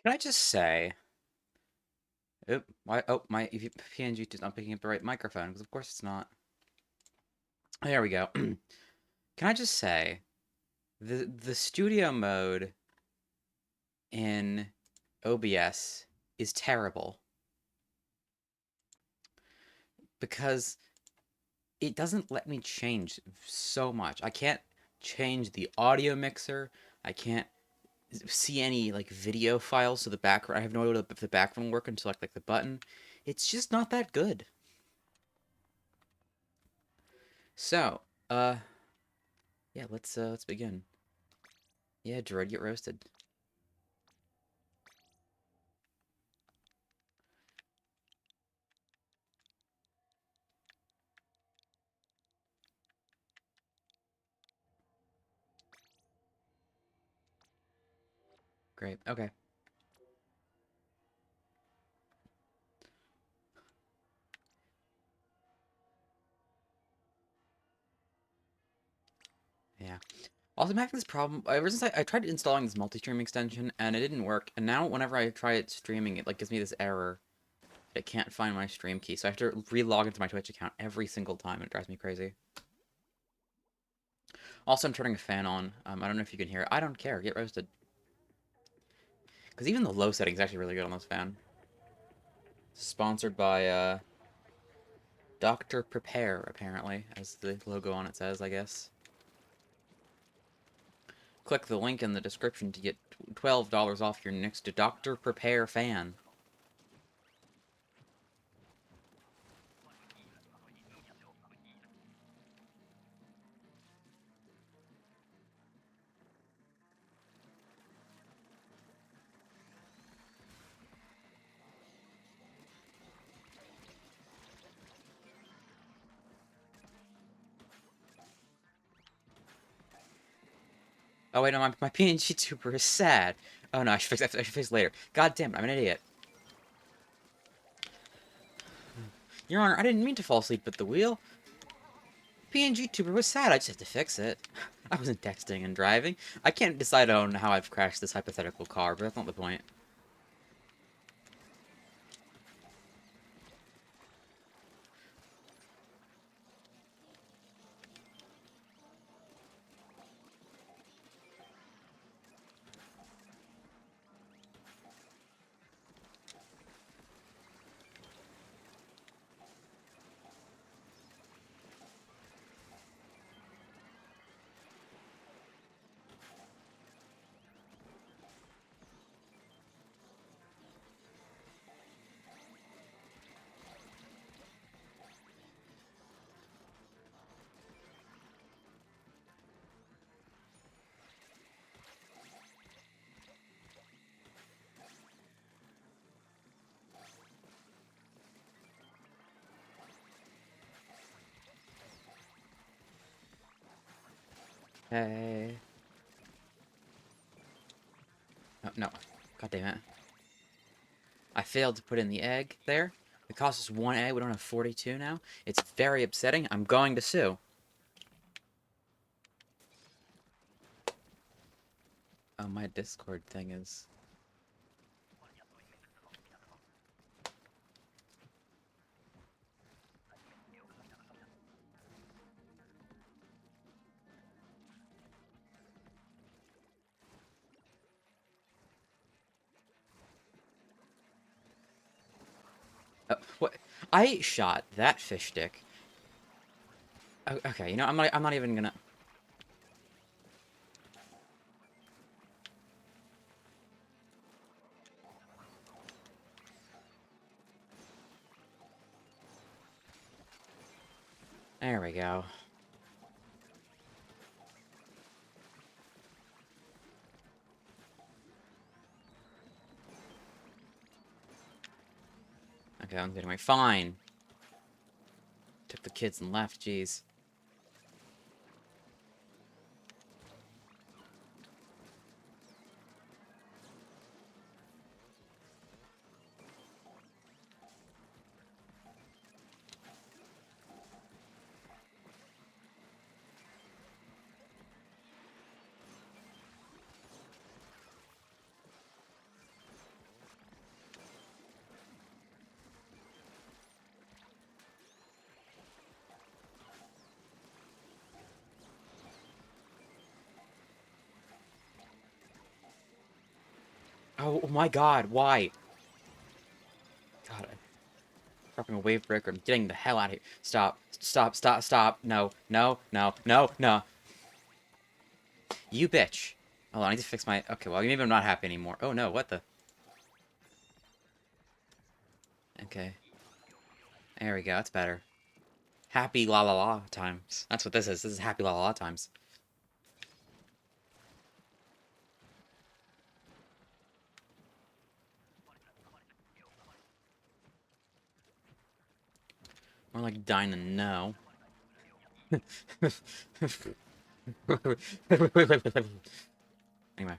Can I just say, my PNG is not picking up the right microphone because of course it's not. There we go. Can I just say, the studio mode in OBS is terrible because it doesn't let me change so much. I can't change the audio mixer. I can't see any like video files to the background. I have no idea if the background will work until like the button. It's just not that good. So, yeah, let's begin. Yeah, Droid, get roasted. Great. Okay. Yeah. Also, I'm having this problem. Ever since I tried installing this multi-stream extension and it didn't work, and now whenever I try it streaming, it like gives me this error. It can't find my stream key, so I have to re-log into my Twitch account every single time, and it drives me crazy. Also, I'm turning a fan on. I don't know if you can hear it. I don't care. Get roasted. Because even the low setting is actually really good on this fan. Sponsored by Dr. Prepare, apparently, as the logo on it says, I guess. Click the link in the description to get $12 off your next Dr. Prepare fan. Oh wait, no, my PNG tuber is sad. Oh no, I should fix it later. God damn it, I'm an idiot. Your Honor, I didn't mean to fall asleep at the wheel. PNG tuber was sad, I just have to fix it. I wasn't texting and driving. I can't decide on how I've crashed this hypothetical car, but that's not the point. Hey. Oh, no. God damn it. I failed to put in the egg there. It cost us one egg, we don't have 42 now. It's very upsetting. I'm going to sue. Oh, my Discord thing is... what? I shot that fish stick. Okay, you know, I'm not even gonna... There we go. Okay, I'm getting my fine. Took the kids and left, jeez. Oh my god, why? God, I'm dropping a wave breaker. I'm getting the hell out of here. Stop, stop, stop, stop. No, no, no, no, no. You bitch. Hold on, I need to fix my... Okay, well, maybe I'm not happy anymore. Oh no, what the... Okay. There we go, that's better. Happy la la la times. That's what this is. This is happy la la la times. More like dying than no. Anyway.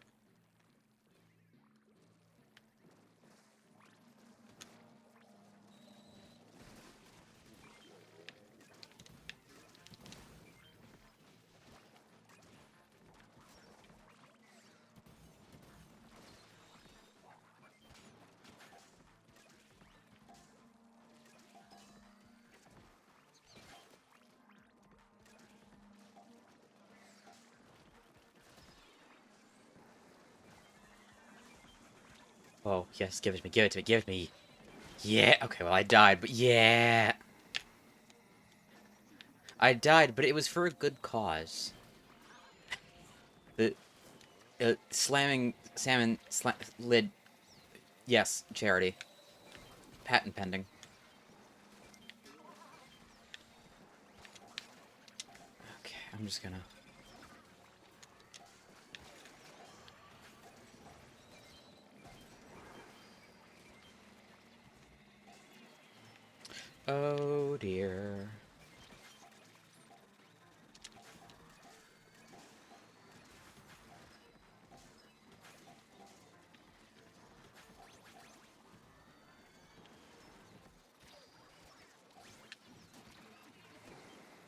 Oh, yes, give it to me, give it to me, give it to me. Yeah, okay, well, I died, but yeah. I died, but it was for a good cause. The slamming salmon lid. Yes, charity. Patent pending. Okay, I'm just gonna... Oh, dear.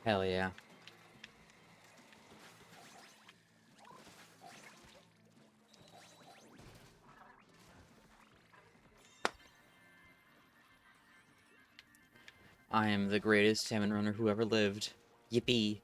Hell yeah. I am the greatest salmon runner who ever lived. Yippee.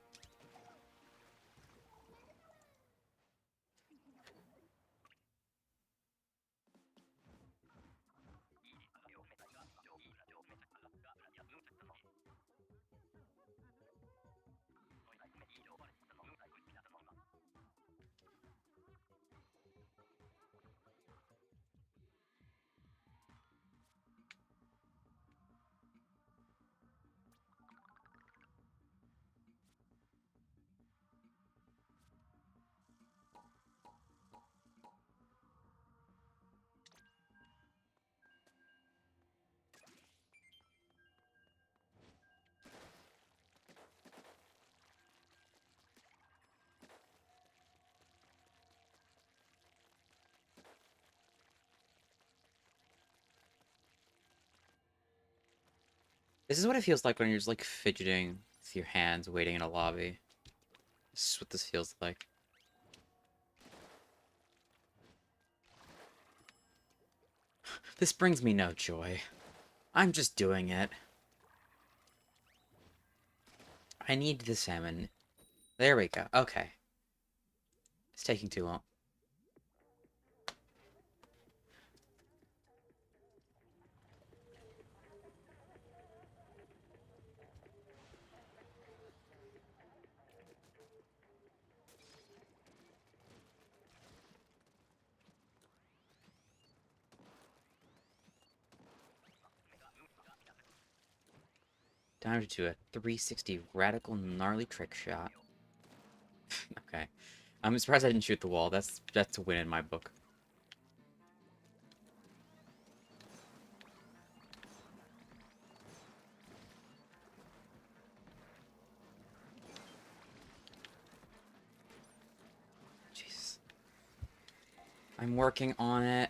This is what it feels like when you're just, like, fidgeting with your hands waiting in a lobby. This is what this feels like. This brings me no joy. I'm just doing it. I need the salmon. There we go. Okay. It's taking too long. Down to a 360 radical gnarly trick shot. Okay. I'm surprised I didn't shoot the wall. That's a win in my book. Jesus. I'm working on it.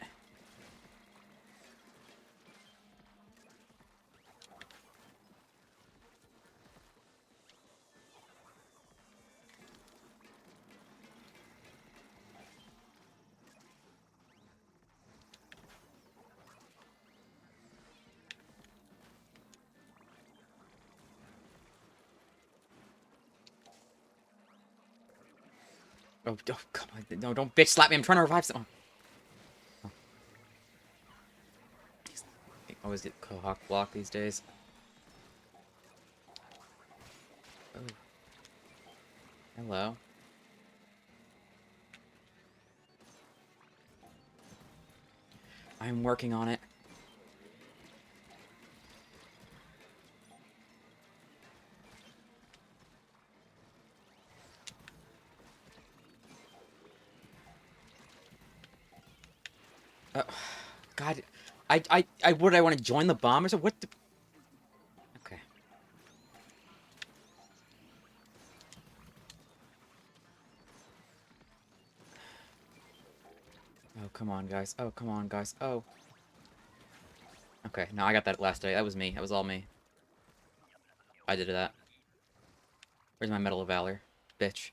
Oh, oh, come on. No, don't bitch slap me. I'm trying to revive someone. always get Kohawk block these days. Oh, hello. I'm working on it. God, would I want to join the bombers or what? Okay. Oh, come on, guys. Oh, come on, guys. Oh. Okay, no, I got that last day. That was me. That was all me. I did that. Where's my Medal of Valor? Bitch.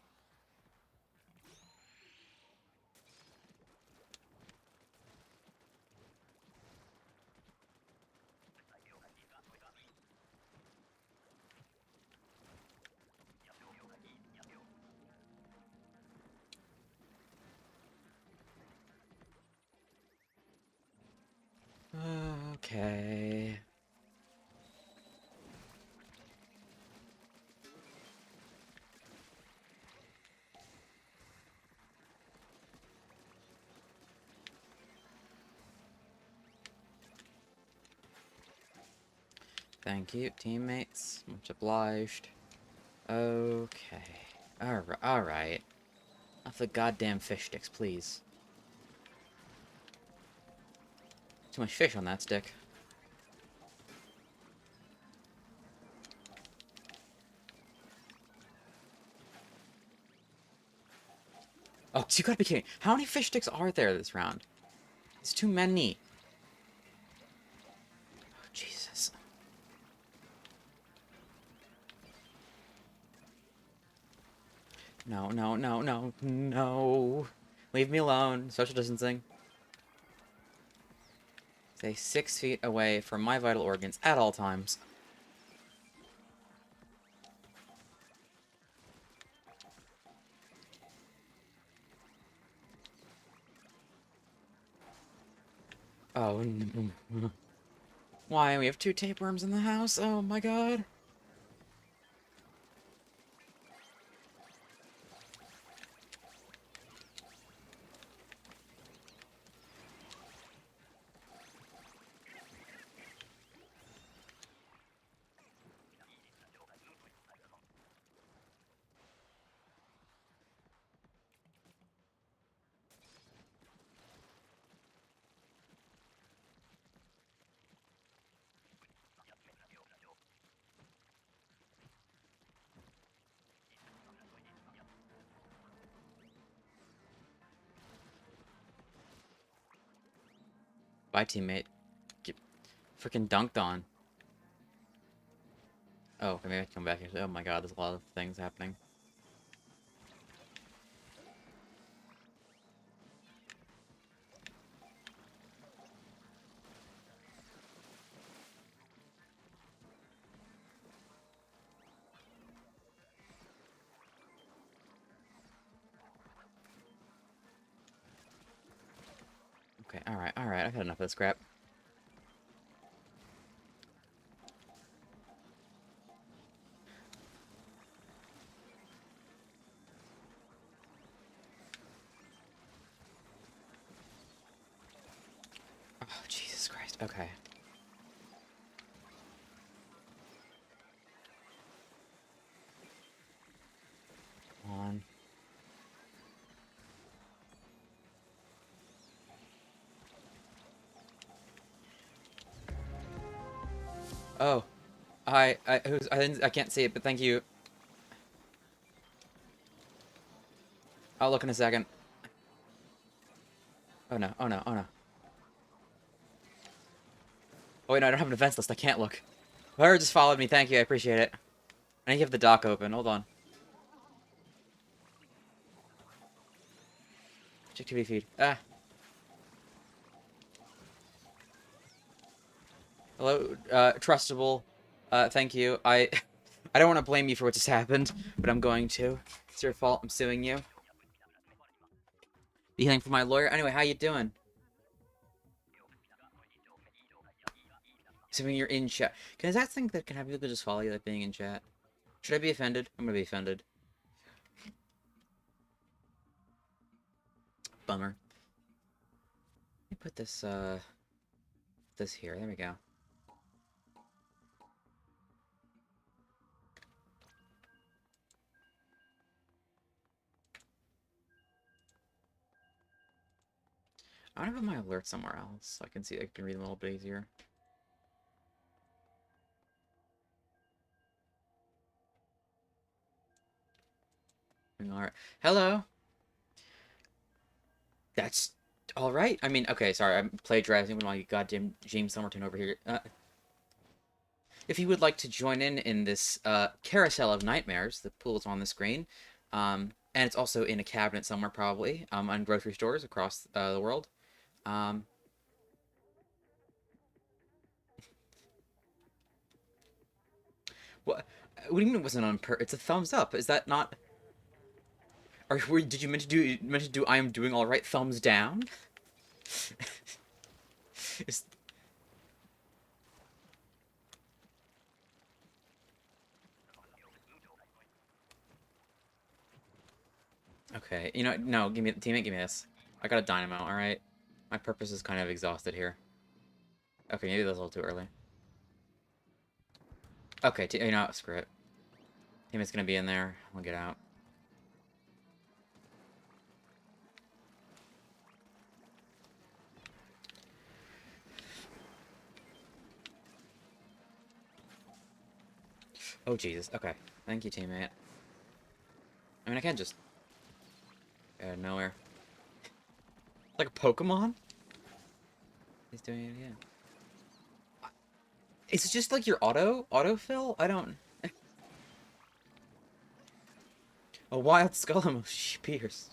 Okay. Thank you, teammates. Much obliged. Okay. Alright. Off the goddamn fish sticks, please. Too much fish on that stick. Oh, you gotta be kidding. How many fish sticks are there this round? It's too many. Oh, Jesus. No, no, no, no, no. Leave me alone. Social distancing. Stay 6 feet away from my vital organs at all times. Oh, no. Why? We have 2 tapeworms in the house? Oh my god. Bye, teammate. Get freaking dunked on. Oh, okay, maybe I can come back here. Oh my god, there's a lot of things happening. Okay, alright, I've had enough of this crap. Oh, Jesus Christ, okay. Come on. Oh, I can't see it, but thank you. I'll look in a second. Oh no, oh no, oh no. Oh wait, no, I don't have an events list, I can't look. Whoever just followed me, thank you, I appreciate it. I need to have the dock open, hold on. Check TV feed. Ah. Hello, trustable. Thank you. I I don't want to blame you for what just happened, but I'm going to. It's your fault, I'm suing you. Be healing for my lawyer. Anyway, how you doing? Assuming you're in chat. Is that thing that can have people just follow you like being in chat? Should I be offended? I'm gonna be offended. Bummer. Let me put this here. There we go. I want to put my alert somewhere else so I can see. I can read them a little bit easier. Alright. Hello. That's all right. I mean, okay, sorry. I'm plagiarizing with my goddamn James Somerton over here. If you would like to join in this carousel of nightmares, the pool is on the screen. And it's also in a cabinet somewhere, probably, on grocery stores across the world. Um, what do you mean it wasn't on It's a thumbs up. Is that not... did you meant to do I am doing all right thumbs down? Is, okay, you know, no, give me, teammate, give me this. I got a dynamo, alright? My purpose is kind of exhausted here. Okay, maybe that's a little too early. Okay, you know, screw it. Teammate's gonna be in there. I'll get out. Oh, Jesus. Okay. Thank you, teammate. I mean, I can't just... nowhere. Like a Pokemon? He's doing it again. Is it just like your autofill? I don't... A wild skull Pierce.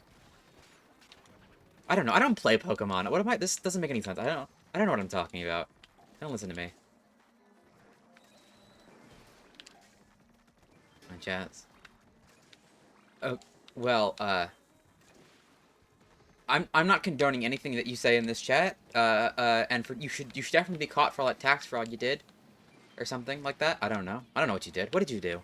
I don't know. I don't play Pokemon. What am I... This doesn't make any sense. I don't know what I'm talking about. Don't listen to me. My chats. Oh, well, I'm not condoning anything that you say in this chat. And you should definitely be caught for all that tax fraud you did, or something like that. I don't know. I don't know what you did. What did you do?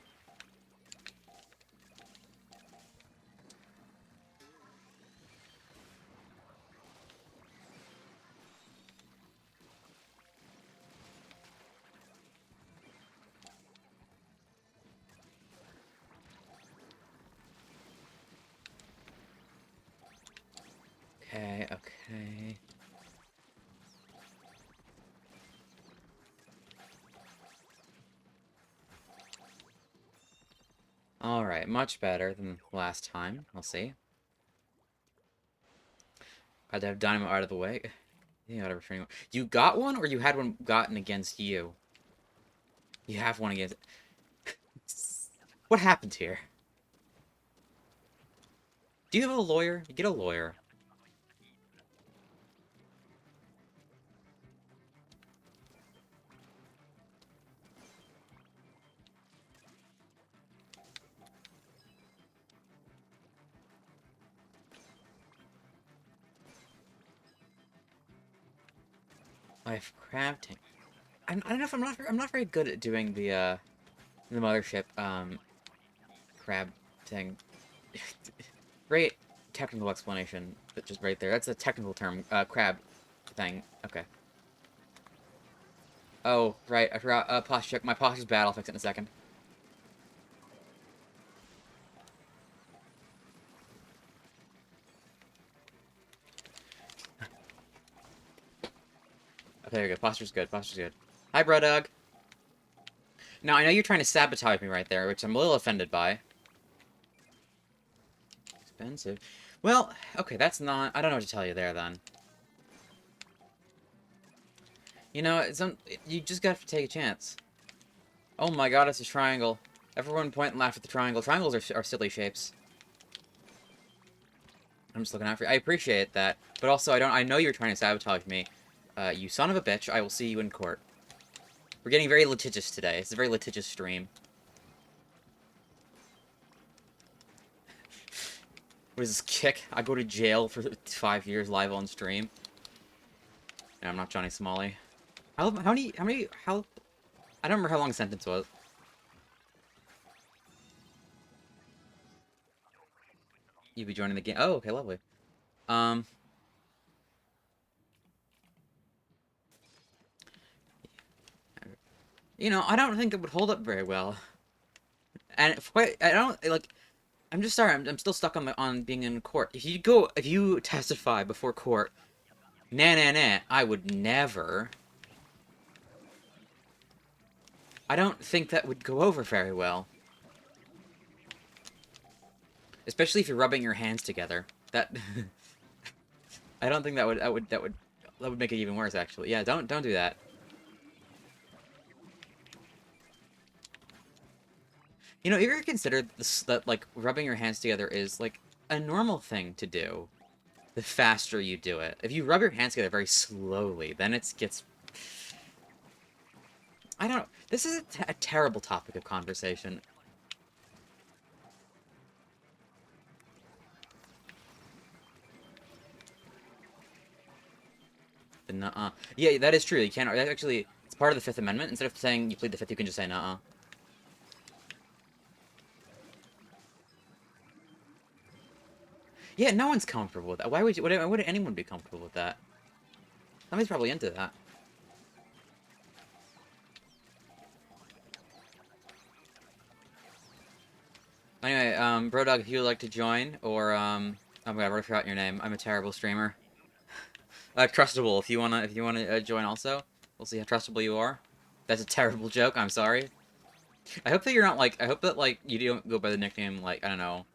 Okay, okay. Alright, much better than last time. We'll see. I'd have Dynamo out of the way. Yeah, whatever. You got one, or you had one gotten against you? You have one against... What happened here? Do you have a lawyer? You get a lawyer. Life crafting. I don't know if I'm not very good at doing the mothership crab thing. Great technical explanation, but just right there. That's a technical term. Crab thing. Okay. Oh, right. I forgot. Posture check. My posture's bad. I'll fix it in a second. Okay, there we go. Posture's good. Posture's good. Hi, bro, Doug. Now, I know you're trying to sabotage me right there, which I'm a little offended by. Expensive. Well, okay, that's not... I don't know what to tell you there, then. You know, you just got to take a chance. Oh my god, it's a triangle. Everyone point and laugh at the triangle. Triangles are silly shapes. I'm just looking out for you. I appreciate that, but also I know you're trying to sabotage me. You son of a bitch, I will see you in court. We're getting very litigious today. It's a very litigious stream. What is this, kick? I go to jail for 5 years live on stream. And I'm not Johnny Smalley. How I don't remember how long the sentence was. You'd be joining the game. Oh, okay, lovely. Um, I don't think it would hold up very well. And I don't like. I'm just sorry. I'm still stuck on being in court. If you testify before court, nah, nah, nah. I would never. I don't think that would go over very well, especially if you're rubbing your hands together. That I don't think that would make it even worse. Actually, yeah. Don't do that. You ever considered this, that like rubbing your hands together is like a normal thing to do? The faster you do it. If you rub your hands together very slowly, then it gets. I don't know. This is a terrible topic of conversation. The nuh-uh. Yeah, that is true. You can't. Actually, it's part of the Fifth Amendment. Instead of saying you plead the Fifth, you can just say nuh-uh. Yeah, no one's comfortable with that. Why would you? Why would anyone be comfortable with that? Somebody's probably into that. Anyway, Brodog, if you would like to join, or oh my god, I already forgot your name. I'm a terrible streamer. Trustable, if you wanna join also. We'll see how trustable you are. That's a terrible joke. I'm sorry. I hope that you're not like. I hope that like you don't go by the nickname like I don't know,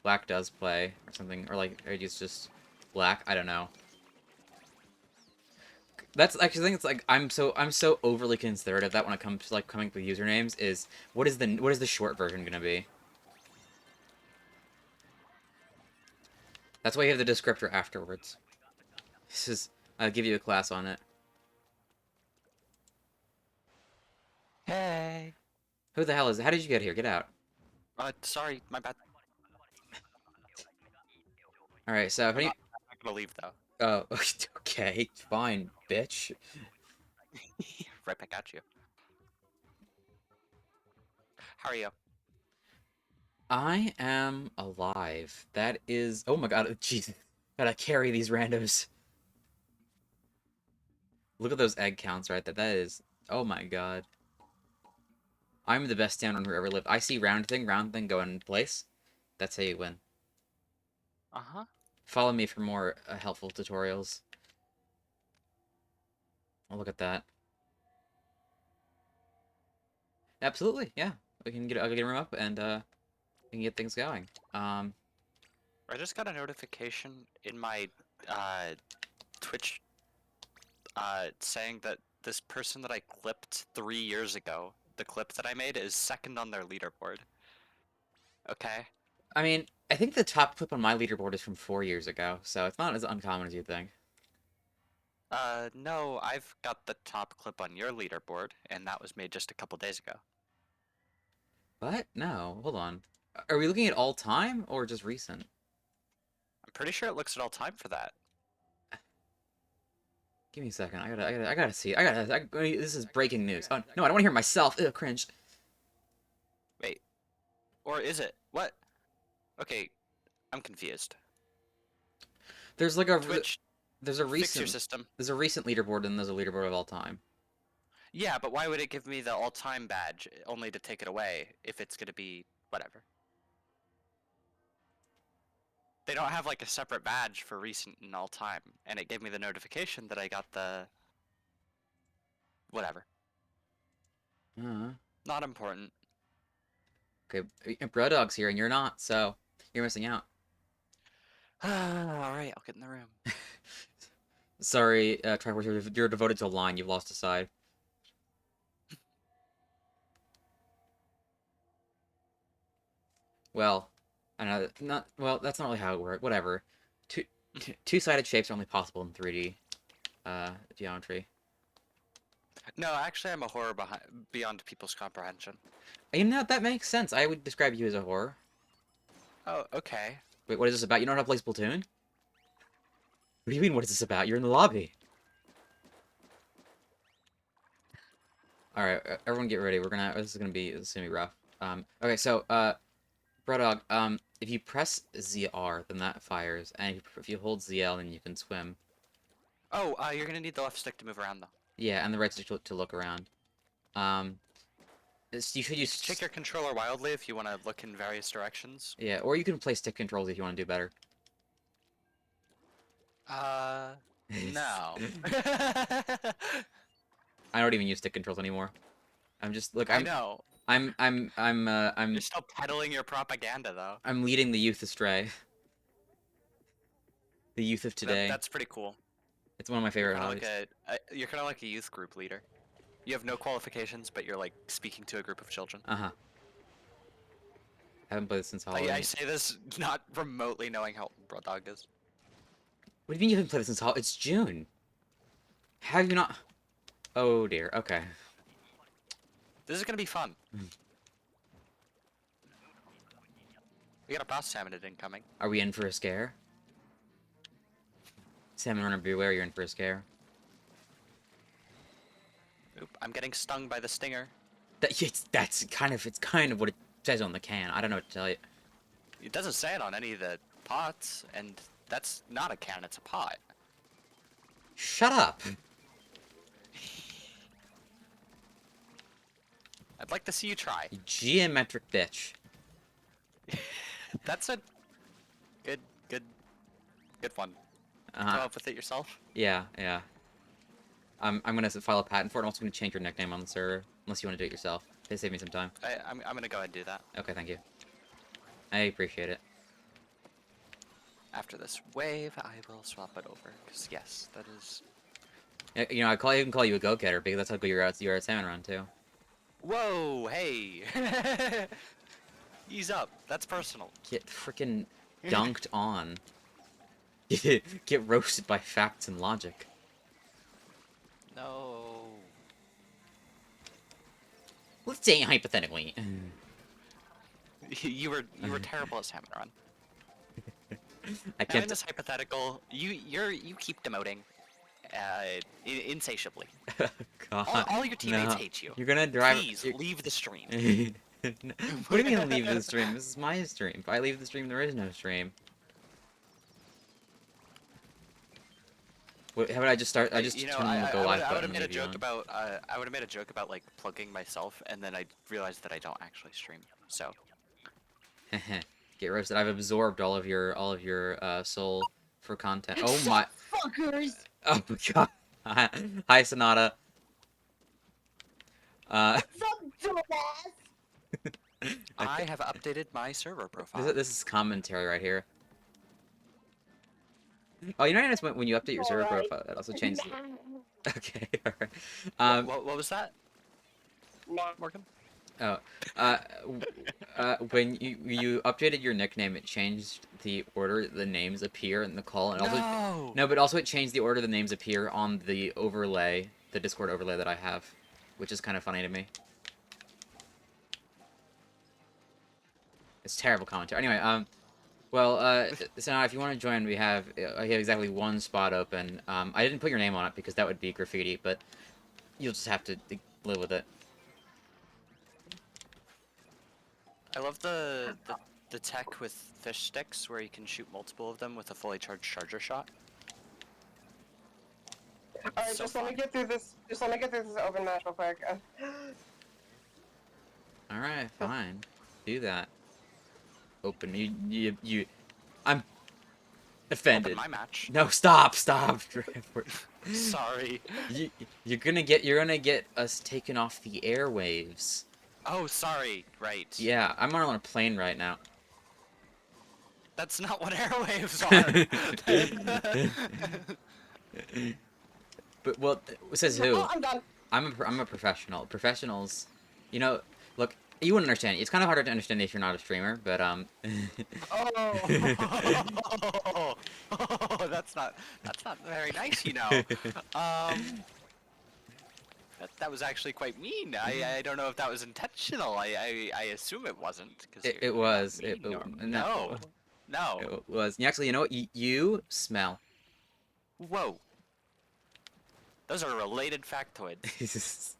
Black Does Play or something, or like or it's just Black. I don't know. That's actually I think it's like I'm so overly considerate of that when it comes to like coming up with usernames. Is what is the short version gonna be? That's why you have the descriptor afterwards. This is I'll give you a class on it. Hey. Who the hell is it? How did you get here? Get out. Sorry, my bad. All right. So if I'm any. not gonna leave though. Oh, okay, fine, bitch. Right back at you. How are you? I am alive. That is. Oh my god, jeez. Gotta carry these randos. Look at those egg counts right there. That is. Oh my god. I'm the best down runner who ever lived. I see round thing go in place. That's how you win. Uh-huh. Follow me for more helpful tutorials. Oh, look at that. Absolutely, yeah. I'll get a room up and we can get things going. I just got a notification in my uh Twitch saying that this person that I clipped 3 years ago, the clip that I made is second on their leaderboard. Okay? I mean, I think the top clip on my leaderboard is from 4 years ago, so it's not as uncommon as you'd think. No, I've got the top clip on your leaderboard, and that was made just a couple days ago. What? No, hold on. Are we looking at all time or just recent? I'm pretty sure it looks at all time for that. Give me a second. I gotta see. This is breaking news. Oh no, I don't want to hear myself. Ugh, cringe. Wait, or is it? What? Okay, I'm confused. There's like a Twitch, there's a fix your recent system. there's a recent leaderboard and there's a leaderboard of all time. Yeah, but why would it give me the all-time badge only to take it away if it's gonna be whatever? They don't have like a separate badge for recent and all-time, and it gave me the notification that I got the whatever. Uh, Not important. okay, Bro Dog's here and you're not, so you're missing out. Alright, I'll get in the room. Sorry, Triforce, you're devoted to a line. You've lost a side. Well, I know not well. That's not really how it works. Whatever. Two two-sided shapes are only possible in 3D geometry. No, actually, I'm a horror beyond people's comprehension. That makes sense. I would describe you as a horror. Oh, okay. Wait, what is this about? You don't know how to play Splatoon? What do you mean, what is this about? You're in the lobby. All right, everyone, get ready. This is gonna be rough. Okay, so Brodog, if you press ZR, then that fires, and if you hold ZL, then you can swim. Oh, you're gonna need the left stick to move around though. Yeah, and the right stick to look around. Um, you should Check use your controller wildly if you want to look in various directions. yeah, or you can play stick controls if you want to do better. No. I don't even use stick controls anymore. I'm just look. I know. I'm You're still peddling your propaganda though. I'm leading the youth astray. The youth of today. That's pretty cool. It's one of my You're favorite kind of like hobbies. you're kind of like a youth group leader. You have no qualifications, but you're like speaking to a group of children. Uh-huh. I haven't played this since I Halloween. say this not remotely knowing how old Broad Dog is. What do you mean you haven't played this since Halloween? It's June. How have you not? Oh dear. Okay. This is gonna be fun. We got a boss salmonid incoming. Are we in for a scare? Salmon runner, beware! You're in for a scare. Oop, I'm getting stung by the stinger. That's kind of what it says on the can. I don't know what to tell you. It doesn't say it on any of the pots, and that's not a can, it's a pot. Shut up. I'd like to see you try. You geometric bitch. That's a good, good, good one. Come Uh-huh. up with it yourself? Yeah, yeah. I'm gonna file a patent for it. I'm also gonna change your nickname on the server, unless you want to do it yourself. They save me some time. I'm gonna go ahead and do that. Okay, thank you. I appreciate it. After this wave, I will swap it over. Because, yes, that is... You know, I even call you a go-getter because that's how good you're at Salmon Run too. Whoa, hey! Ease up. That's personal. Get freaking dunked on. Get roasted by facts and logic. No. Let's say hypothetically. You were terrible at Salmon Run. I Now in can't. this hypothetical, you keep demoting, insatiably. God, All your teammates no. hate you. You're gonna drive. Please leave the stream. What do you mean leave the stream? This is my stream. If I leave the stream, there is no stream. What, how would I just start? I just You know, turn on the go live I would button have made a and leave you joke on. about I would have made a joke about like plugging myself, and then I realized that I don't actually stream. So Get roasted. I've absorbed all of your soul for content. Oh my. Fuckers! Oh my god. Hi Sonata. Some dumbass! I have updated my server profile. This is commentary right here. Oh, you know what I noticed when you update your server Alright. profile, it also changes. Okay, alright. What was that, Nah. Morgan? Oh, when you updated your nickname, it changed the order the names appear in the call, and also No. no, but also it changed the order the names appear on the overlay, the Discord overlay that I have, which is kind of funny to me. It's terrible commentary. Anyway, well, so now if you want to join, I have exactly one spot open. I didn't put your name on it because that would be graffiti, but you'll just have to live with it. I love the tech with fish sticks where you can shoot multiple of them with a fully charged charger shot. Alright, So just let me fun. get through this. Just let me get through this open match real quick. All right, fine, do that. Open. I'm offended. Open my match. No, stop. Sorry. You're gonna get us taken off the airwaves. Oh, sorry. Right. Yeah, I'm on a plane right now. That's not what airwaves are. But well, says who? Oh, I'm done. I'm a professional. Professionals, you know, look, you wouldn't understand. It's kind of harder to understand if you're not a streamer, but Oh. Oh, that's not very nice, you know. That was actually quite mean. I don't know if that was intentional. I assume it wasn't. Cause it was. No. It was. Actually, you know what? You smell. Whoa. Those are related factoids.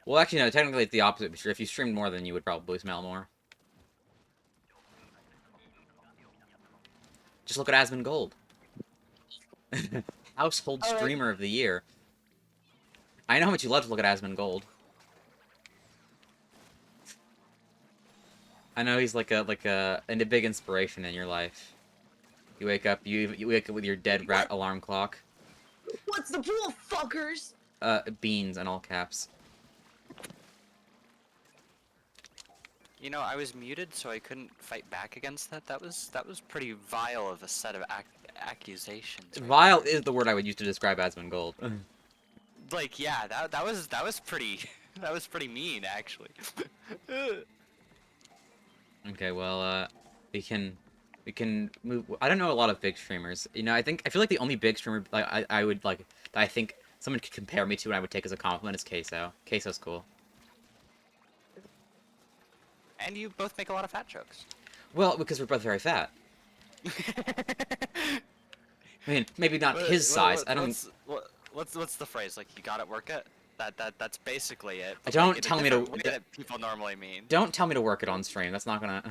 Well, actually, no. Technically, it's the opposite. But sure, if you streamed more, then you would probably smell more. Just look at Asmongold. Household Alright. streamer of the year. I know how much you love to look at Asmongold. I know he's like a big inspiration in your life. You wake up, you wake up with your dead rat alarm clock. What's the pool, fuckers? Beans in all caps. You know, I was muted, so I couldn't fight back against that. That was pretty vile of a set of accusations. Right Vile there. is the word I would use to describe Asmongold. Like, yeah, that was pretty that was pretty mean, actually. Okay, well, we can move. I don't know a lot of big streamers. You know, I feel like the only big streamer like I would like that I think someone could compare me to and I would take as a compliment is Queso. Queso's cool. And you both make a lot of fat jokes. Well, because we're both very fat. I mean, maybe not his size. I don't. What's the phrase? Like, you gotta work it. That's basically it. But Don't like, in tell a me to. different way that people normally mean. Don't tell me to work it on stream. That's not gonna.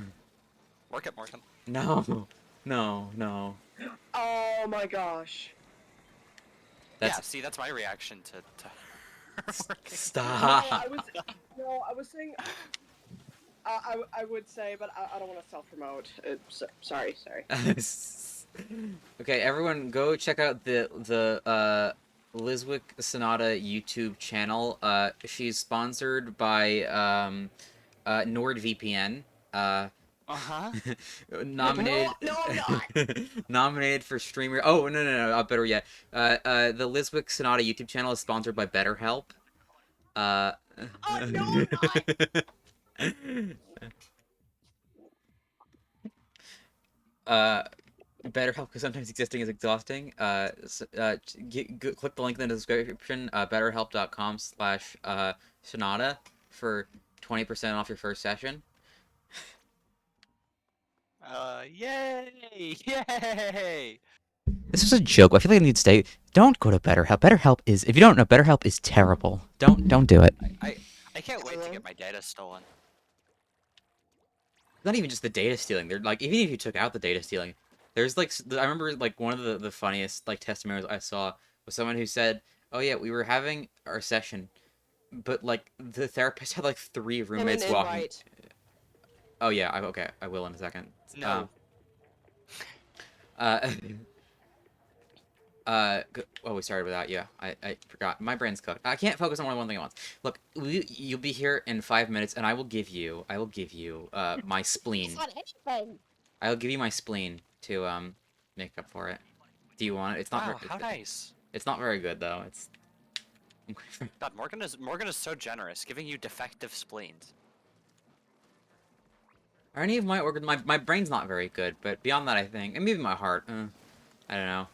Work it, Morgan. No, no. Oh my gosh. That's Yeah. See, that's my reaction to her working. stop. I was saying. I would say, but I don't want to self-promote. Sorry. Okay, everyone, go check out the Liswick Sonata YouTube channel. She's sponsored by NordVPN. Uh-huh. Nominated. No, I'm not. Nominated for streamer. Oh no! Better yet, the Liswick Sonata YouTube channel is sponsored by BetterHelp. Uh. No, I'm BetterHelp, because sometimes existing is exhausting. Click the link in the description. BetterHelp.com/Sonata for 20% off your first session. Yay! Yay! This was a joke. I feel like I need to stay. Don't go to BetterHelp. BetterHelp is, if you don't know, BetterHelp is terrible. Don't do it. I can't wait to get my data stolen. Not even just the data stealing. They're like, even if you took out the data stealing, there's like, I remember like one of the funniest like testimonials I saw was someone who said, "Oh yeah, we were having our session, but like the therapist had like 3 roommates walking." Oh yeah, okay, I will in a second. No. Uh, oh, we started without. Yeah, I forgot. My brain's cooked. I can't focus on more than one thing at once. Look, you'll be here in 5 minutes, and I will give you my spleen. not anything. I'll give you my spleen to make up for it. Do you want it? It's not. Wow, how nice. It's not very good though. It's. God, Morgan is so generous, giving you defective spleens. Are any of my organs? My brain's not very good, but beyond that, I think, and maybe my heart. I don't know.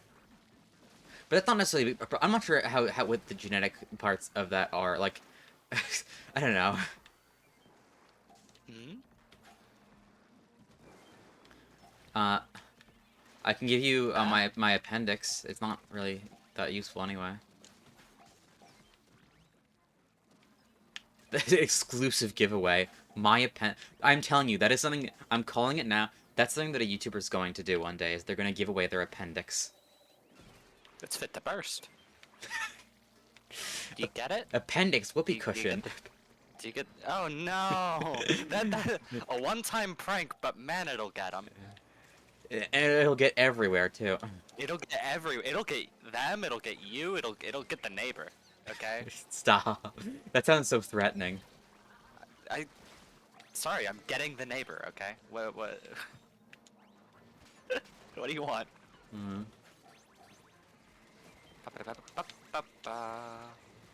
But that's not necessarily. I'm not sure how what the genetic parts of that are. Like, I don't know. Hmm? I can give you my appendix. It's not really that useful anyway. The exclusive giveaway. I'm telling you, that is something. I'm calling it now. That's something that a YouTuber's going to do one day. Is they're going to give away their appendix. It's fit to burst. Do you get it? Appendix whoopee You cushion. Do you get? Oh no! that a one-time prank, but man, it'll get them. And it'll get everywhere too. It'll get It'll get them. It'll get you. It'll get the neighbor. Okay. Stop. That sounds so threatening. Sorry, I'm getting the neighbor. Okay. What? What do you want? Mm. The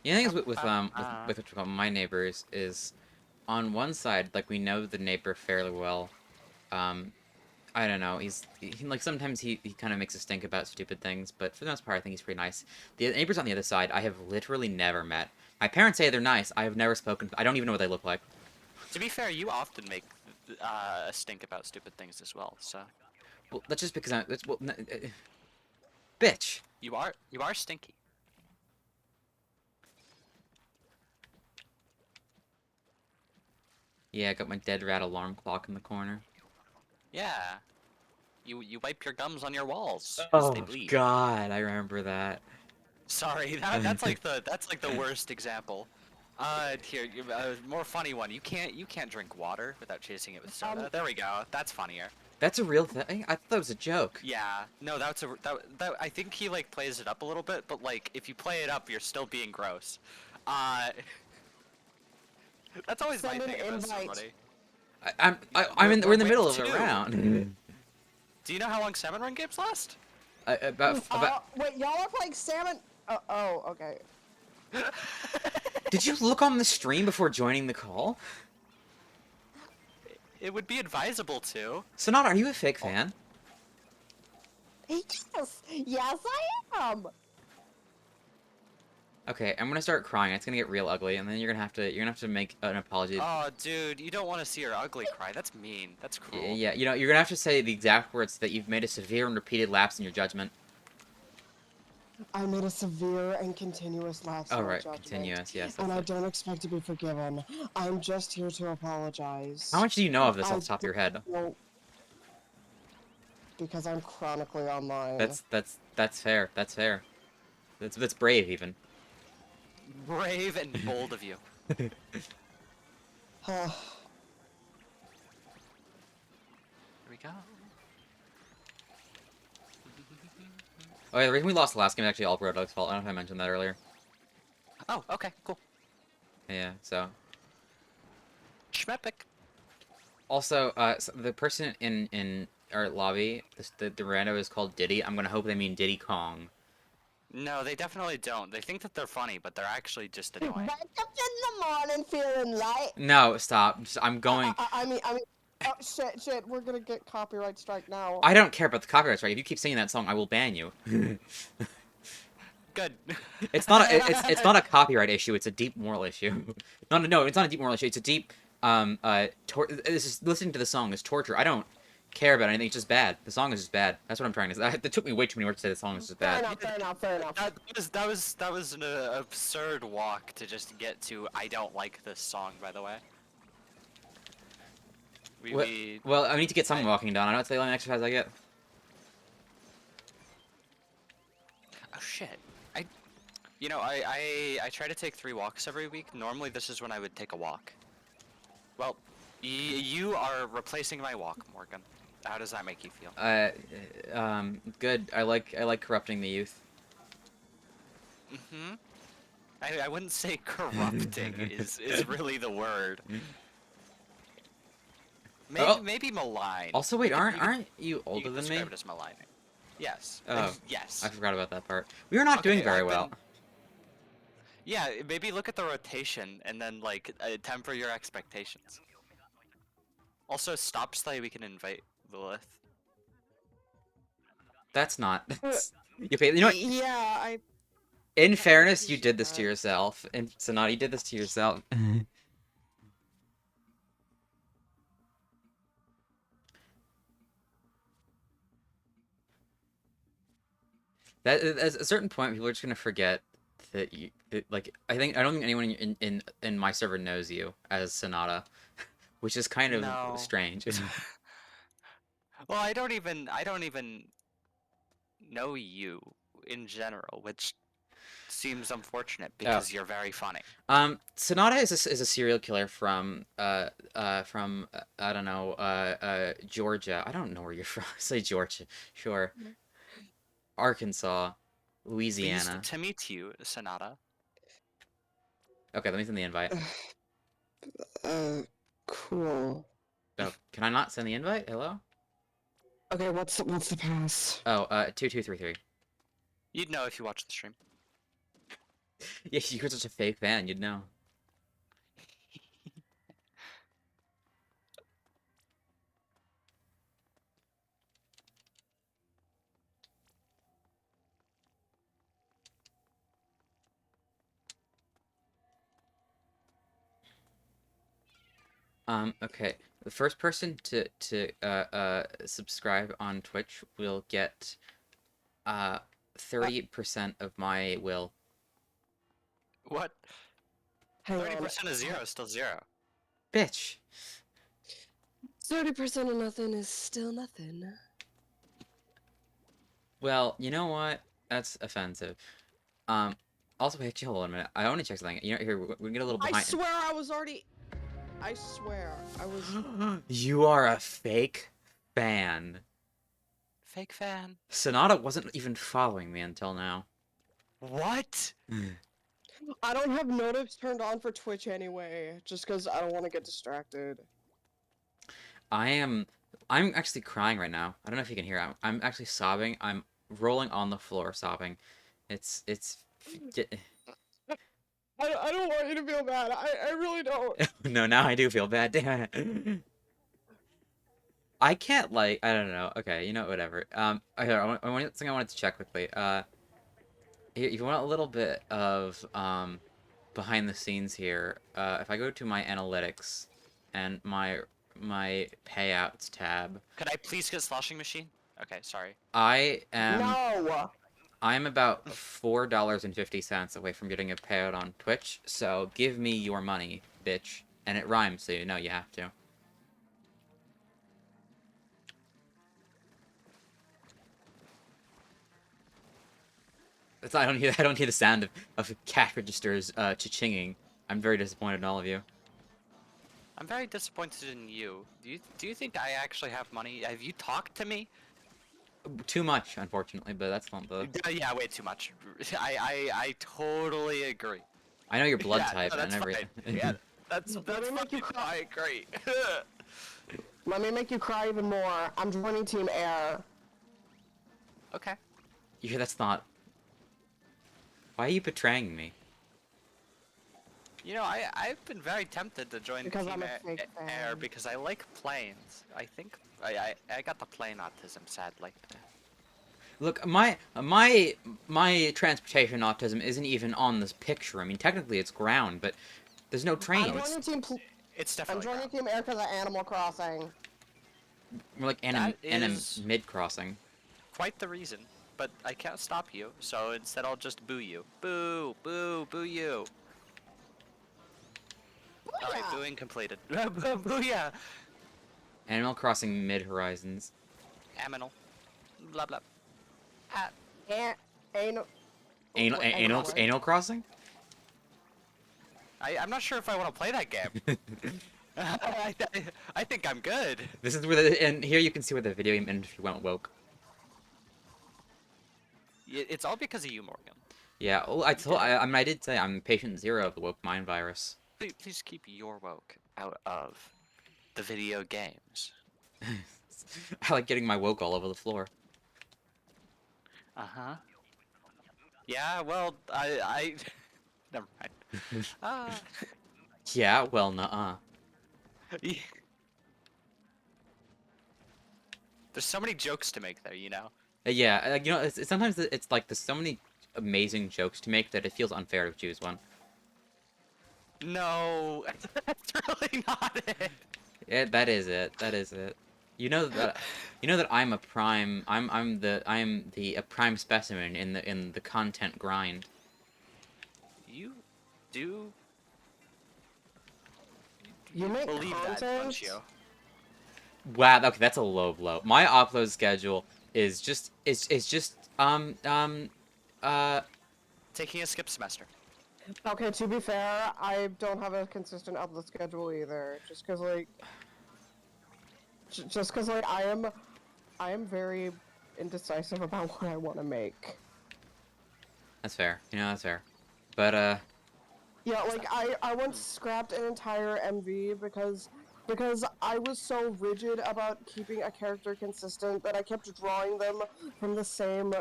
thing is with what you call my neighbors is, on one side, like, we know the neighbor fairly well. I don't know. He like, sometimes he kind of makes us think about stupid things, but for the most part, I think he's pretty nice. The neighbors on the other side, I have literally never met. My parents say they're nice. I have never spoken. I don't even know what they look like. To be fair, you often make a stink about stupid things as well. So. Well, that's just because bitch. You are stinky. Yeah, I got my dead rat alarm clock in the corner. Yeah. You wipe your gums on your walls because they Oh bleed. God, I remember that. Sorry, that's like the worst example. Here, more funny one. You can't drink water without chasing it with soda. There we go. That's funnier. That's a real thing. I thought that was a joke. Yeah. No, that I think he like plays it up a little bit, but like if you play it up, you're still being gross. Uh, that's always my Send an thing about invite. somebody. I, Yeah, I'm in. We're in the wave middle of a two. round. Do you know how long Salmon Run games last? About. Wait, y'all are playing salmon? Oh, okay. Did you look on the stream before joining the call? It would be advisable to. Sonata, are you a fake Oh, fan? Yes, I am. Okay, I'm gonna start crying. It's gonna get real ugly, and then you're gonna have to make an apology. oh, dude, you don't want to see her ugly cry. That's mean. That's cruel. Yeah, you know, you're gonna have to say the exact words that you've made a severe and repeated lapse in your judgment. I made a severe and continuous lapse Oh in my right, judgment, continuous. Yes, and that's I it. don't expect to be forgiven. I'm just here to apologize. How much do you know of this I off the top of your head? don't because I'm chronically online. That's fair. That's fair. That's brave even. Brave and bold of you. Uh, Here we go. Oh yeah, the reason we lost the last game is actually all Brodog's fault. I don't know if I mentioned that earlier. Oh, okay, cool. Yeah. So Schmepic. also, so the person in our lobby, the rando is called Diddy. I'm gonna hope they mean Diddy Kong. No, they definitely don't. They think that they're funny, but they're actually just wake annoying. up in the morning feeling light. No, stop. I'm going. Oh shit, we're gonna get copyright strike now. I don't care about the copyrights, right? If you keep singing that song, I will ban you. Good. It's not a copyright issue. It's a deep moral issue. No, it's not a deep moral issue. It's a deep this is listening to the song is torture. I don't care about anything. It's just bad. The song is just bad. That's what I'm trying to say. It took me way too many words to say the song is just Fair bad. enough, fair enough, fair enough. That was an absurd walk to just get to. I don't like this song, by the way. Well, I need to get some walking done. I know it's the only exercise I get. Oh shit. I try to take 3 walks every week. Normally this is when I would take a walk. Well, you are replacing my walk, Morgan. How does that make you feel? Good. I like corrupting the youth. Mm-hmm. I wouldn't say corrupting is really the word. Maybe Oh. maybe malign. Also, wait, aren't you You older can than me? describe it as maligning. Yes. Oh. Yes. I forgot about that part. We were not doing Okay, very I've well. been- Yeah, maybe look at the rotation and then like temper your expectations. Also, stop Slay. We can invite Lilith. That's not. You pay. You know what? Yeah, I. In I fairness, you appreciate did this to that. yourself. And Sonata, you did this to yourself. That at a certain point, people are just gonna forget that like I don't think anyone in my server knows you as Sonata, which is kind of No. strange. Well, I don't even know you in general, which seems unfortunate Oh. because you're very funny. Sonata is a serial killer from I don't know Georgia. I don't know where you're from. Say Georgia, sure. Arkansas, Pleased Louisiana. to meet you, Sonata. Okay, let me send the invite. Cool. Oh, can I not send the invite? Hello? Okay, what's the pass? Oh, 2233. You'd know if you watch the stream. Yeah, you're such a fake fan, you'd know. Okay. The first person to subscribe on Twitch will get 30% of my will. What? Hang on. 30% of 0 is still 0. Bitch. 30% of nothing is still nothing. Well, you know what? That's offensive. Um, also, wait, actually, hold on a minute. I want to check something. You know, here, we can get a little I behind. swear I was already. I swear I was. You are a fake fan. Fake fan. Sonata wasn't even following me until now. What? I don't have notifs turned on for Twitch anyway, just because I don't want to get distracted. I'm actually crying right now. I don't know if you can hear. I'm actually sobbing. I'm rolling on the floor sobbing. It's I don't want you to feel bad. I really don't. no, now I do feel bad. Damn it. I can't like I don't know. Okay, you know whatever. Here, something I wanted to check quickly. If you want a little bit of behind the scenes here, if I go to my analytics and my payouts tab, Could I please get sloshing machine? Okay, sorry. I am No. I'm about $4.50 away from getting a payout on Twitch. So give me your money, bitch. And it rhymes, so you know you have to. I don't hear the sound of cash registers cha-chinging. I'm very disappointed in all of you. I'm very disappointed in you. Do you think I actually have money? Have you talked to me? Too much, unfortunately, but that's not the. Yeah, way too much. I totally agree. I know your blood Yeah, type no, and that's fine. everything. Yeah, that's Let me make you fine. cry. I agree. Let me make you cry even more. I'm joining Team Air. Okay. Yeah, that's not. Why are you betraying me? You know, I've been very tempted to join Because Team I'm a fake Air fan. because I like planes. I think I got the plane autism, sadly. Look, my transportation autism isn't even on this picture. I mean, technically it's ground, but there's no I'm trains. joining Team. It's I'm definitely joining ground. Team Air because of Animal Crossing. We're like That in a is mid crossing. quite the reason, but I can't stop you, so instead I'll just boo you. Boo, boo, boo you. Alright, Yeah. booing completed. Booyah! Animal Crossing Mid Horizons. Aminal. Blah blah. Ah, And anal. Anal Crossing? I'm not sure if I want to play that game. I think I'm good. This is where and here you can see where the video game industry went woke. It's all because of you, Morgan. Yeah, well, I mean, I did say I'm patient zero of the woke mind virus. Please keep your woke out of the video games. I like getting my woke all over the floor. Uh-huh. Yeah, well, never mind. Ah. Yeah, well, nuh-uh. There's so many jokes to make there, you know? Yeah, you know, sometimes it's like there's so many amazing jokes to make that it feels unfair to choose one. No, that's really not it. Yeah, that is it. That is it. You know that I'm a prime. I am the a prime specimen in the content grind. You do You make believe that, don't you? content. Wow. Okay, that's a low blow. My upload schedule is just uh Taking a skip semester. Okay, to be fair, I don't have a consistent upload schedule either. Just cause like, I am very indecisive about what I want to make. that's fair. You know that's fair. But Yeah, like I once scrapped an entire MV because I was so rigid about keeping a character consistent that I kept drawing them from the same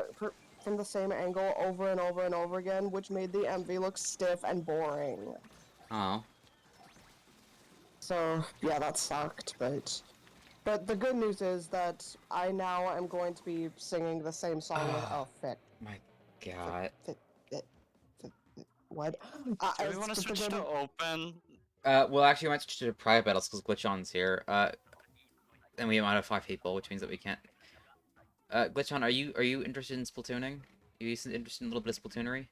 from the same angle over and over and over again, which made the MV look stiff and boring. oh. So yeah, that sucked, but the good news is that I now am going to be singing the same song with My God. what? Do we want to switch to open? Well, actually, I might switch to private battles because Glitchon's here. And we might have 5 people, which means that we can't. Glitchon, are you interested in Splatooning? Are you interested in a little bit of Splatoonery?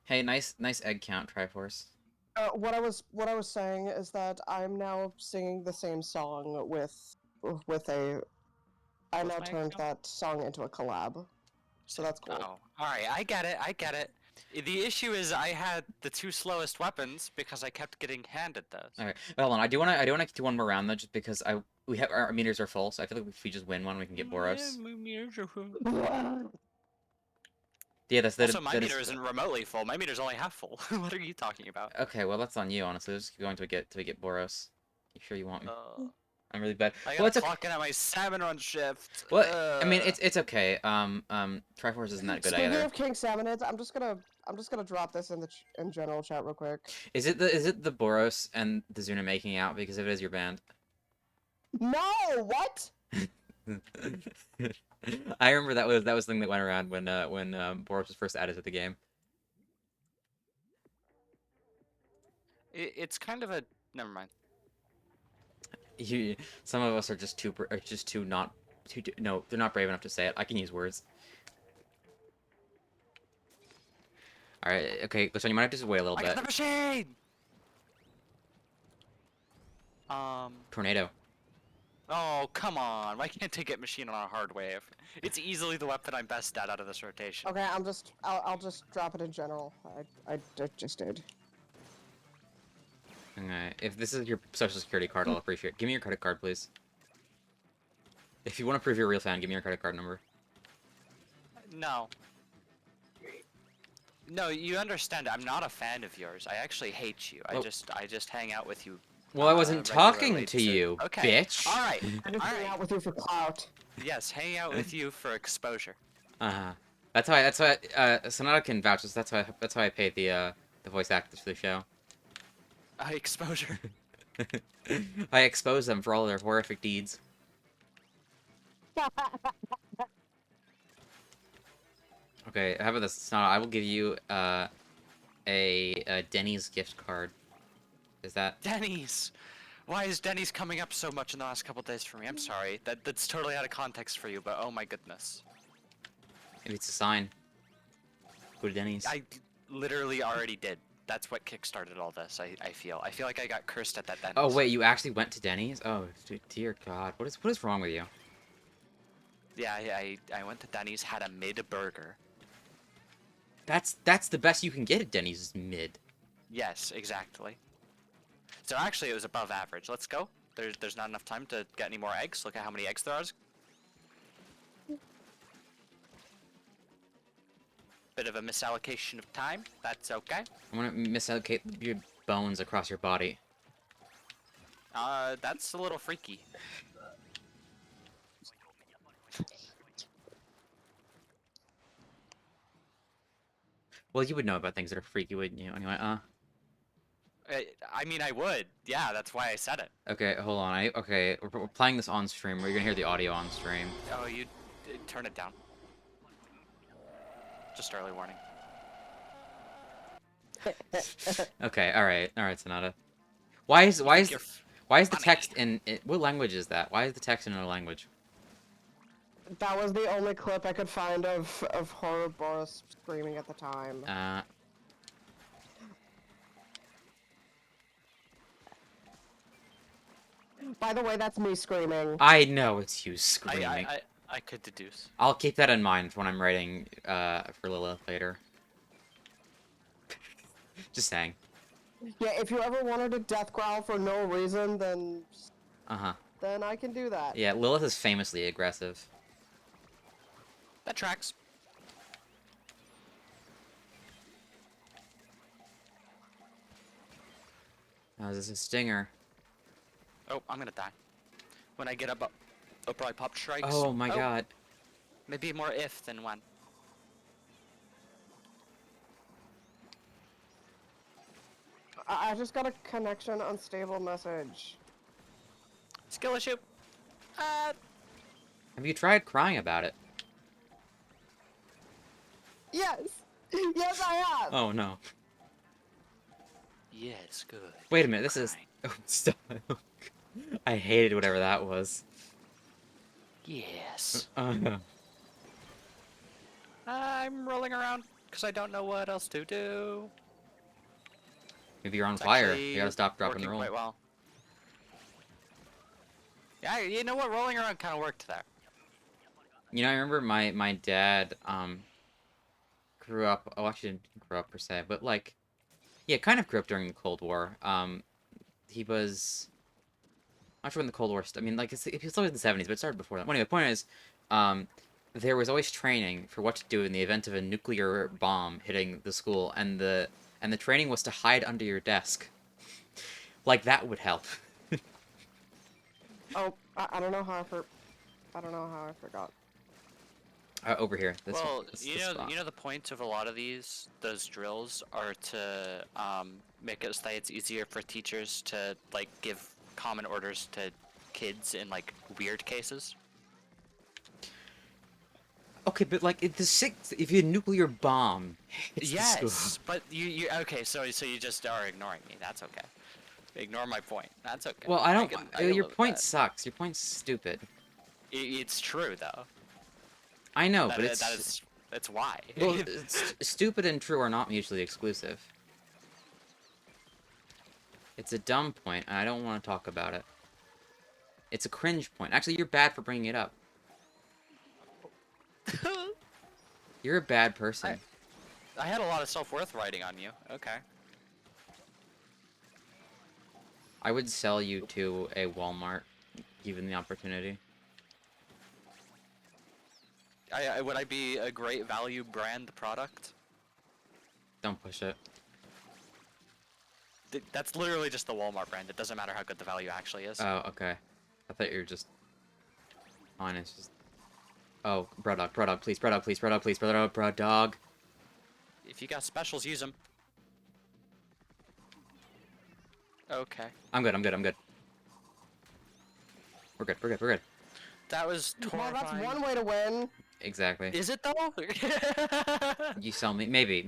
Hey, nice egg count, Triforce. What I was saying is that I'm now singing the same song with a. I What's now my turned account? that song into a collab, so that's cool. Oh, alright, I get it, I get it. The issue is I had the two slowest weapons because I kept getting handed those. All right, hold on. I do wanna do one more round though, just because we have our meters are full, so I feel like if we just win one, we can get Boros. Yeah, Also, my that meter is. isn't remotely full. My meter's only half full. What are you talking about? Okay, well that's on you, honestly. Let's keep going till we get Boros. You sure you want me? Uh, I'm really bad. I Well, gotta it's okay. clock in at my salmon run shift. Well, I mean, it's okay. Triforce isn't that good Speaking either. of King Salmonids, I'm just gonna drop this in general chat real quick. Is it the Boros and the Zuna making out? Because if it is, you're banned. No, what? I remember that was the thing that went around when Boros was first added to the game. It's kind of a. Never mind. You, some of us are just too not no, they're not brave enough to say it. I can use words. All right, okay, listen, you might have to just wait a little I bit. got the machine! Tornado. Oh, come on. Why can't I get machine on a hard wave? It's easily the weapon I'm best at out of this rotation. Okay, I'll just drop it in general. I just did. Okay, if this is your social security card, I'll appreciate it. Give me your credit card, please. If you want to prove you're a real fan, give me your credit card number. No. No, you understand. I'm not a fan of yours. I actually hate you. Oh. I just hang out with you. Well, I wasn't talking Regularly to you, Okay. bitch. All right. I just hang out with you for clout. Yes, hanging out with you for exposure. Uh-huh. That's why Sonata can vouch. That's why I paid the voice actors for the show. Exposure. I expose them for all their horrific deeds. Okay, how about this? Sonata, I will give you a Denny's gift card. Is that? Denny's. Why is Denny's coming up so much in the last couple days for me? I'm sorry. That's totally out of context for you, but oh my goodness. Maybe it's a sign. Go to Denny's. I literally already did. That's what kickstarted all this. I feel. I feel like I got cursed at that Denny's. Oh wait, you actually went to Denny's? Oh dear God, what is wrong with you? Yeah, I went to Denny's, had a mid burger. That's the best you can get at Denny's is mid. Yes, exactly. So actually, it was above average. Let's go. There's not enough time to get any more eggs. Look at how many eggs there are. Bit of a misallocation of time. That's okay. I'm gonna misallocate your bones across your body. That's a little freaky. Well, you would know about things that are freaky, wouldn't you? Anyway, I mean, I would. Yeah, that's why I said it. Okay, hold on. Okay, we're playing this on stream. We're gonna hear the audio on stream. Oh, you turn it down. Just early warning. Okay, all right, Sonata. Why is You're the funny. text in what language is that? Why is the text in another language? That was the only clip I could find of horror Boris screaming at the time. By the way, that's me screaming. I know it's you screaming. I could deduce. I'll keep that in mind when I'm writing for Lilith later. Just saying. Yeah, if you ever wanted a death growl for no reason, then I can do that. Yeah, Lilith is famously aggressive. That tracks. Oh, this is a stinger. Oh, I'm gonna die. When I get up, I'll probably pop strikes. Oh my God. Maybe more if than when. I just got a connection unstable message. Skill issue. Have you tried crying about it? Yes! Yes, I have! Oh no. Yes, good. Wait a minute, this is... Oh, stop. I hated whatever that was. Yes. Uh, I'm rolling around because I don't know what else to do. Maybe you're on It's fire. actually You gotta stop, drop, and working roll. quite well. Yeah, you know what? Rolling around kind of worked there. You know, I remember my dad grew up. Oh, actually didn't grow up per se, but like, yeah, kind of grew up during the Cold War. He was not sure when the Cold War. I mean, like it was always in the 70s, but it started before that. Anyway, the point is, um, there was always training for what to do in the event of a nuclear bomb hitting the school, and the training was to hide under your desk. Like that would help. Oh, I don't know how I don't know how I forgot. Over here, this one, Well, this spot. you know the point of a lot of those drills are to make it so that it's easier for teachers to like give common orders to kids in like weird cases. Okay, but like if a nuclear bomb hits the school. Yes, but you okay? So you just are ignoring me. That's okay. Ignore my point. That's okay. Well, I don't. I can Your live with point that. sucks. Your point's stupid. It's true though. I know, but That's why. well, stupid and true are not mutually exclusive. It's a dumb point, and I don't want to talk about it. It's a cringe point. Actually, you're bad for bringing it up. You're a bad person. I had a lot of self-worth writing on you. Okay. I would sell you to a Walmart, given the opportunity. Would I be a great value brand product? Don't push it. That's literally just the Walmart brand. It doesn't matter how good the value actually is. Oh, okay. I thought you were just honest. Just... Oh, Brodog, please, Brodog, please, Brodog, please, Brodog. If you got specials, use them. Okay. I'm good. We're good. That was Well, horrifying. that's one way to win. Exactly. Is it though? You sell me, maybe.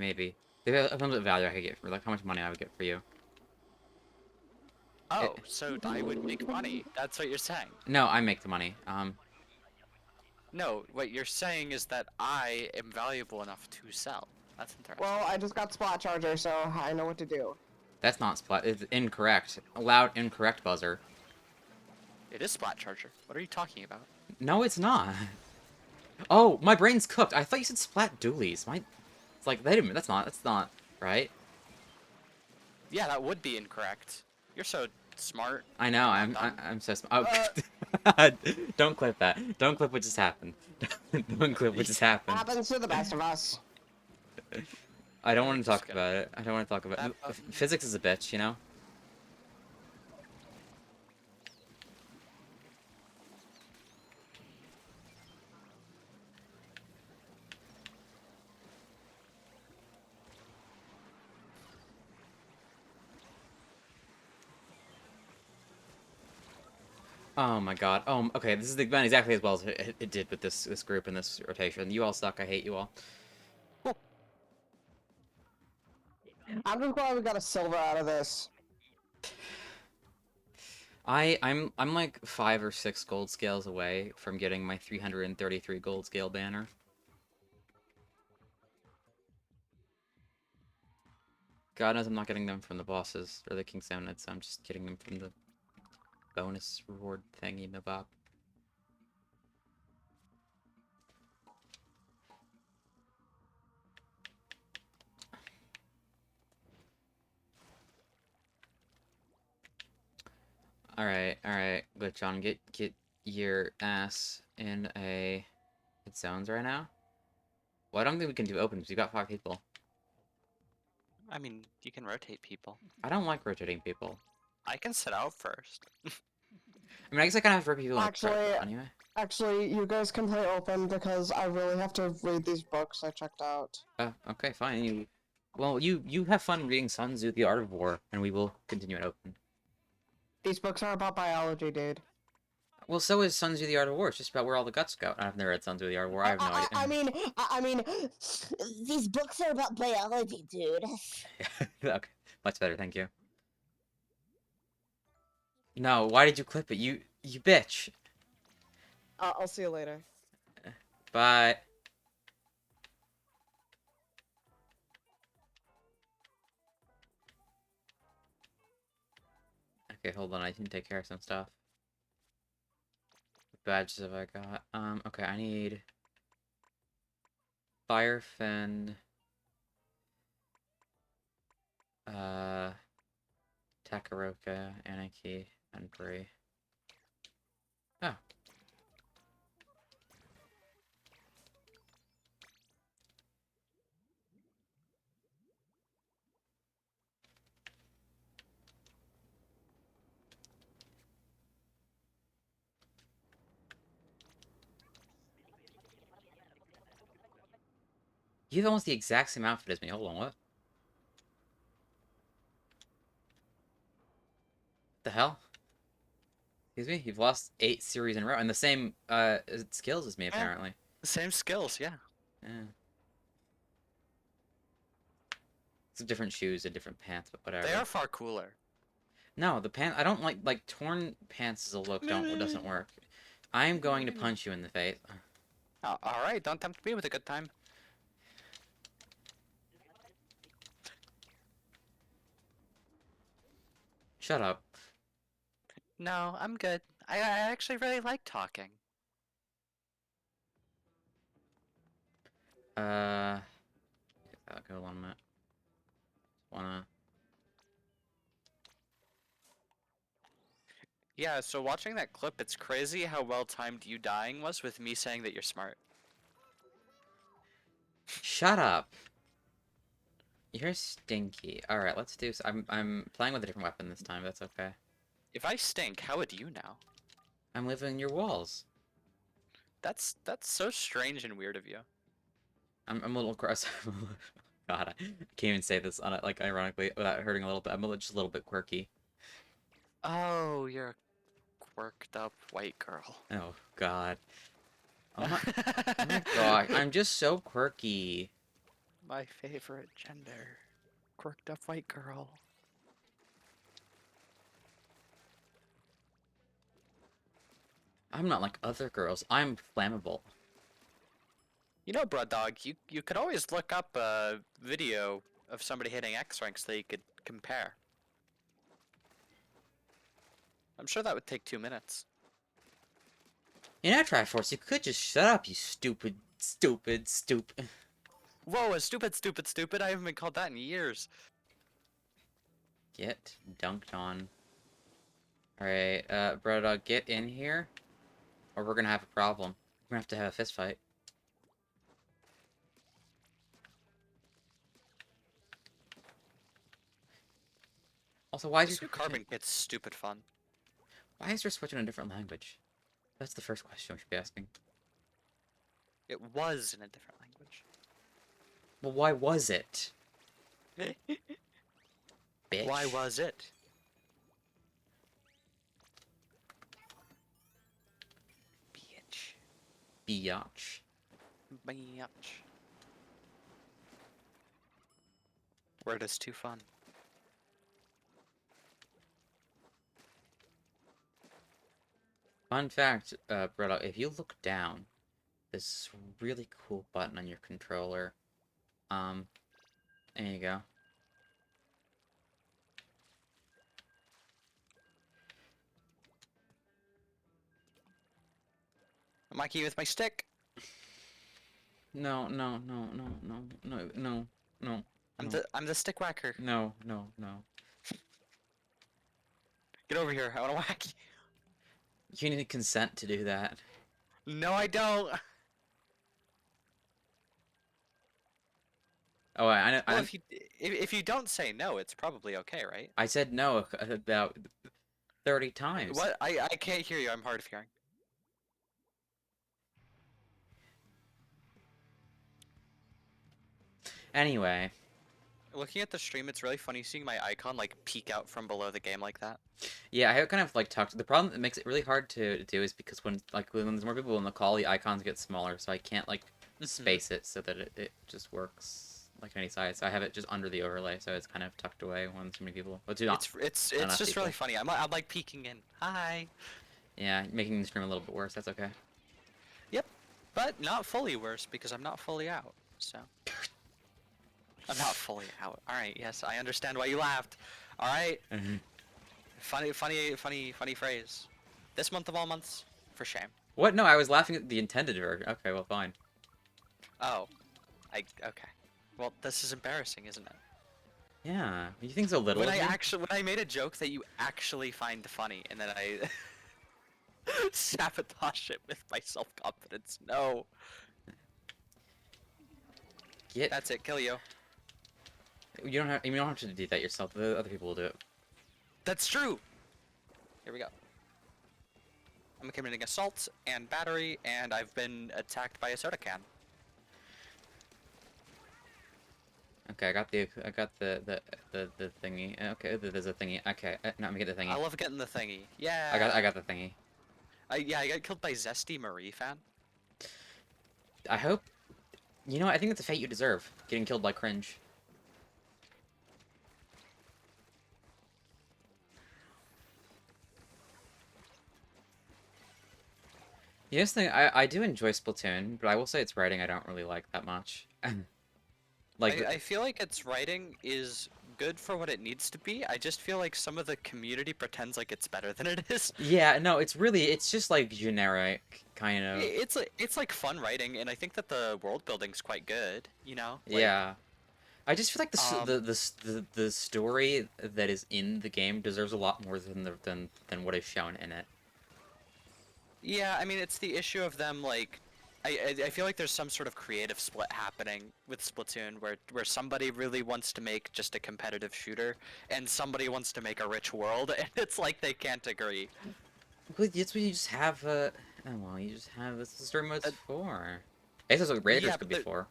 Depends what value I could get for, like, how much money I would get for you. Oh, so I would make money. That's what you're saying. No, I make the money. No, what you're saying is that I am valuable enough to sell. That's interesting. Well, I just got Spot Charger, so I know what to do. That's not splat. It's incorrect. A loud incorrect buzzer. It is Splat Charger. What are you talking about? No, it's not. Oh, my brain's cooked. I thought you said splat doolies. It's like, wait a minute. That's not right. Yeah, that would be incorrect. You're so smart. I know. I'm I'm so smart. Oh, don't clip that. Don't clip what just happened. Don't clip what just happened. Happens to the best of us. I don't want to Just talk about it. I don't want to talk about it. Physics is a bitch, you know? Oh my god. Okay, this is gone exactly as well as it did with this group and this rotation. You all suck. I hate you all. I'm just glad we got a silver out of this. I'm like 5 or 6 gold scales away from getting my 333 gold scale banner. God knows I'm not getting them from the bosses or the King Samnites, so I'm just getting them from the bonus reward thingy mabob. Alright, Glitchon, get your ass in a zones right now. Well, I don't think we can do opens. We got 5 people. I mean, you can rotate people. I don't like rotating people. I can sit out first. I mean, I guess I kind of have to rotate people anyway. Actually, you guys can play open because I really have to read these books I checked out. Okay, fine. You have fun reading Sun Tzu, The Art of War, and we will continue at open. These books are about biology, dude. Well, so is Sun Tzu, The Art of War. It's just about where all the guts go. I've never read Sun Tzu, The Art of War. I have no idea. I mean, these books are about biology, dude. Okay, much better, thank you. No, why did you clip it? You bitch. I'll see you later. Bye. Okay, hold on. I can take care of some stuff. What badges have I got? Okay, I need Fire Fin, uh, Takaroka, Anarchy, and Brie. Oh. You have almost the exact same outfit as me. Hold on, what? The hell? Excuse me? You've lost 8 series in a row, and the same skills as me, Yeah, apparently. same skills. Yeah. Yeah. Some different shoes and different pants, but They whatever. are far cooler. No, the pants. I don't like torn pants as a look. Doesn't work. I'm going to punch you in the face. All right, don't tempt me with a good time. Shut up. No, I'm good. I actually really like talking. Uh, I'll go 1 minute. Wanna? Yeah, so watching that clip, it's crazy how well timed you dying was with me saying that you're smart. Shut up. You're stinky. All right, let's do. I'm playing with a different weapon this time. That's okay. If I stink, how would you know? I'm living in your walls. That's so strange and weird of you. I'm a little gross. God, I can't even say this on it like ironically without hurting a little bit. Just a little bit quirky. Oh, you're a quirked up white girl. Oh God. Oh my. Oh my God. I'm just so quirky. My favorite gender. Quirked up white girl. I'm not like other girls. I'm flammable. You know, Broad Dog, you could always look up a video of somebody hitting X rank so you could compare. I'm sure that would take 2 minutes. In our Triforce, you could just shut up, you stupid, stupid, stupid. Whoa, a stupid, stupid, stupid. I haven't been called that in years. Get dunked on. Alright, Brodog, get in here, or we're gonna have a problem. We're gonna have to have a fist fight. Also, why is This your new carbon kit's stupid fun. why is your switch in a different language? That's the first question we should be asking. It was in a different language. Well, why was it? Bitch. Why was it? Bitch. Biatch. Bitch. Word is too fun. Fun fact, Brodog, if you look down, there's this really cool button on your controller. There you go. I'm Mikey with my stick. No, no, no, no, no, no, no, no. I'm the stick whacker. No, no, no. Get over here. I wanna whack you. You need consent to do that. No, I don't. Oh, I know. Well, if you don't say no, it's probably okay, right? I said no about 30 times. What? I can't hear you. I'm hard of hearing. Anyway, Looking at the stream, it's really funny seeing my icon like peek out from below the game like that. yeah, I kind of like talked. The problem that makes it really hard to do is because when there's more people in the call, the icons get smaller, so I can't like space it so that it just works like any size. So I have it just under the overlay, so it's kind of tucked away when so many people. Well, It's enough just people. really funny. I'm like peeking in. Hi. Yeah, making the stream a little bit worse. That's okay. Yep, but not fully worse because I'm not fully out. So I'm not fully out. All right. Yes, I understand why you laughed. All right. Funny phrase. This month of all months, for shame. What? No, I was laughing at the intended version. Okay, well, fine. Oh, okay. Well, this is embarrassing, isn't it? Yeah, you think so little of me? When I made a joke that you actually find funny, and then I sabotage it with my self-confidence. No, Get. that's it. Kill you. You don't have to do that yourself. The other people will do it. That's true. Here we go. I'm committing assault and battery, and I've been attacked by a soda can. Okay, I got the thingy. Okay, there's a thingy. Okay, no, I'm gonna get the thingy. I love getting the thingy. Yeah. I got the thingy. Yeah, I got killed by Zesty Marie fan. I hope. You know, I think it's a fate you deserve. Getting killed by cringe. Yes, thing I do enjoy Splatoon, but I will say its writing I don't really like that much. Like, I feel like its writing is good for what it needs to be. I just feel like some of the community pretends like it's better than it is. yeah, no, it's just like generic kind of. It's like fun writing, and I think that the world building's quite good. You know. Yeah. I just feel like Um, the story that is in the game deserves a lot more than what is shown in it. Yeah, I mean, it's the issue of them like, I feel like there's some sort of creative split happening with Splatoon where somebody really wants to make just a competitive shooter and somebody wants to make a rich world, and it's like they can't agree. But that's what you just have. Oh well, you just have this story mode's for. I guess that's what Raiders Yeah, could but be for.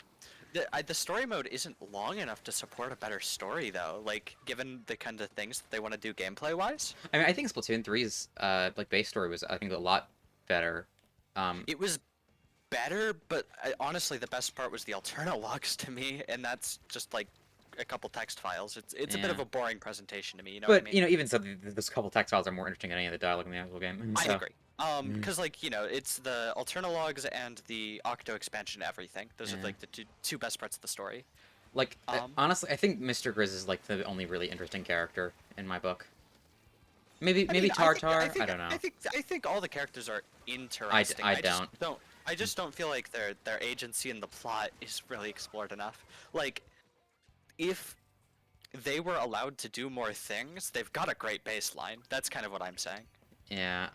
the story mode isn't long enough to support a better story though. Like given the kind of things that they want to do gameplay wise. I mean, I think Splatoon 3's like base story was I think a lot better. It was better, but honestly, the best part was the alternate logs to me, and that's just like a couple text files. It's a bit of Yeah. a boring presentation to me. You know what I But mean? you know, even so, those couple text files are more interesting than any of the dialogue in the actual game. I So, agree. mm, Because like it's the alternate logs and the Octo expansion. Everything. Those are yeah. like the two best parts of the story. Like Um, honestly, I think Mr. Grizz is like the only really interesting character in my book. Maybe I maybe mean, Tartar. I don't know. I think all the characters are interesting. I don't. I just don't feel like their agency in the plot is really explored enough. Like, if they were allowed to do more things, they've got a great baseline. That's kind of what I'm saying. Yeah.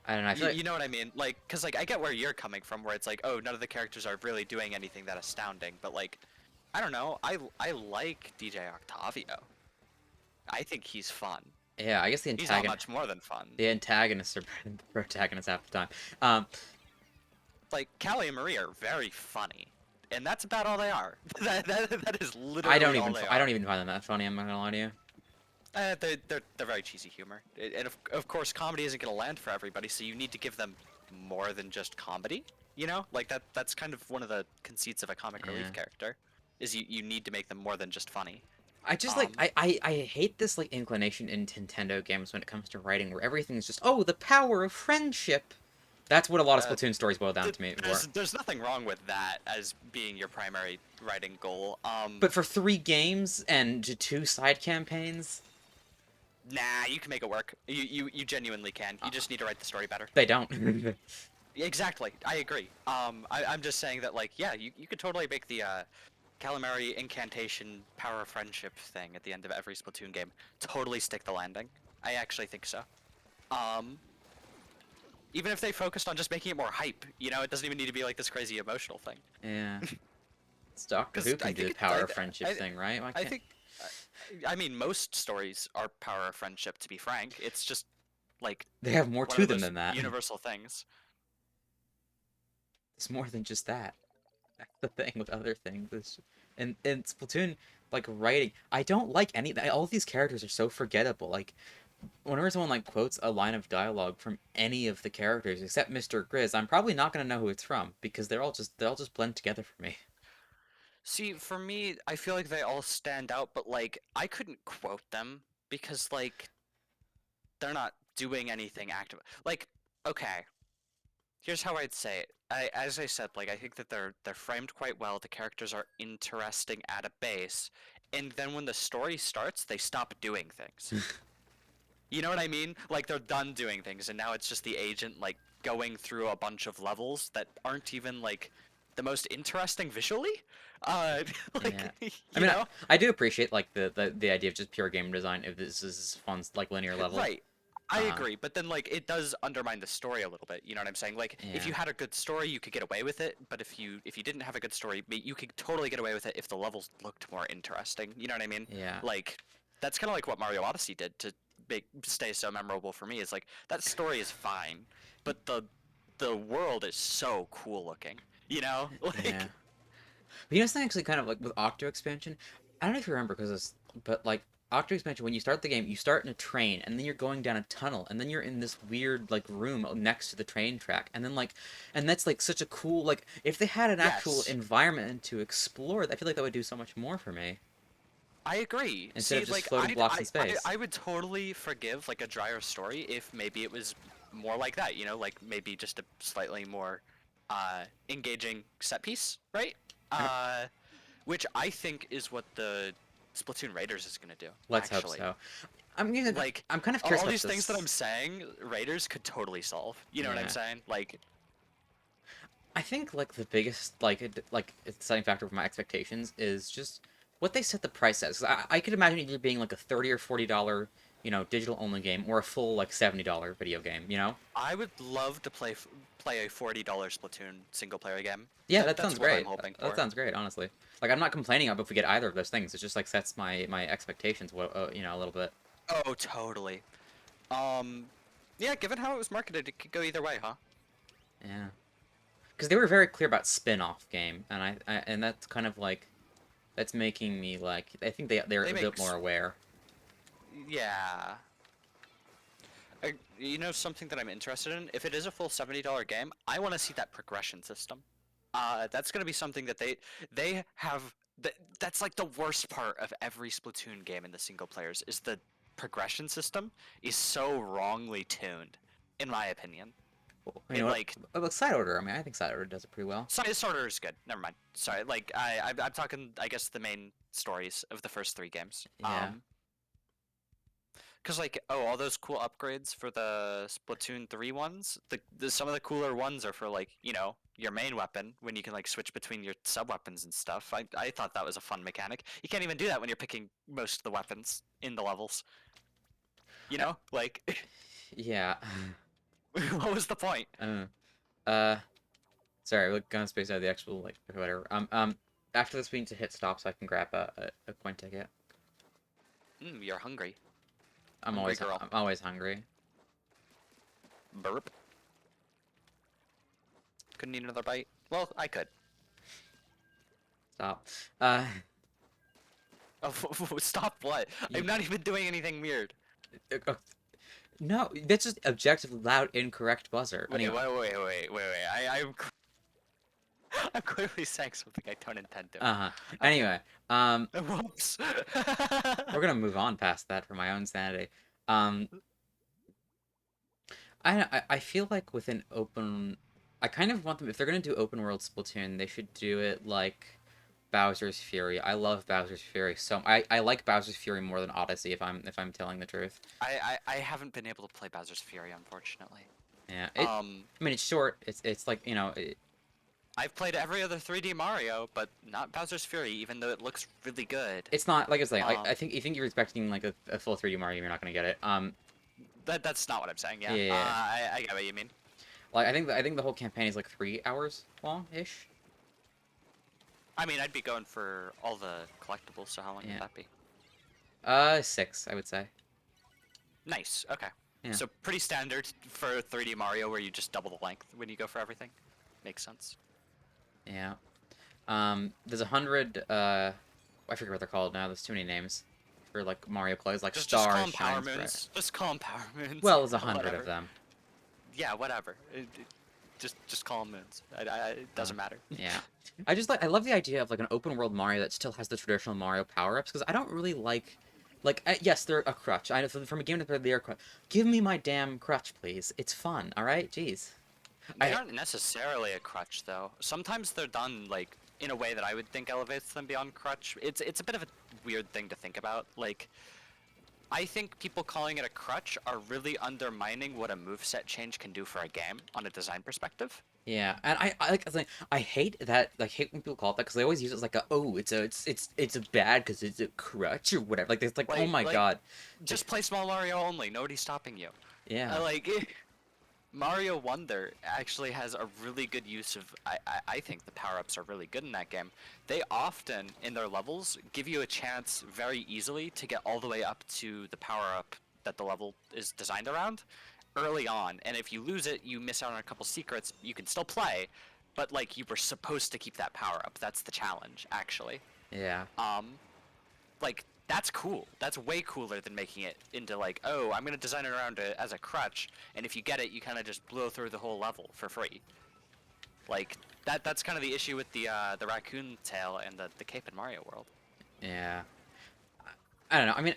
I don't know. I feel like You know what I mean? Like, cause like I get where you're coming from, where it's like, oh, none of the characters are really doing anything that astounding. But like, I don't know. I like DJ Octavio. I think he's fun. yeah. I guess He's not much more than fun. the antagonists are better than the protagonists half the time. Um, Like Callie and Marie are very funny, and that's about all they are. That is literally all they I are. don't even find them that funny. I'm not gonna lie to you. They're very cheesy humor, and of course comedy isn't gonna land for everybody, so you need to give them more than just comedy. You know, like that's kind of one of the conceits of a comic Yeah. relief character, is you need to make them more than just funny. I just Um, I hate this like inclination in Nintendo games when it comes to writing where everything's just oh the power of friendship. That's what a lot of uh, Splatoon stories boil down to me. there's nothing wrong with that as being your primary writing goal. But for 3 games and 2 side campaigns, Nah, you can make it work. You genuinely can. You just need to write the story better. they don't. Exactly, I agree. I'm just saying that, like, yeah, you could totally make the calamari incantation power of friendship thing at the end of every Splatoon game. Totally stick the landing. I actually think so. Um, Even if they focused on just making it more hype, you know, it doesn't even need to be like this crazy emotional thing. Yeah. It's Doctor 'Cause Who I can do think the it- power I- of friendship I- thing, right? Why I can't... think, I mean, most stories are power of friendship. To be frank, it's just like They have more one to of them those than that. universal things. It's more than just that. That's the thing with other things. And Splatoon, like writing, I don't like any. All of these characters are so forgettable. Like whenever someone like quotes a line of dialogue from any of the characters except Mr. Grizz, I'm probably not gonna know who it's from because they all just blend together for me. See, for me, I feel like they all stand out, but like I couldn't quote them because like they're not doing anything active. Like, okay, here's how I'd say it. As I said, like I think that they're framed quite well. The characters are interesting at a base, and then when the story starts, they stop doing things. You know what I mean? Like they're done doing things, and now it's just the agent like going through a bunch of levels that aren't even like the most interesting visually. Uh, Yeah. like I you mean, know, I do appreciate like the idea of just pure game design if this is fun like linear level. right? I Uh, agree, but then like it does undermine the story a little bit. You know what I'm saying? Like if yeah. you had a good story, you could get away with it. But if you didn't have a good story, you could totally get away with it if the levels looked more interesting. You know what I mean? Yeah. Like that's kind of like what Mario Odyssey did to stay so memorable for me. Is like that story is fine, but the world is so cool looking. You know, Yeah. like But you know something actually kind of like with Octo expansion? I don't know if you remember because it's but like Octo expansion when you start the game, you start in a train and then you're going down a tunnel and then you're in this weird like room next to the train track and then like and that's like such a cool like if they had an actual yes. environment to explore, I feel like that would do so much more for me I agree. instead of See, just like floating blocks in space. I would totally forgive like a drier story if maybe it was more like that, you know, like maybe just a slightly more engaging set piece, right? I- Uh which I think is what the Splatoon Raiders is gonna do, Let's hope actually. so. I'm gonna, Like I'm kind of curious all about these things that I'm this. saying, Raiders could totally solve. You know what I'm Yeah. saying? Like I think like the biggest like deciding factor for my expectations is just what they set the price as. 'Cause I could imagine either being like a $30 or $40, digital only game, or a full like $70 video game. I would love to play a $40 Splatoon single player game. Yeah, that That's sounds what I'm great. hoping That for. sounds great, honestly. Like I'm not complaining about if we get either of those things. It just like sets my expectations, a little bit. Oh, totally. Um, yeah, given how it was marketed, it could go either way, huh? Yeah, because they were very clear about spin-off game, and and that's kind of like that's making me like I think they're They a make, bit more aware. yeah. You know something that I'm interested in? If it is a full $70 game, I want to see that progression system. That's gonna be something that they have. That's like the worst part of every Splatoon game in the single players is the progression system is so wrongly tuned, in my opinion. Well, you It know what? like Like side order. I mean, I think side order does it pretty well. Sorry, Sorter is good. Never mind. Sorry, like I'm talking. I guess the main stories of the first three games. Yeah. Cause like all those cool upgrades for the Splatoon 3 ones. The some of the cooler ones are for like your main weapon when you can like switch between your sub weapons and stuff. I thought that was a fun mechanic. You can't even do that when you're picking most of the weapons in the levels. You I, know, like yeah. what was the point? uh, uh, sorry, we're gonna space out the actual like whatever. After this we need to hit stop so I can grab a coin ticket. You're hungry. I'm Hungry always girl. I'm always hungry. Burp. Couldn't eat another bite. Well, I could. Stop. Uh, Oh, stop what? you, I'm not even doing anything weird. uh, no, that's just objectively loud, incorrect buzzer. Wait, Anyway. wait. I'm clearly saying something I don't intend to. Uh-huh. Anyway, Whoops. we're gonna move on past that for my own sanity. Um, I feel like with an open, I kind of want them if they're gonna do open world Splatoon, they should do it like Bowser's Fury. I love Bowser's Fury I like Bowser's Fury more than Odyssey if I'm telling the truth. I haven't been able to play Bowser's Fury, unfortunately. Yeah. Um, I mean it's short. It's like I've played every other 3D Mario, but not Bowser's Fury, even though it looks really good. it's not like I was saying. Like I Um, think you think you're expecting like a full 3D Mario, you're not gonna get it. that's not what I'm saying. Yeah. Yeah. I get what you mean. Like I think the whole campaign is like 3 hours long ish. I mean, I'd be going for all the collectibles. So how long Yeah. would that be? 6 I would say. Nice. Okay. Yeah. So pretty standard for 3D Mario, where you just double the length when you go for everything. Makes sense. Yeah. There's 100. I forget what they're called now. There's too many names for like Mario clothes, like Just Star, call them Power Shine, Moons. Sprite. Just call them Power Moons. Well, there's 100 Whatever. of them. Yeah, whatever. Just call them moons. It doesn't matter. Yeah. I love the idea of like an open world Mario that still has the traditional Mario power ups because I don't really yes, they're a crutch. I know from a game to play they're a crutch. Give me my damn crutch, please. It's fun. All right, jeez. They aren't necessarily a crutch, though. Sometimes they're done like in a way that I would think elevates them beyond crutch. It's a bit of a weird thing to think about. Like, I think people calling it a crutch are really undermining what a moveset change can do for a game on a design perspective. Yeah, and I hate that, like, hate when people call it that because they always use it as like a, oh, it's a bad because it's a crutch or whatever. Like it's like, oh my Like, God, just like, play small Mario only. Nobody's stopping you. yeah, Like, Mario Wonder actually has a really good use of. I think the power ups are really good in that game. They often in their levels give you a chance very easily to get all the way up to the power up that the level is designed around early on, and if you lose it, you miss out on a couple secrets. You can still play, but like you were supposed to keep that power up. That's the challenge, actually. yeah, Um, like that's cool. That's way cooler than making it into like, oh, I'm gonna design it around as a crutch, and if you get it, you kind of just blow through the whole level for free. Like that's kind of the issue with the raccoon tail and the cape in Mario World. yeah. I don't know. I mean,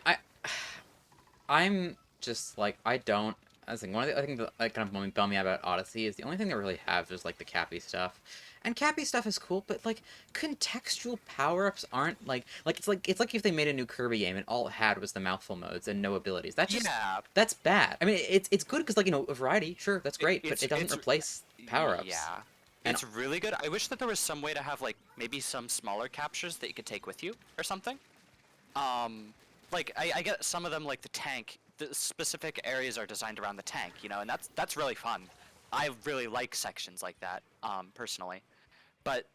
I'm just like, I don't. I was thinking one of the I think that like kind of bummed me out about Odyssey is the only thing they really have is like the Cappy stuff, and Cappy stuff is cool, but like contextual power ups aren't like it's like if they made a new Kirby game and all it had was the mouthful modes and no abilities. Yeah, That's bad. I mean, it's good because like a variety, sure, that's it, great, but it doesn't replace power ups. yeah, And it's really good. I wish that there was some way to have like maybe some smaller captures that you could take with you or something. Um, like I get some of them like the tank. The specific areas are designed around the tank, and that's really fun. I really like sections like that, personally. But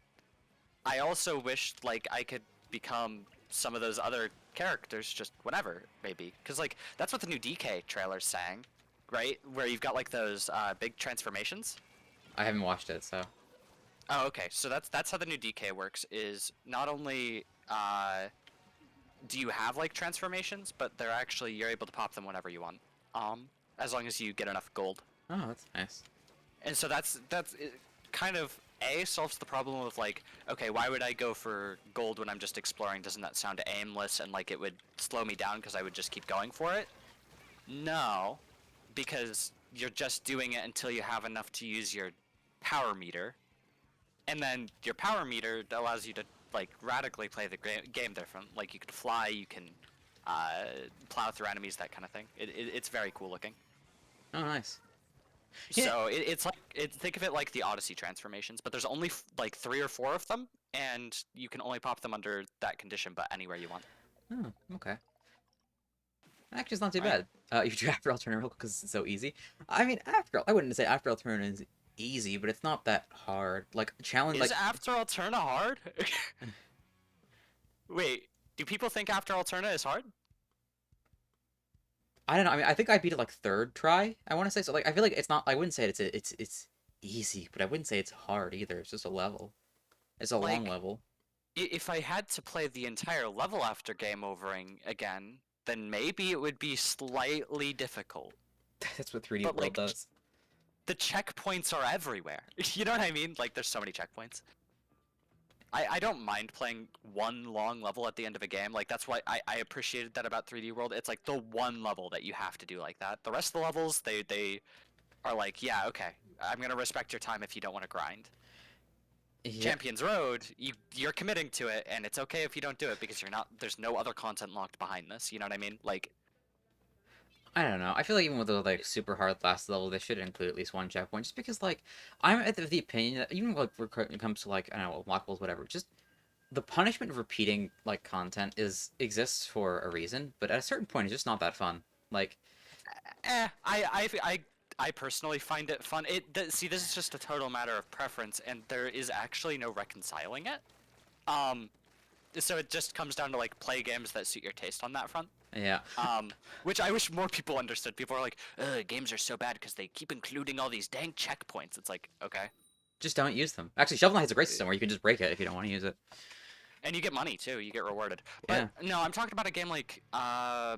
I also wish like I could become some of those other characters just whenever, maybe, because like that's what the new DK trailer's saying, right? Where you've got like those big transformations. I haven't watched it, so Oh, okay. So that's how the new DK works. Is not only do you have like transformations, but they're actually you're able to pop them whenever you want. As long as you get enough gold. oh, that's nice. And so that's it kind of a solves the problem of like, okay, why would I go for gold when I'm just exploring? Doesn't that sound aimless and like it would slow me down because I would just keep going for it? No, because you're just doing it until you have enough to use your power meter, and then your power meter allows you to like radically play the game different. Like you can fly, you can uh, plow through enemies, that kind of thing. It's very cool looking. Oh, nice. Yeah, So it's like think of it like the Odyssey transformations, but there's only like 3 or 4 of them, and you can only pop them under that condition, but anywhere you want. oh, okay. Actually, it's not too Right? bad. You do After Alternative because it's so easy. I mean, I wouldn't say After Alternative is easy, but it's not that hard. Like challenge, Is like After Alterna hard? Wait, do people think After Alterna is hard? I don't know. I mean, I think I beat it like third try. I want to say so. Like I feel like it's not. I wouldn't say it's easy, but I wouldn't say it's hard either. It's just a level. It's a long Like, level. if I had to play the entire level after game overing again, then maybe it would be slightly difficult. That's what 3D But World like, does. the checkpoints are everywhere. You know what I mean? Like, there's so many checkpoints. I don't mind playing one long level at the end of a game. Like, that's why I appreciated that about 3D World. It's like the one level that you have to do like that. The rest of the levels, they are like, yeah, okay, I'm gonna respect your time if you don't want to grind. Yeah, Champions Road, you're committing to it, and it's okay if you don't do it because you're not. There's no other content locked behind this. You know what I mean? Like, I don't know. I feel like even with the like super hard last level, they should include at least one checkpoint, just because like I'm at the opinion that even like when it comes to like I don't know unlockables, whatever, just the punishment of repeating like content exists for a reason, but at a certain point, it's just not that fun. Like, I personally find it fun. See, this is just a total matter of preference, and there is actually no reconciling it. Um, so it just comes down to like play games that suit your taste on that front. yeah, Which I wish more people understood. People are like, "Ugh, games are so bad because they keep including all these dang checkpoints." It's like, okay, just don't use them. Actually, Shovel Knight has a great system where you can just break it if you don't want to use it. and you get money too. You get rewarded. But Yeah. no, I'm talking about a game like mm,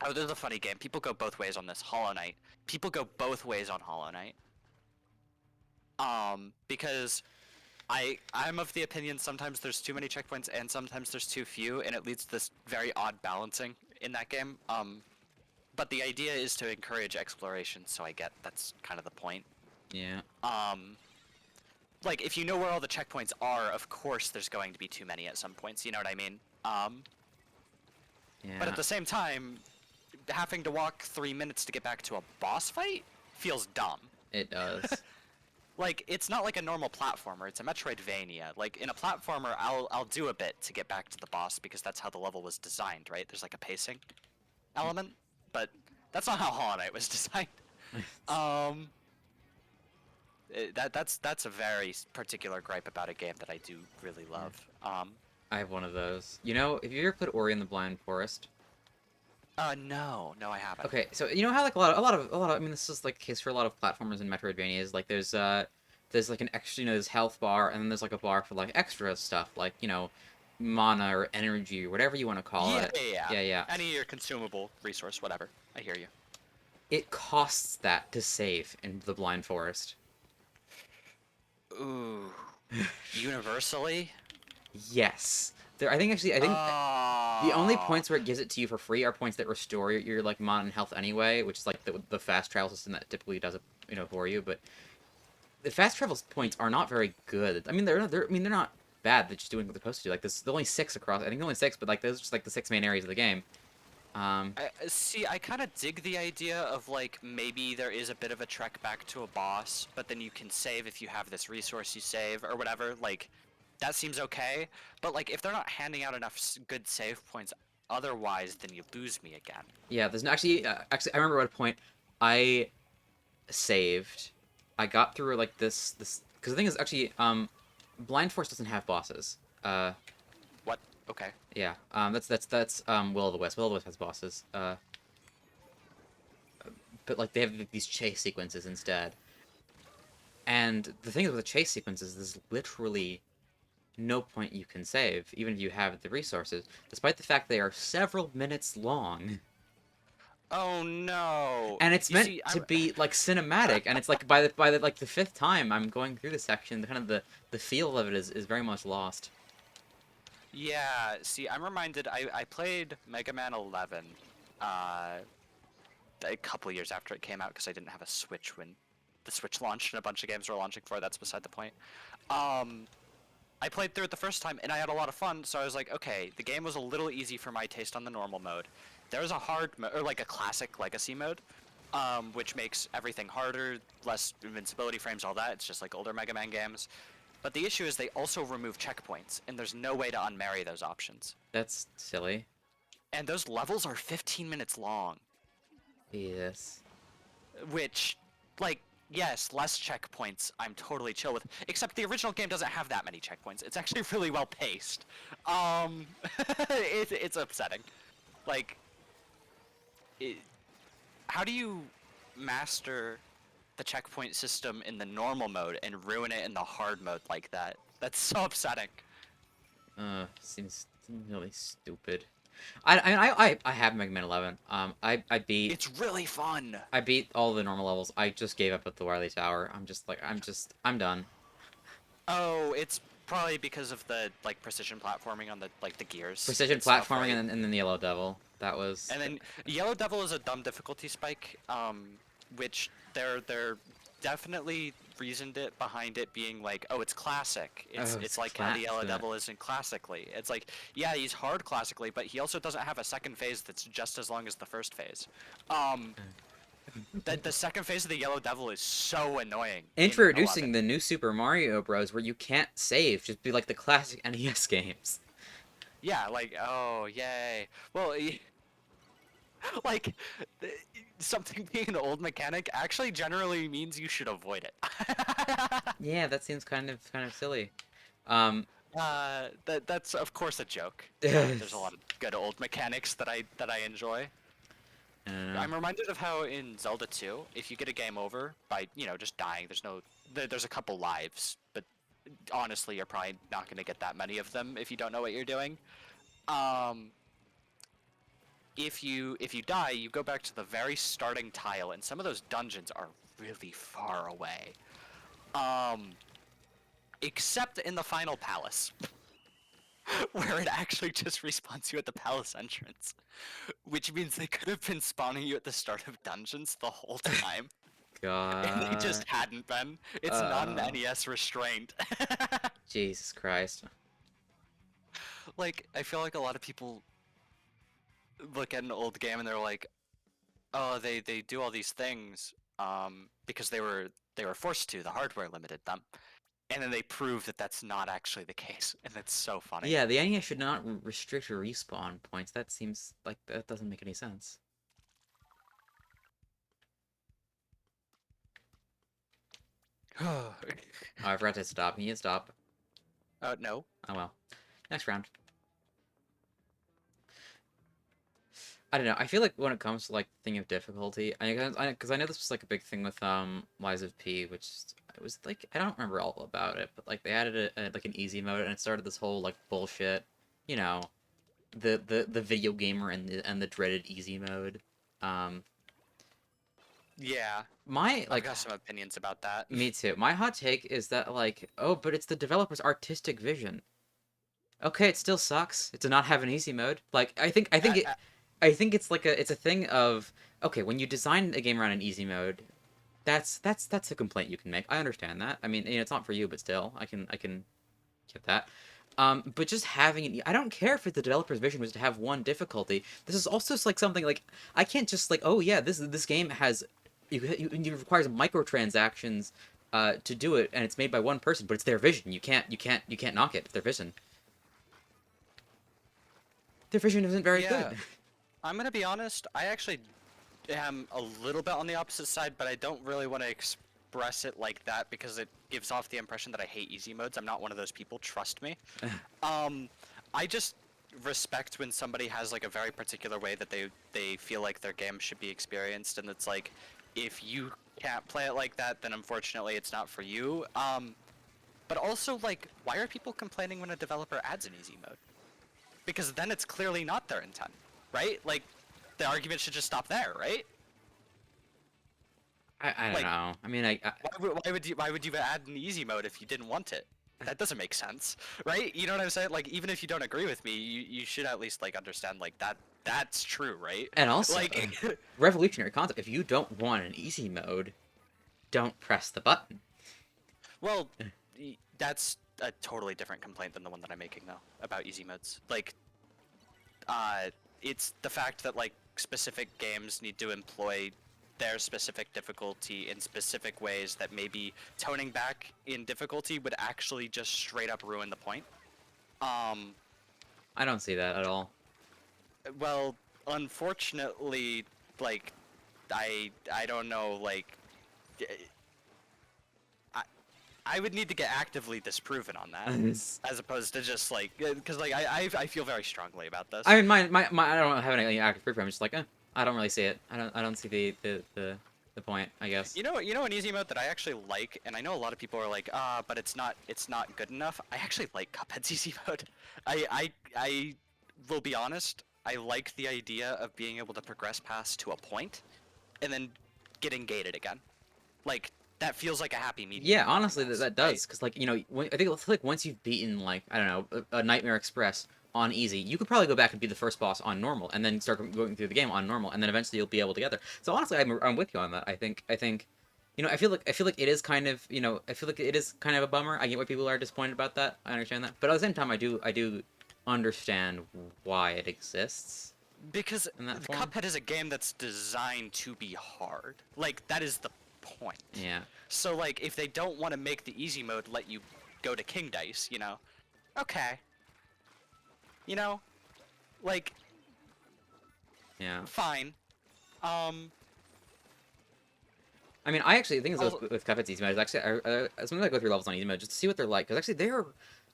oh, there's a funny game. People go both ways on this. Hollow Knight. People go both ways on Hollow Knight. Because I'm of the opinion sometimes there's too many checkpoints and sometimes there's too few, and it leads to this very odd balancing in that game. But the idea is to encourage exploration, so I get that's kind of the point. Yeah. Um, like if you know where all the checkpoints are, of course there's going to be too many at some points. You know what I mean? But Yeah, at the same time, having to walk 3 minutes to get back to a boss fight feels dumb. it does. Like, it's not like a normal platformer, it's a Metroidvania. Like, in a platformer, I'll do a bit to get back to the boss because that's how the level was designed, right? There's like a pacing element, but that's not how Hollow Knight was designed. Um, that's a very particular gripe about a game that I do really Yeah. love. I have one of those. You know, have you ever played Ori and the Blind Forest? No, I haven't. Okay, so you know how like I mean, this is like the case for a lot of platformers and Metroidvanias. Like there's like an extra, you know, there's health bar, and then there's like a bar for like extra stuff, like, you know, mana or energy or whatever you want to call Yeah, it. yeah, yeah. Yeah, yeah. Any your consumable resource, whatever. I hear you. It costs that to save in the Blind Forest. Ooh, universally? Yes. There, I think the only Oh, points where it gives it to you for free are points that restore your like mana and health anyway, which is like the fast travel system that typically does it, you know, for you. But the fast travel points are not very good. I mean, they're not bad. They're just doing what they're supposed to do. Like there's only six across. I think only six, but like those are just like the six main areas of the game. Um, see, I kind of dig the idea of like maybe there is a bit of a trek back to a boss, but then you can save if you have this resource you save or whatever. Like, that seems okay. But like, if they're not handing out enough good save points otherwise, then you lose me again. yeah, there's actually I remember at a point I saved. I got through like this because the thing is actually Blind Force doesn't have bosses. What? Okay. Yeah. That's Will of the Wisp. Will of the Wisp has bosses. But like they have these chase sequences instead. And the thing is with the chase sequences, there's literally no point you can save, even if you have the resources, despite the fact they are several minutes long. Oh no. And it's You meant see, to I'm. be like cinematic, and it's like by the like the fifth time I'm going through the section, the feel of it is very much lost. Yeah, see, I'm reminded. I played Mega Man 11 uh, a couple years after it came out because I didn't have a Switch when the Switch launched and a bunch of games were launching for it. That's beside the point. Um, I played through it the first time and I had a lot of fun, so I was like, okay, the game was a little easy for my taste on the normal mode. There was a hard or like a classic legacy mode, which makes everything harder, less invincibility frames, all that. It's just like older Mega Man games. But the issue is they also remove checkpoints, and there's no way to unmarry those options. That's silly. And those levels are 15 minutes long, Yes. which, like, yes, less checkpoints I'm totally chill with. Except the original game doesn't have that many checkpoints. It's actually really well paced. Um, it's upsetting. Like, it, how do you master the checkpoint system in the normal mode and ruin it in the hard mode like that? That's so upsetting. Seems really stupid. I have Mega Man 11. It's really fun. I beat all the normal levels. I just gave up at the Wily Tower. I'm done. Oh, it's probably because of the like precision platforming on the like the gears Precision and stuff, platforming right? and then the Yellow Devil. That was. And then Yellow Devil is a dumb difficulty spike, which they're definitely reasoned it behind it being like, oh, it's classic. It's like how the Yellow Devil isn't classically. It's like, yeah, he's hard classically, but he also doesn't have a second phase that's just as long as the first phase. Um, the second phase of the Yellow Devil is so annoying. In Introducing 11. the new Super Mario Bros. Where you can't save, just be like the classic NES games. Yeah, like, oh, yay. Well, like, th- something being an old mechanic actually generally means you should avoid it. Yeah, that seems kind of silly. Um, That's of course a joke. There's a lot of good old mechanics that I enjoy. I don't know. I'm reminded of how in Zelda 2, if you get a game over by, just dying, there's a couple lives, but honestly, you're probably not going to get that many of them if you don't know what you're doing. Um, if you die, you go back to the very starting tile, and some of those dungeons are really far away. Um, except in the final palace, where it actually just respawns you at the palace entrance, which means they could have been spawning you at the start of dungeons the whole time, and they God. just hadn't been. It's not an Uh, NES restraint. Jesus Christ. Like, I feel like a lot of people look at an old game and they're like, oh, they do all these things because they were forced to. The hardware limited them, and then they prove that that's not actually the case, and that's so funny. Yeah, the NES should not restrict respawn points. That seems like that doesn't make any sense. Oh, I forgot to stop. Can you stop? No. Oh well. Next round. I don't know. I feel like when it comes to like thing of difficulty, because I know this was like a big thing with Lies of P, which it was like I don't remember all about it, but like they added like an easy mode, and it started this whole like bullshit, you know, the video gamer and the dreaded easy mode. Um, Yeah, my I've like got some opinions about that. me too. My hot take is that like oh, but it's the developer's artistic vision. Okay, it still sucks to not have an easy mode. Like I, I think it's a thing of okay, when you design a game around an easy mode, that's a complaint you can make. I understand that. I mean, you know, it's not for you, but still, I can get that. But just having it, I don't care if the developer's vision was to have one difficulty. This is also like something like I can't just like oh yeah, this game has it requires microtransactions to do it, and it's made by one person, but it's their vision. You can't knock it. It's their vision. Their vision isn't very yeah, good. I'm gonna be honest. I actually am a little bit on the opposite side, but I don't really want to express it like that because it gives off the impression that I hate easy modes. I'm not one of those people. Trust me. Um, I just respect when somebody has like a very particular way that they feel like their game should be experienced, and it's like if you can't play it like that, then unfortunately it's not for you. But also like, why are people complaining when a developer adds an easy mode? Because then it's clearly not their intent, right? Like, the argument should just stop there, right? I don't Like, know. I mean, why would you add an easy mode if you didn't want it? That doesn't make sense, right? You know what I'm saying? Like, even if you don't agree with me, you should at least like understand like that's true, right? and also Like, revolutionary concept. If you don't want an easy mode, don't press the button. well, that's a totally different complaint than the one that I'm making though about easy modes. Like, uh, it's the fact that like specific games need to employ their specific difficulty in specific ways that maybe toning back in difficulty would actually just straight up ruin the point. Um, I don't see that at all. well, unfortunately, like, I don't know, like, I I would need to get actively disproven on that, as opposed to just like, because like I feel very strongly about this. I mean, my I don't have any active proof. I'm just like, I don't really see it. I don't see the point. I guess. You know an easy mode that I actually like, and I know a lot of people are like, but it's not good enough. I actually like Cuphead's easy mode. I will be honest. I like the idea of being able to progress past to a point, and then getting gated again. Like that feels like a happy medium. Yeah, in a lot of honestly, ways, that right? does because like you know I think it's like once you've beaten like I don't know a Nightmare Express on easy, you could probably go back and be the first boss on normal, and then start going through the game on normal, and then eventually you'll be able to get there. So honestly, I'm with you on that. I think you know I feel like it is kind of you know I feel like it is kind of a bummer. I get why people are disappointed about that. I understand that, but at the same time, I do understand why it exists Because in that form. Cuphead is a game that's designed to be hard. Like that is the point. Yeah, So like if they don't want to make the easy mode let you go to King Dice, okay. You know, like yeah. fine. Um I mean, I actually the thing is al- with Cuphead's easy mode is actually sometimes I go through levels on easy mode just to see what they're like because actually they're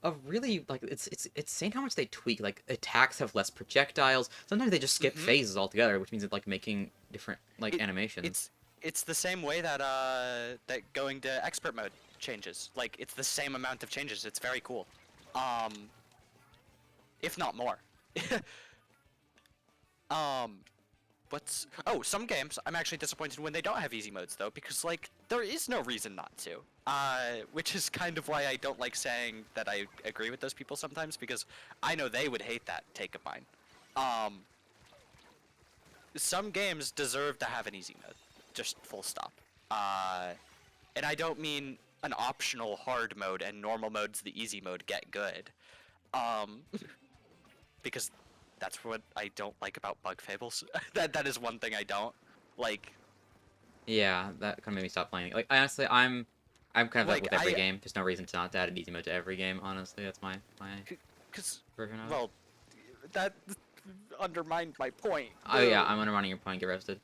a really like it's insane how much they tweak. Like attacks have less projectiles. Sometimes they just skip mhm. phases altogether, which means it's like making different like it, animations. it's the same way that that going to expert mode changes. Like it's the same amount of changes. It's very cool. Um if not more. um some games I'm actually disappointed when they don't have easy modes though because like there is no reason not to. Which is kind of why I don't like saying that I agree with those people sometimes because I know they would hate that take of mine. Um some games deserve to have an easy mode. Just full stop. And I don't mean an optional hard mode and normal mode's the easy mode get good. Um because That's what I don't like about Bug Fables. That is one thing I don't like. Yeah, that kind of made me stop playing. Like, honestly, I'm kind of that Like with every game. There's no reason to not add an easy mode to every game. Honestly, that's my cause version of it. well, that undermined my point. Oh yeah, I'm undermining your point. Get roasted.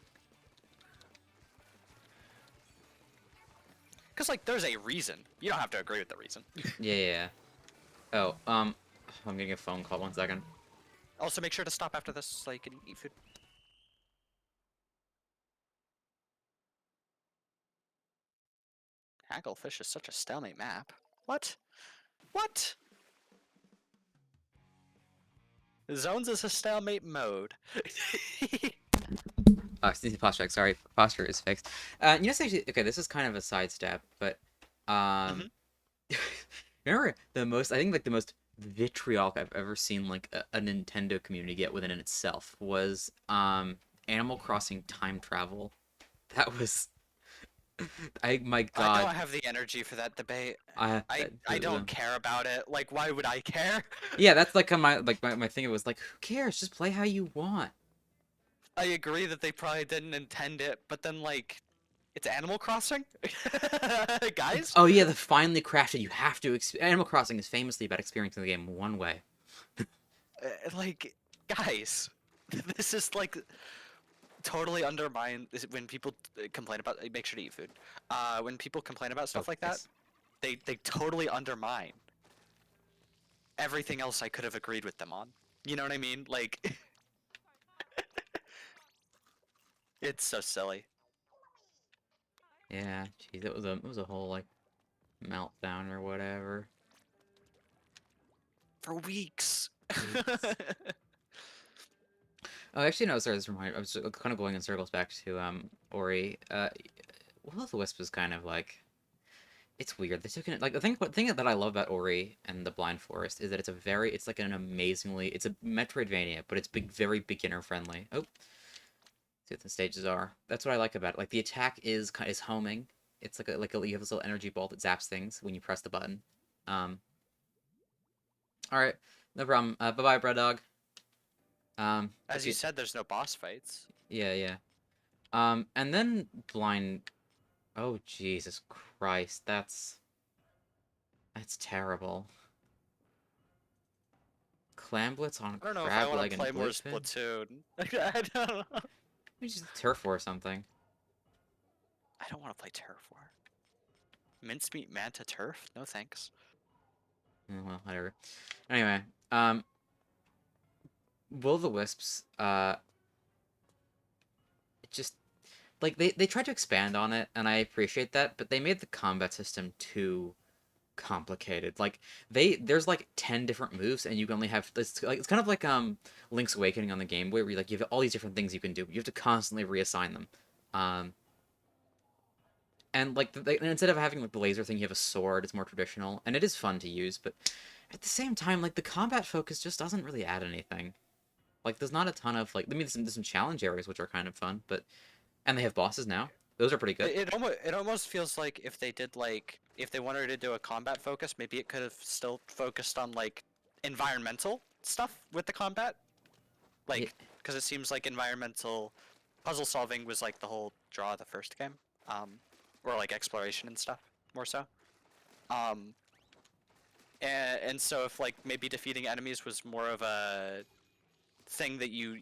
Cause like there's a reason. You don't have to agree with the reason. Yeah, yeah, yeah. Oh, I'm getting a phone call. 1 second. Also, make sure to stop after this so you can eat food. Hagglefish is such a stalemate map. What? What? Zones is a stalemate mode. Sneezy posture check. Sorry, posture is fixed. You know, actually, okay, this is kind of a sidestep, but Mhm. remember the most? I think like the most vitriolic I've ever seen like a Nintendo community get within itself was Animal Crossing time travel. That was, my I God, don't have the energy for that debate. I I don't care about it. Like, why would I care? yeah, that's like my thing. It was like, who cares? Just play how you want. I agree that they probably didn't intend it, but then like, it's Animal Crossing, guys. Oh yeah, the finally crafted. You have to. Animal Crossing is famously about experiencing the game one way. Like, guys, this is like totally undermine when people complain about. Make sure to eat food. When people complain about Oh, stuff like that, yes. they totally undermine everything else I could have agreed with them on. You know what I mean? Like, it's so silly. Yeah, jeez, it was a whole like meltdown or whatever. For weeks. Weeks. Oh, actually, no. Sorry, this remind. I was kind of going in circles back to Ori. Will of the Wisp is kind of like, it's weird. They took it like the thing that I love about Ori and the Blind Forest is that it's like an amazingly, it's a Metroidvania, but it's very beginner friendly. Oh, see what the stages are. That's what I like about it. Like the attack is homing. It's like you have this little energy ball that zaps things when you press the button. Um, all right, no problem. Bye bye, bro dog. As Hope you you. said, there's no boss fights. Yeah, yeah. And then blind. Oh Jesus Christ, that's terrible. Clamblitz on I don't know if I crab want leg to and play more bluefin. Splatoon. I don't know. Maybe just turf war or something. I don't want to play Turf War. Mincemeat Manta Turf? No thanks. Well, whatever. Anyway, Will o' the Wisps. It just like they tried to expand on it, and I appreciate that, but they made the combat system too complicated. Like there's like 10 different moves, and you can only have it's kind of like Link's Awakening on the Game Boy, where you like you have all these different things you can do. You have to constantly reassign them. Um, and like and instead of having like the laser thing, you have a sword. It's more traditional, and it is fun to use. But at the same time, like the combat focus just doesn't really add anything. Like there's not a ton of like. I mean, there's some challenge areas which are kind of fun, but and they have bosses now. Those are pretty good. It almost feels like if they did like if they wanted to do a combat focus, maybe it could have still focused on like environmental stuff with the combat. Yeah, Like because it seems like environmental puzzle solving was like the whole draw of the first game. Um or like exploration and stuff more so. Um and so if like maybe defeating enemies was more of a thing that you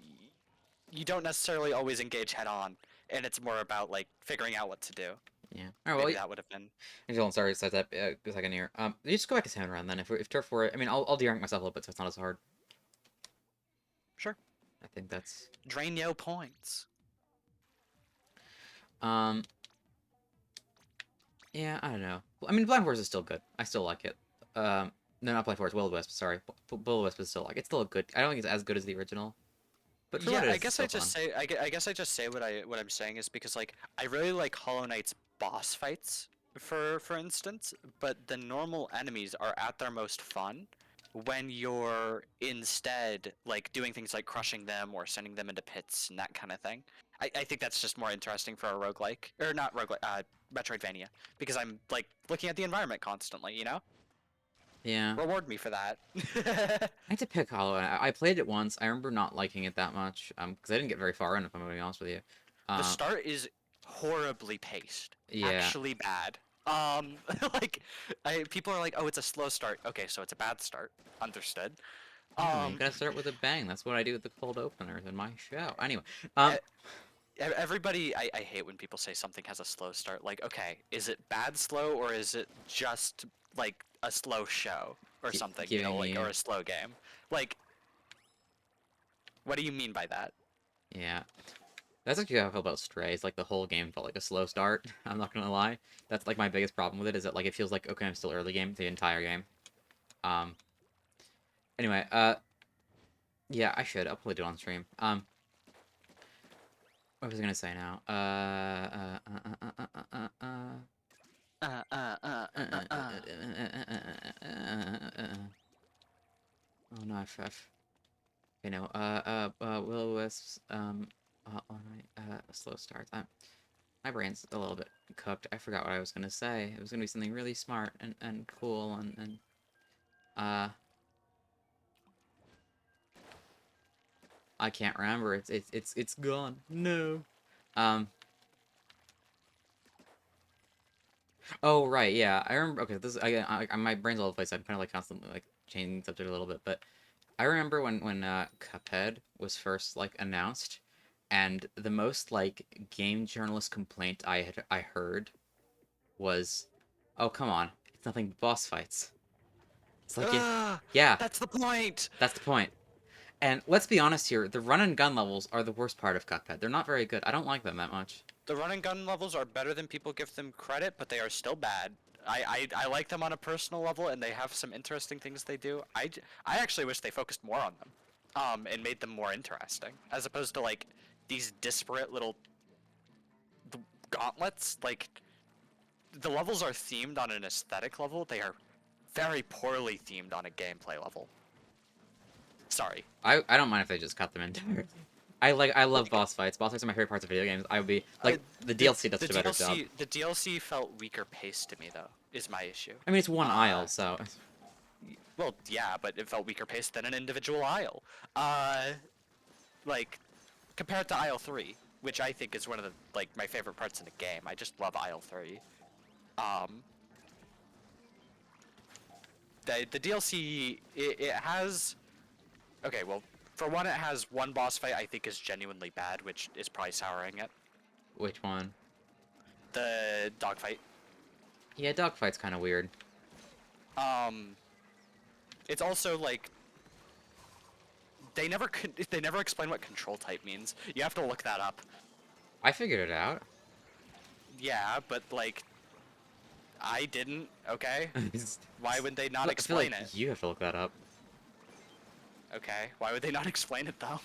don't necessarily always engage head on, and it's more about like figuring out what to do. yeah. All right. Well, Maybe that would have been Angel, I'm sorry, set that a second here. You just go back to 7 round then. If turf war, I mean, I'll de-rank myself a little bit, so it's not as hard. sure. I think that's Drain yo points. um. Yeah, I don't know. I mean, Blind Forest is still good. I still like it. No, not Blind Forest. Will o' the Wisp. Sorry, Will o' the Wisp is still like it's still a good. I don't think it's as good as the original, but for Yeah, what it I is, it's guess I still fun. just say I guess I just say what I'm saying is because like I really like Hollow Knight's boss fights for instance, but the normal enemies are at their most fun when you're instead like doing things like crushing them or sending them into pits and that kind of thing. I think that's just more interesting for a roguelike or not roguelike Metroidvania because I'm like looking at the environment constantly, you know? Yeah. Reward me for that. I need to pick Hollow Knight. I played it once. I remember not liking it that much. Because I didn't get very far in, if I'm being honest with you. The Uh, start is horribly paced. yeah. Actually bad. Like, people are like, oh, it's a slow start. Okay, so it's a bad start. Understood. Yeah, you Um, gotta start with a bang. That's what I do with the cold openers in my show. Anyway, e- everybody, I hate when people say something has a slow start. Like, okay, is it bad slow or is it just like a slow show or something? You know, giving like, me, or a slow game. Like, what do you mean by that? yeah. That's actually how I feel about Stray. It's like the whole game felt like a slow start. I'm not gonna lie. That's like my biggest problem with it is that like it feels like okay, I'm still early game the entire game. Um. Anyway, yeah, I should. I'll probably do it on stream. What was I gonna say now? Oh no, Will-O-Wisps, slow starts. My brain's a little bit cooked. I forgot what I was gonna say. It was gonna be something really smart and cool uh, I can't remember. It's gone. No. Um. Oh right, yeah. I remember. Okay, this my brain's all over the place. I'm kind of like constantly like changing the subject a little bit, but I remember when Cuphead was first like announced, and the most like game journalist complaint I heard was, "Oh come on, it's nothing but boss fights." It's like Ah, yeah, that's the point. that's the point. And let's be honest here, the run and gun levels are the worst part of Cuphead. They're not very good. I don't like them that much. The run and gun levels are better than people give them credit, but they are still bad. I like them on a personal level, and they have some interesting things they do. I actually wish they focused more on them, and made them more interesting, as opposed to like these disparate little gauntlets. Like the levels are themed on an aesthetic level. They are very poorly themed on a gameplay level. Sorry. I don't mind if they just cut them entirely. I love Like, boss fights. Boss fights are my favorite parts of video games. I would be uh, like the DLC does the such a better job. DLC felt weaker paced to me though. Is my issue. I mean, it's one Uh, aisle, so Well, yeah, but it felt weaker paced than an individual aisle. Uh, like compared to aisle 3, which I think is one of the like my favorite parts of the game. I just love aisle 3. Um, the DLC it has okay. Well, for one, it has one boss fight I think is genuinely bad, which is probably souring it. which one? The dogfight. Yeah, dogfight's kind of weird. Um, it's also like they never explain what control type means. You have to look that up. I figured it out. Yeah, but like I didn't. Okay, I why would they not feel explain like it? you have to look that up. Okay, why would they not explain it though?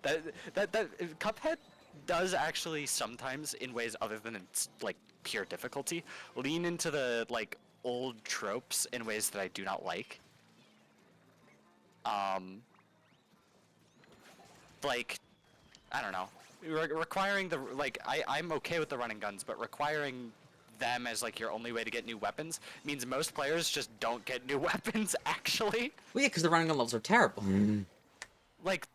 Uh, That Cuphead does actually sometimes, in ways other than its like pure difficulty, lean into the like old tropes in ways that I do not like. Um, like I don't know, requiring the like I'm okay with the running guns, but requiring them as like your only way to get new weapons means most players just don't get new weapons actually. well, yeah, because the running gun levels are terrible. Like,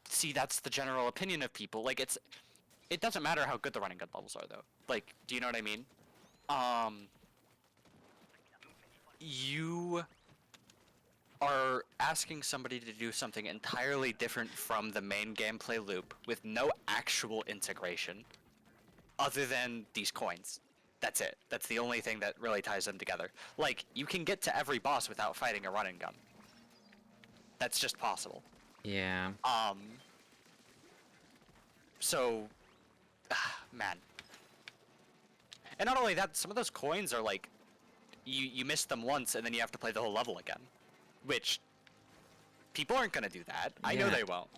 see, that's the general opinion of people. Like, it doesn't matter how good the running gun levels are, though. Like, do you know what I mean? Um, you are asking somebody to do something entirely different from the main gameplay loop with no actual integration other than these coins. That's it. That's the only thing that really ties them together. Like, you can get to every boss without fighting a running gun. That's just possible. Yeah. So, man. And not only that, some of those coins are like, you miss them once and then you have to play the whole level again. Which, people aren't gonna do that. I know Yeah. they won't.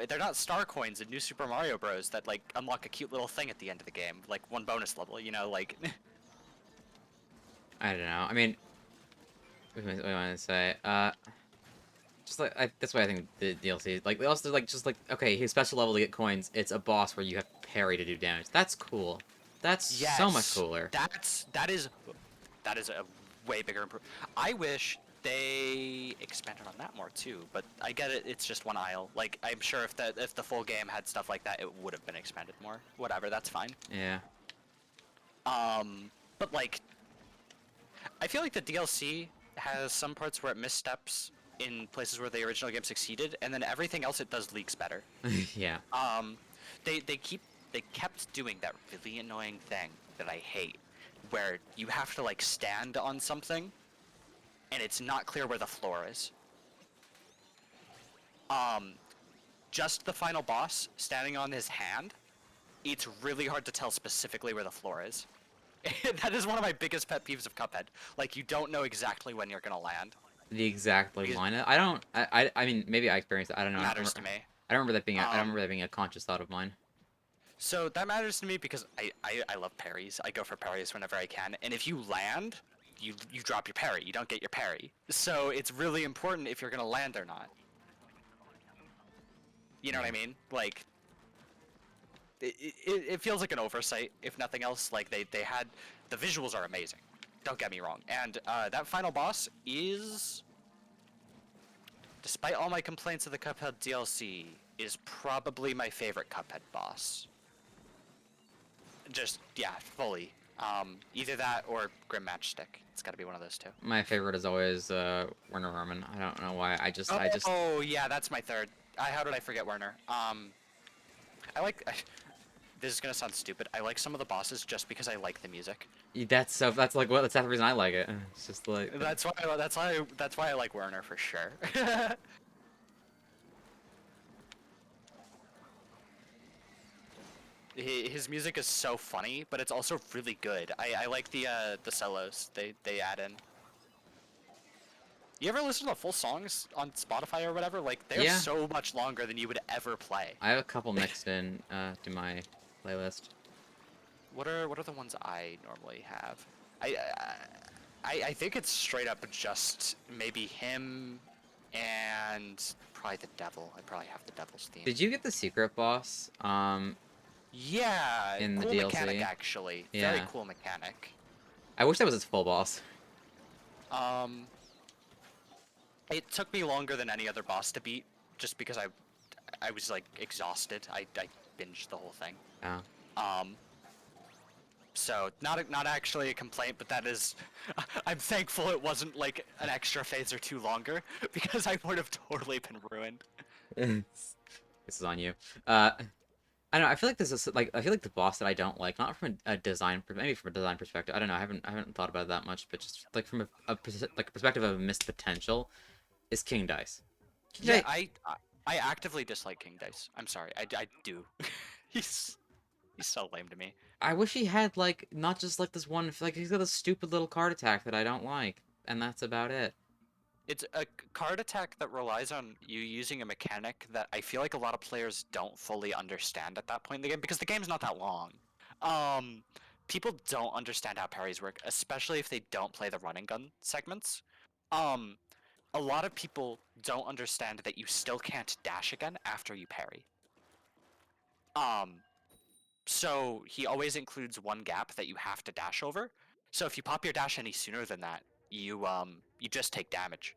They're not star coins in New Super Mario Bros. That like unlock a cute little thing at the end of the game, like one bonus level, you know, like... I don't know. I mean, what do I want to say? Just like that's why I think the DLC like they also like just like okay, here's special level to get coins. It's a boss where you have to parry to do damage. That's cool. That's so much Yes, cooler. that is a way bigger improvement. I wish they expanded on that more too, but I get it. It's just one aisle. Like I'm sure if the full game had stuff like that, it would have been expanded more. Whatever, that's fine. Yeah. But like I feel like the DLC has some parts where it missteps in places where the original game succeeded, and then everything else it does leaks better. Yeah. Um, they kept doing that really annoying thing that I hate, where you have to like stand on something, and it's not clear where the floor is. Um, just the final boss standing on his hand, it's really hard to tell specifically where the floor is. That is one of my biggest pet peeves of Cuphead. Like you don't know exactly when you're gonna land. The exact like Because line. I don't. I mean, maybe I experienced it. I don't know. it matters to me. I don't remember that being. I don't Um, remember that being a conscious thought of mine. So that matters to me because I love parries. I go for parries whenever I can. And if you land, you drop your parry. You don't get your parry. So it's really important if you're gonna land or not. You know what I mean? Like, it feels like an oversight, if nothing else. Like they had, the visuals are amazing. Don't get me wrong. And that final boss is, despite all my complaints of the Cuphead DLC, is probably my favorite Cuphead boss. Just yeah, fully. Either that or Grim Matchstick. It's got to be one of those two. My favorite is always Werner Herman. I don't know why. Oh yeah, that's my third. How did I forget Werner? I like. This is gonna sound stupid. I like some of the bosses just because I like the music. That's so. That's like what. That's the reason I like it. It's just like. That's why I like Werner for sure. His music is so funny, but it's also really good. I like the solos they add in. You ever listen to full songs on Spotify or whatever? Like they're Yeah. so much longer than you would ever play. I have a couple mixed in to my playlist. What are the ones I normally have? I think it's straight up just maybe him and probably the devil. I probably have the devil's theme. Did you get the secret boss? Yeah, In the cool DLC? mechanic actually. Yeah. Very cool mechanic. I wish that was its full boss. Um, it took me longer than any other boss to beat, just because I was like exhausted. I binged the whole thing. Oh. So not actually a complaint, but that is, I'm thankful it wasn't like an extra phase or two longer, because I would have totally been ruined. This is on you. I don't know. I feel like this is like I feel like the boss that I don't like, not from a design, maybe from a design perspective. I don't know. I haven't thought about it that much, but just like from like a perspective of missed potential, is King Dice. King Yeah, Dice- I actively dislike King Dice. I'm sorry, I do. He's so lame to me. I wish he had like not just like this one. Like he's got a stupid little card attack that I don't like, and that's about it. It's a card attack that relies on you using a mechanic that I feel like a lot of players don't fully understand at that point in the game because the game's not that long. Um, People don't understand how parries work, especially if they don't play the run and gun segments. Um, a lot of people don't understand that you still can't dash again after you parry. Um, so he always includes one gap that you have to dash over. So if you pop your dash any sooner than that, you just take damage.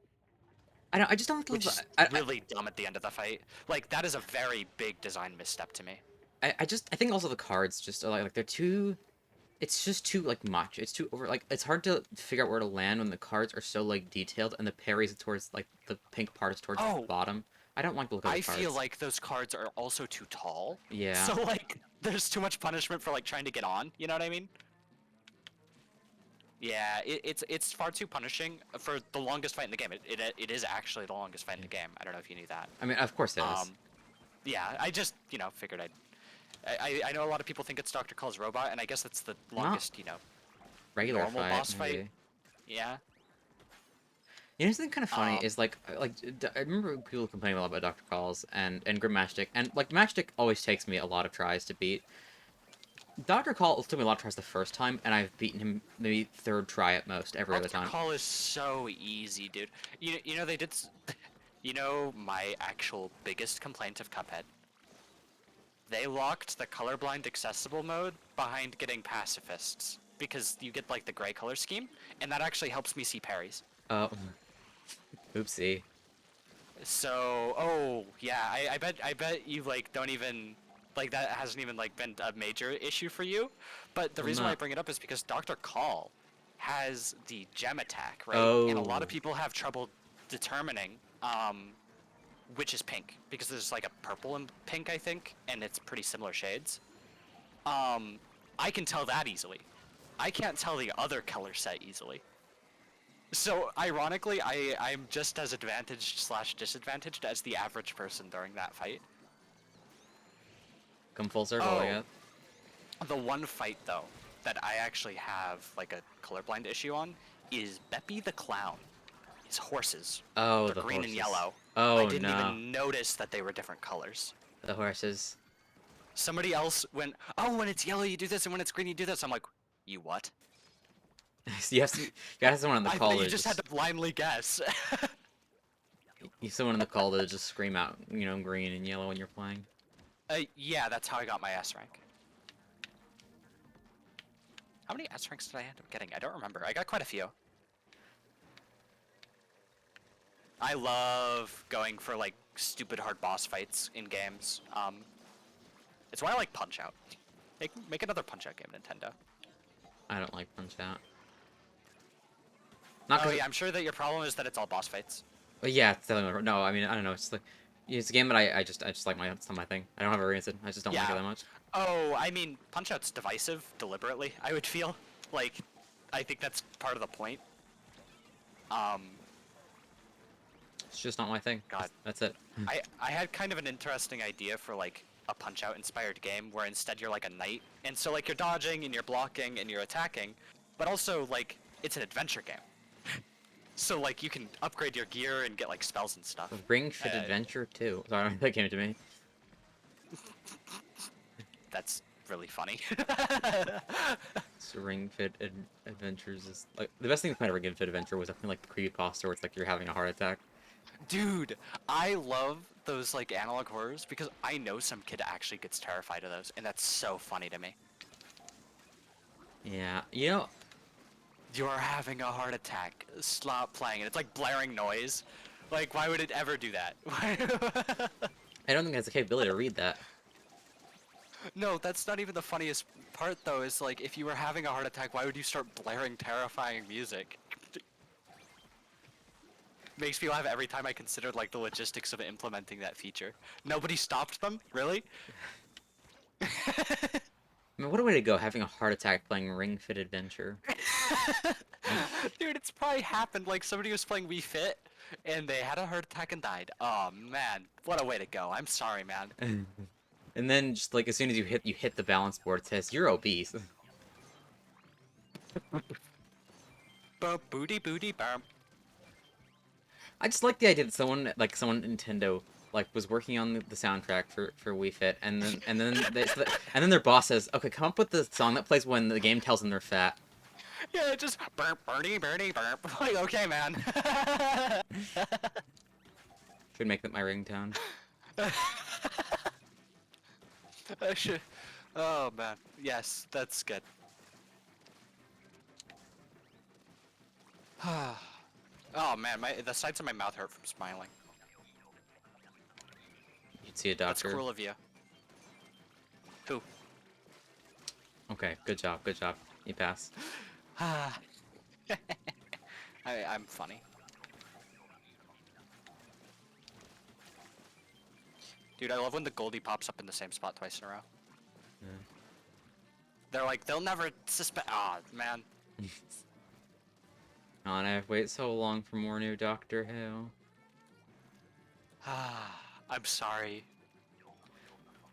I don't. I just don't Which love. is really dumb at the end of the fight. Like that is a very big design misstep to me. I think also the cards just are like they're too. It's just too like much. It's too over. Like it's hard to figure out where to land when the cards are so like detailed and the parries towards like the pink part is towards the bottom. I don't like the look of the I cards. feel like those cards are also too tall. Yeah. So like there's too much punishment for like trying to get on, you know what I mean? Yeah, it's far too punishing for the longest fight in the game. It is actually the longest fight in the game. I don't know if you knew that. I mean, of course it is. Yeah, I just, figured I know a lot of people think it's Dr. Call's robot, and I guess that's the Not longest, Regular normal fight, boss maybe. fight. Yeah. You know something kind of funny Um, is like I remember people complaining a lot about Dr. Calls and Grim Matchstick, and like Matchstick always takes me a lot of tries to beat. Dr. Call took me a lot of tries the first time, and I've beaten him maybe third try at most every other Dr. time. Call is so easy, dude. You know they did. You know my actual biggest complaint of Cuphead. they locked the colorblind accessible mode behind getting pacifists because you get like the gray color scheme, and that actually helps me see parries. Oh, oopsie. So, oh yeah, I bet you like don't even like that hasn't even like been a major issue for you. But the Well, reason why I no. bring it up is because Dr. Call has the gem attack, right? And a lot of Oh. people have trouble determining which is pink because there's like a purple and pink, I think, and it's pretty similar shades. Um, I can tell that easily. I can't tell the other color set easily. So ironically, I'm just as advantaged slash disadvantaged as the average person during that fight. Come full circle, I Oh, guess. the one fight though that I actually have like a colorblind issue on is Beppy the Clown. His horses. Oh, They're the green and horses. yellow. I Oh, didn't no. even notice that they were different colors. The horses. Somebody else went, oh, when it's yellow you do this, and when it's green you do this. I'm like, you what? You have someone in the I call thought you to just had just... to blindly guess. You someone in the call to just scream out, green and yellow when you're playing. Yeah, that's how I got my S rank. How many S ranks did I end up getting? I don't remember. I got quite a few. I love going for like stupid hard boss fights in games. It's why I like Punch Out. Make another Punch Out game, Nintendo. I don't like Punch Out. Not Oh 'cause yeah, I'm sure that your problem is that it's all boss fights. But yeah, it's definitely no. I mean, I don't know. It's like it's a game that I just like it's not my thing. I don't have a reason. I just don't like it Yeah. that much. Oh, I mean, Punch Out's divisive deliberately, I would feel. Like, I think that's part of the point. Um, It's just not my thing. God. That's it. I had kind of an interesting idea for like a Punch Out inspired game where instead you're like a knight, and so like you're dodging and you're blocking and you're attacking, but also like it's an adventure game. So like you can upgrade your gear and get like spells and stuff. Ring Fit Adventure 2. Sorry, that came to me. That's really funny. So Ring Fit Adventures is like the best thing about Ring Fit Adventure was definitely like the creepypasta where it's like you're having a heart attack. Dude, I love those like analog horrors because I know some kid actually gets terrified of those, and that's so funny to me. Yeah, You're having a heart attack. Stop playing it. It's like blaring noise. Like, why would it ever do that? I don't think it has the capability to read that. No, that's not even the funniest part though, is like if you were having a heart attack, why would you start blaring terrifying music? Makes me laugh every time I considered like the logistics of implementing that feature. Nobody stopped them? Really? I mean, what a way to go, having a heart attack playing Ring Fit Adventure. Dude, it's probably happened like somebody was playing Wii Fit and they had a heart attack and died. Oh man, what a way to go. I'm sorry, man. And then just like as soon as you hit the balance board, it says you're obese. Bump booty booty bump. I just like the idea that someone at Nintendo like was working on the soundtrack for Wii Fit, and then their boss says, "Okay, come up with the song that plays when the game tells them they're fat." Yeah, just burp birdie birdie burp. Like, okay, man. Should make that my ringtone. I should. Oh man, yes, that's good. Oh man, the sides of my mouth hurt from smiling. You'd see a That's doctor. cruel of you. Who? Okay, good job, good job. You pass. I'm funny. Dude, I love when the Goldie pops up in the same spot twice in a row. Yeah. They're like, they'll never suspect. Ah, man. Oh, and I have to wait so long for more new Doctor Who. I'm sorry.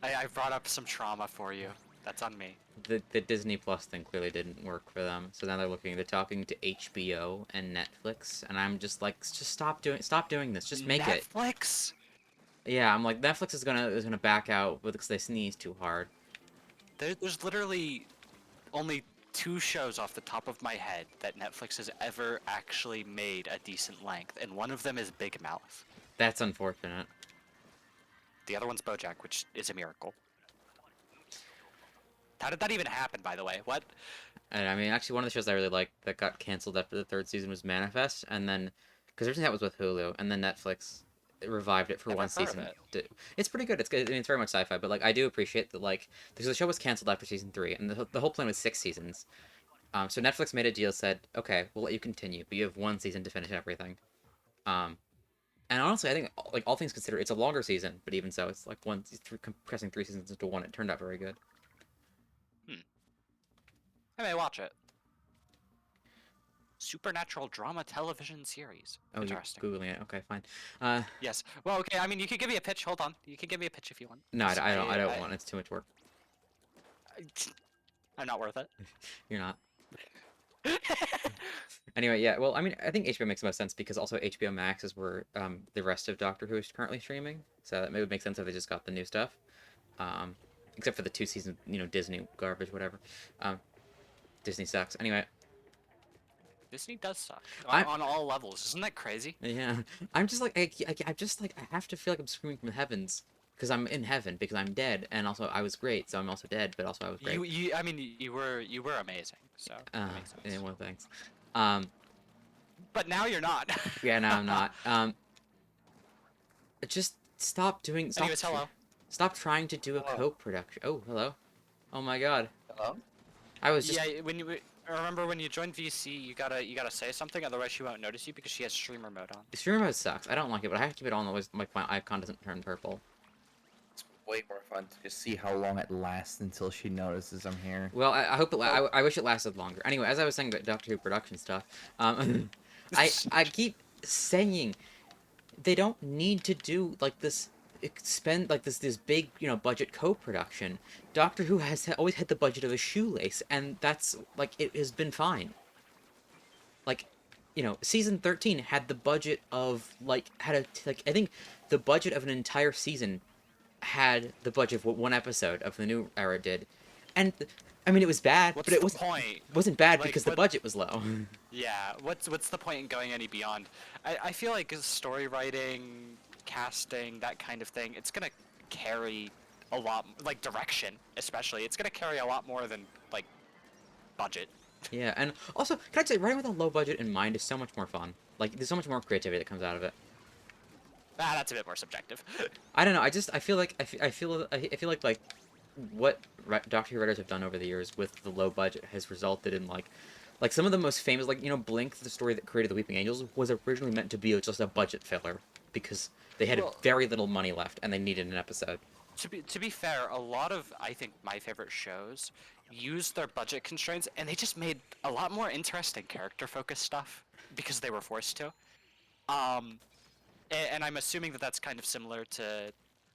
I brought up some trauma for you. That's on me. The Disney Plus thing clearly didn't work for them, so now they're talking to HBO and Netflix, and I'm just like, just stop doing this, just make it. Netflix? Yeah, I'm like, Netflix is gonna back out because they sneeze too hard. There's literally only 2 shows off the top of my head that Netflix has ever actually made a decent length, and one of them is Big Mouth. That's unfortunate. The other one's BoJack, which is a miracle. How did that even happen, by the way? What? And I mean, actually, one of the shows I really liked that got canceled after the third season was Manifest, and then because originally that was with Hulu, and then Netflix revived it for Never one heard of season. it. It's pretty good. It's good. I mean, it's very much sci-fi, but like I do appreciate that. Like, because the show was canceled after season 3, and the whole plan was 6 seasons. So Netflix made a deal, said, okay, we'll let you continue, but you have one season to finish everything. Um, and honestly, I think like all things considered, it's a longer season, but even so, it's like compressing 3 seasons into one. It turned out very good. Hmm. I may watch it. Supernatural drama television series. Oh, you're Interesting. googling it. Okay, fine. Uh, Yes. Well, okay. I mean, you could give me a pitch. Hold on. You can give me a pitch if you want. no, 'Cause I don't want. It's too much work. I'm not worth it. You're not. Anyway, yeah. Well, I mean, I think HBO makes the most sense because also HBO Max is where the rest of Doctor Who is currently streaming. So that would make sense if they just got the new stuff. Um, except for the 2 season, Disney garbage, whatever. Um, Disney sucks. Anyway, Disney does suck I on all levels. Isn't that crazy? yeah, I'm just like I'm just like I have to feel like I'm screaming from the heavens because I'm in heaven because I'm dead and also I was great, so I'm also dead, but also I was great. I mean, you were amazing. So that makes sense. Yeah, well, thanks. Um, But now you're not. yeah, no, I'm not. Just stop doing. Anyways, hello. Stop trying to do a Hello. co-production. Oh, hello. Oh my God. Hello? I was just. Yeah, remember when you join VC, you gotta say something, otherwise she won't notice you because she has streamer mode on. Streamer mode sucks. I don't like it, but I have to keep it on. Otherwise, my icon doesn't turn purple. It's way more fun to just see how long it lasts until she notices I'm here. Well, I hope I wish it lasted longer. Anyway, as I was saying about Doctor Who production stuff, I keep saying they don't need to do like this spend like this big budget co-production. Doctor Who has always had the budget of a shoelace, and that's like it has been fine. Like, season 13 had the budget of I think the budget of an entire season had the budget of what one episode of the new era did, and I mean it was bad, What's but it the point? wasn't bad Like, because the what- budget was low. Yeah, what's the point in going any beyond? I feel like story writing, casting, that kind of thing, it's gonna carry a lot, like direction especially. It's gonna carry a lot more than like budget. Yeah, and also, can I say, writing with a low budget in mind is so much more fun. Like, there's so much more creativity that comes out of it. That's a bit more subjective. I don't know. I feel like I feel like what Doctor Who writers have done over the years with the low budget has resulted in like some of the most famous, like Blink, the story that created the Weeping Angels, was originally meant to be just a budget filler because they had Well- very little money left and they needed an episode. To be fair, a lot of I think my favorite shows used their budget constraints and they just made a lot more interesting character focused stuff because they were forced to. And I'm assuming that that's kind of similar to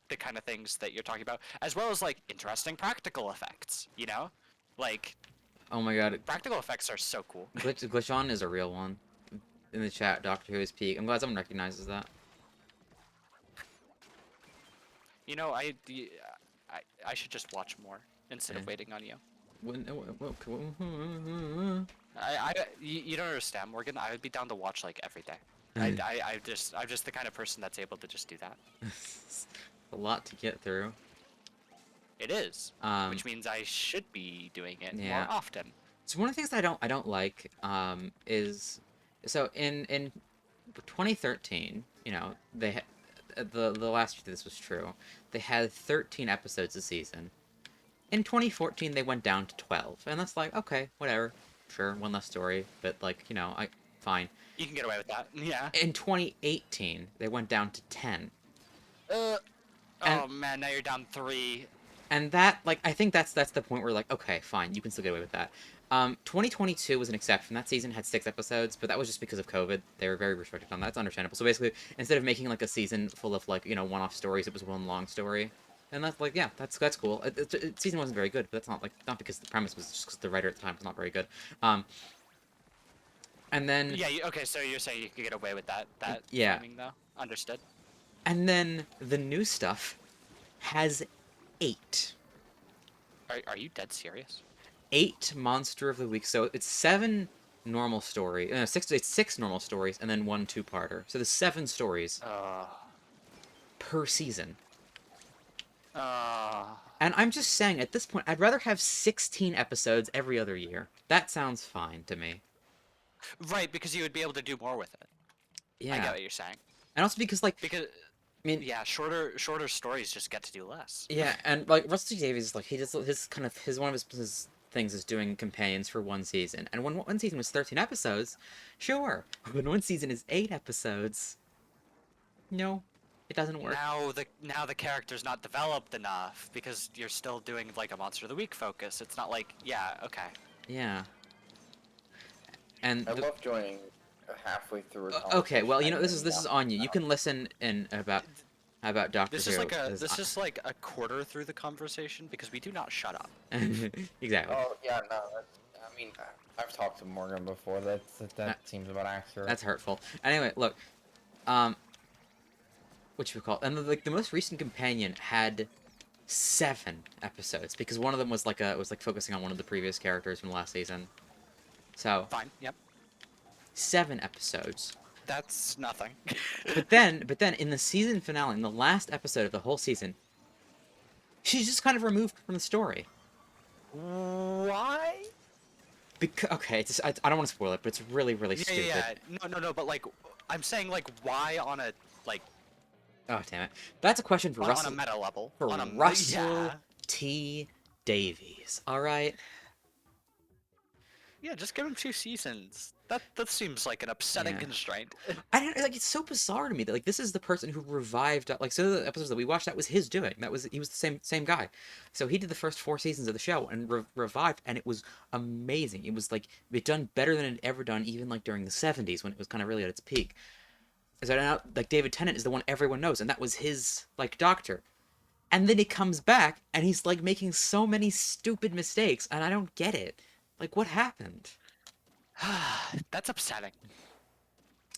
the kind of things that you're talking about, as well as like interesting practical effects. Like Oh my God, practical effects are so cool. Glitch on is a real one. In the chat, Doctor Who is peak. I'm glad someone recognizes that. I should just watch more instead of Yeah. waiting on you. When- You don't understand, Morgan. I would be down to watch like every day. I'm just the kind of person that's able to just do that. a lot to get through. It is, Um, which means I should be doing it yeah. more often. So one of the things that I don't like is so in 2013, they the last year this was true. They had 13 episodes a season. In 2014, they went down to 12, and that's like okay, whatever, sure, one less story, but fine. You can get away with that. Yeah. In 2018, they went down to 10. Oh And- man, now you're down 3. And that, I think that's the point where, okay, fine, you can still get away with that. 2022 was an exception. That season had 6 episodes, but that was just because of COVID. They were very restricted on that. It's understandable. So basically, instead of making, a season full of, one-off stories, it was one long story. And that's, yeah, that's cool. Season wasn't very good, but that's not because the premise was just because the writer at the time was not very good. And then... Yeah. Okay. So you're saying you could get away with that Yeah. framing, though? Understood. And then the new stuff has 8. Are you dead serious? 8 Monster of the Week. So it's 7 normal story. 6. It's 6 normal stories and then 1 2-parter. So there's 7 stories per season. And I'm just saying, at this point, I'd rather have 16 episodes every other year. That sounds fine to me. Right, because you would be able to do more with it. I get Yeah. what you're saying. And also because, like, Because I mean, yeah, shorter stories just get to do less. yeah, and, like, Russell T Davies, like, he does his kind of, his, one of his things is doing companions for one season. And when one season was 13 episodes, sure. When one season is 8 episodes, no, it doesn't work. Now the character's not developed enough because you're still doing like a Monster of the Week focus. It's not like, yeah, okay. Yeah. And I love joining halfway through a okay, well, conversation. you I know, know this is nothing on you. You about. can listen in about Doctor This is Who, like a 'cause this is like a quarter through the conversation because we do not shut up. exactly. Oh yeah, no. I mean, I've talked to Morgan before. Uh, That seems about accurate. That's hurtful. Anyway, look, um, what you call, and like the most recent companion had 7 episodes because one of them was like focusing on one of the previous characters from last season. So Fine, yep. 7 episodes. That's nothing. But then in the season finale, in the last episode of the whole season, she's just kind of removed from the story. Why? Because okay, I don't want to spoil it, but it's really really Yeah, stupid. yeah, yeah. No, but like, I'm saying like, why on a like Oh damn it! That's a question for on a Russell meta level? for On a Russell yeah, T Davies. All right. yeah. Just give him 2 seasons. That seems like an upsetting Yeah. constraint. I don't like. It's so bizarre to me that like this is the person who revived like so the episodes that we watched that was his doing. That was he was the same guy. So he did the first 4 seasons of the show and revived, and it was amazing. It was like it done better than it had ever done, even like during the 70s when it was kind of really at its peak. So now like David Tennant is the one everyone knows, and that was his like doctor. And then he comes back and he's like making so many stupid mistakes, and I don't get it. Like what happened? That's upsetting.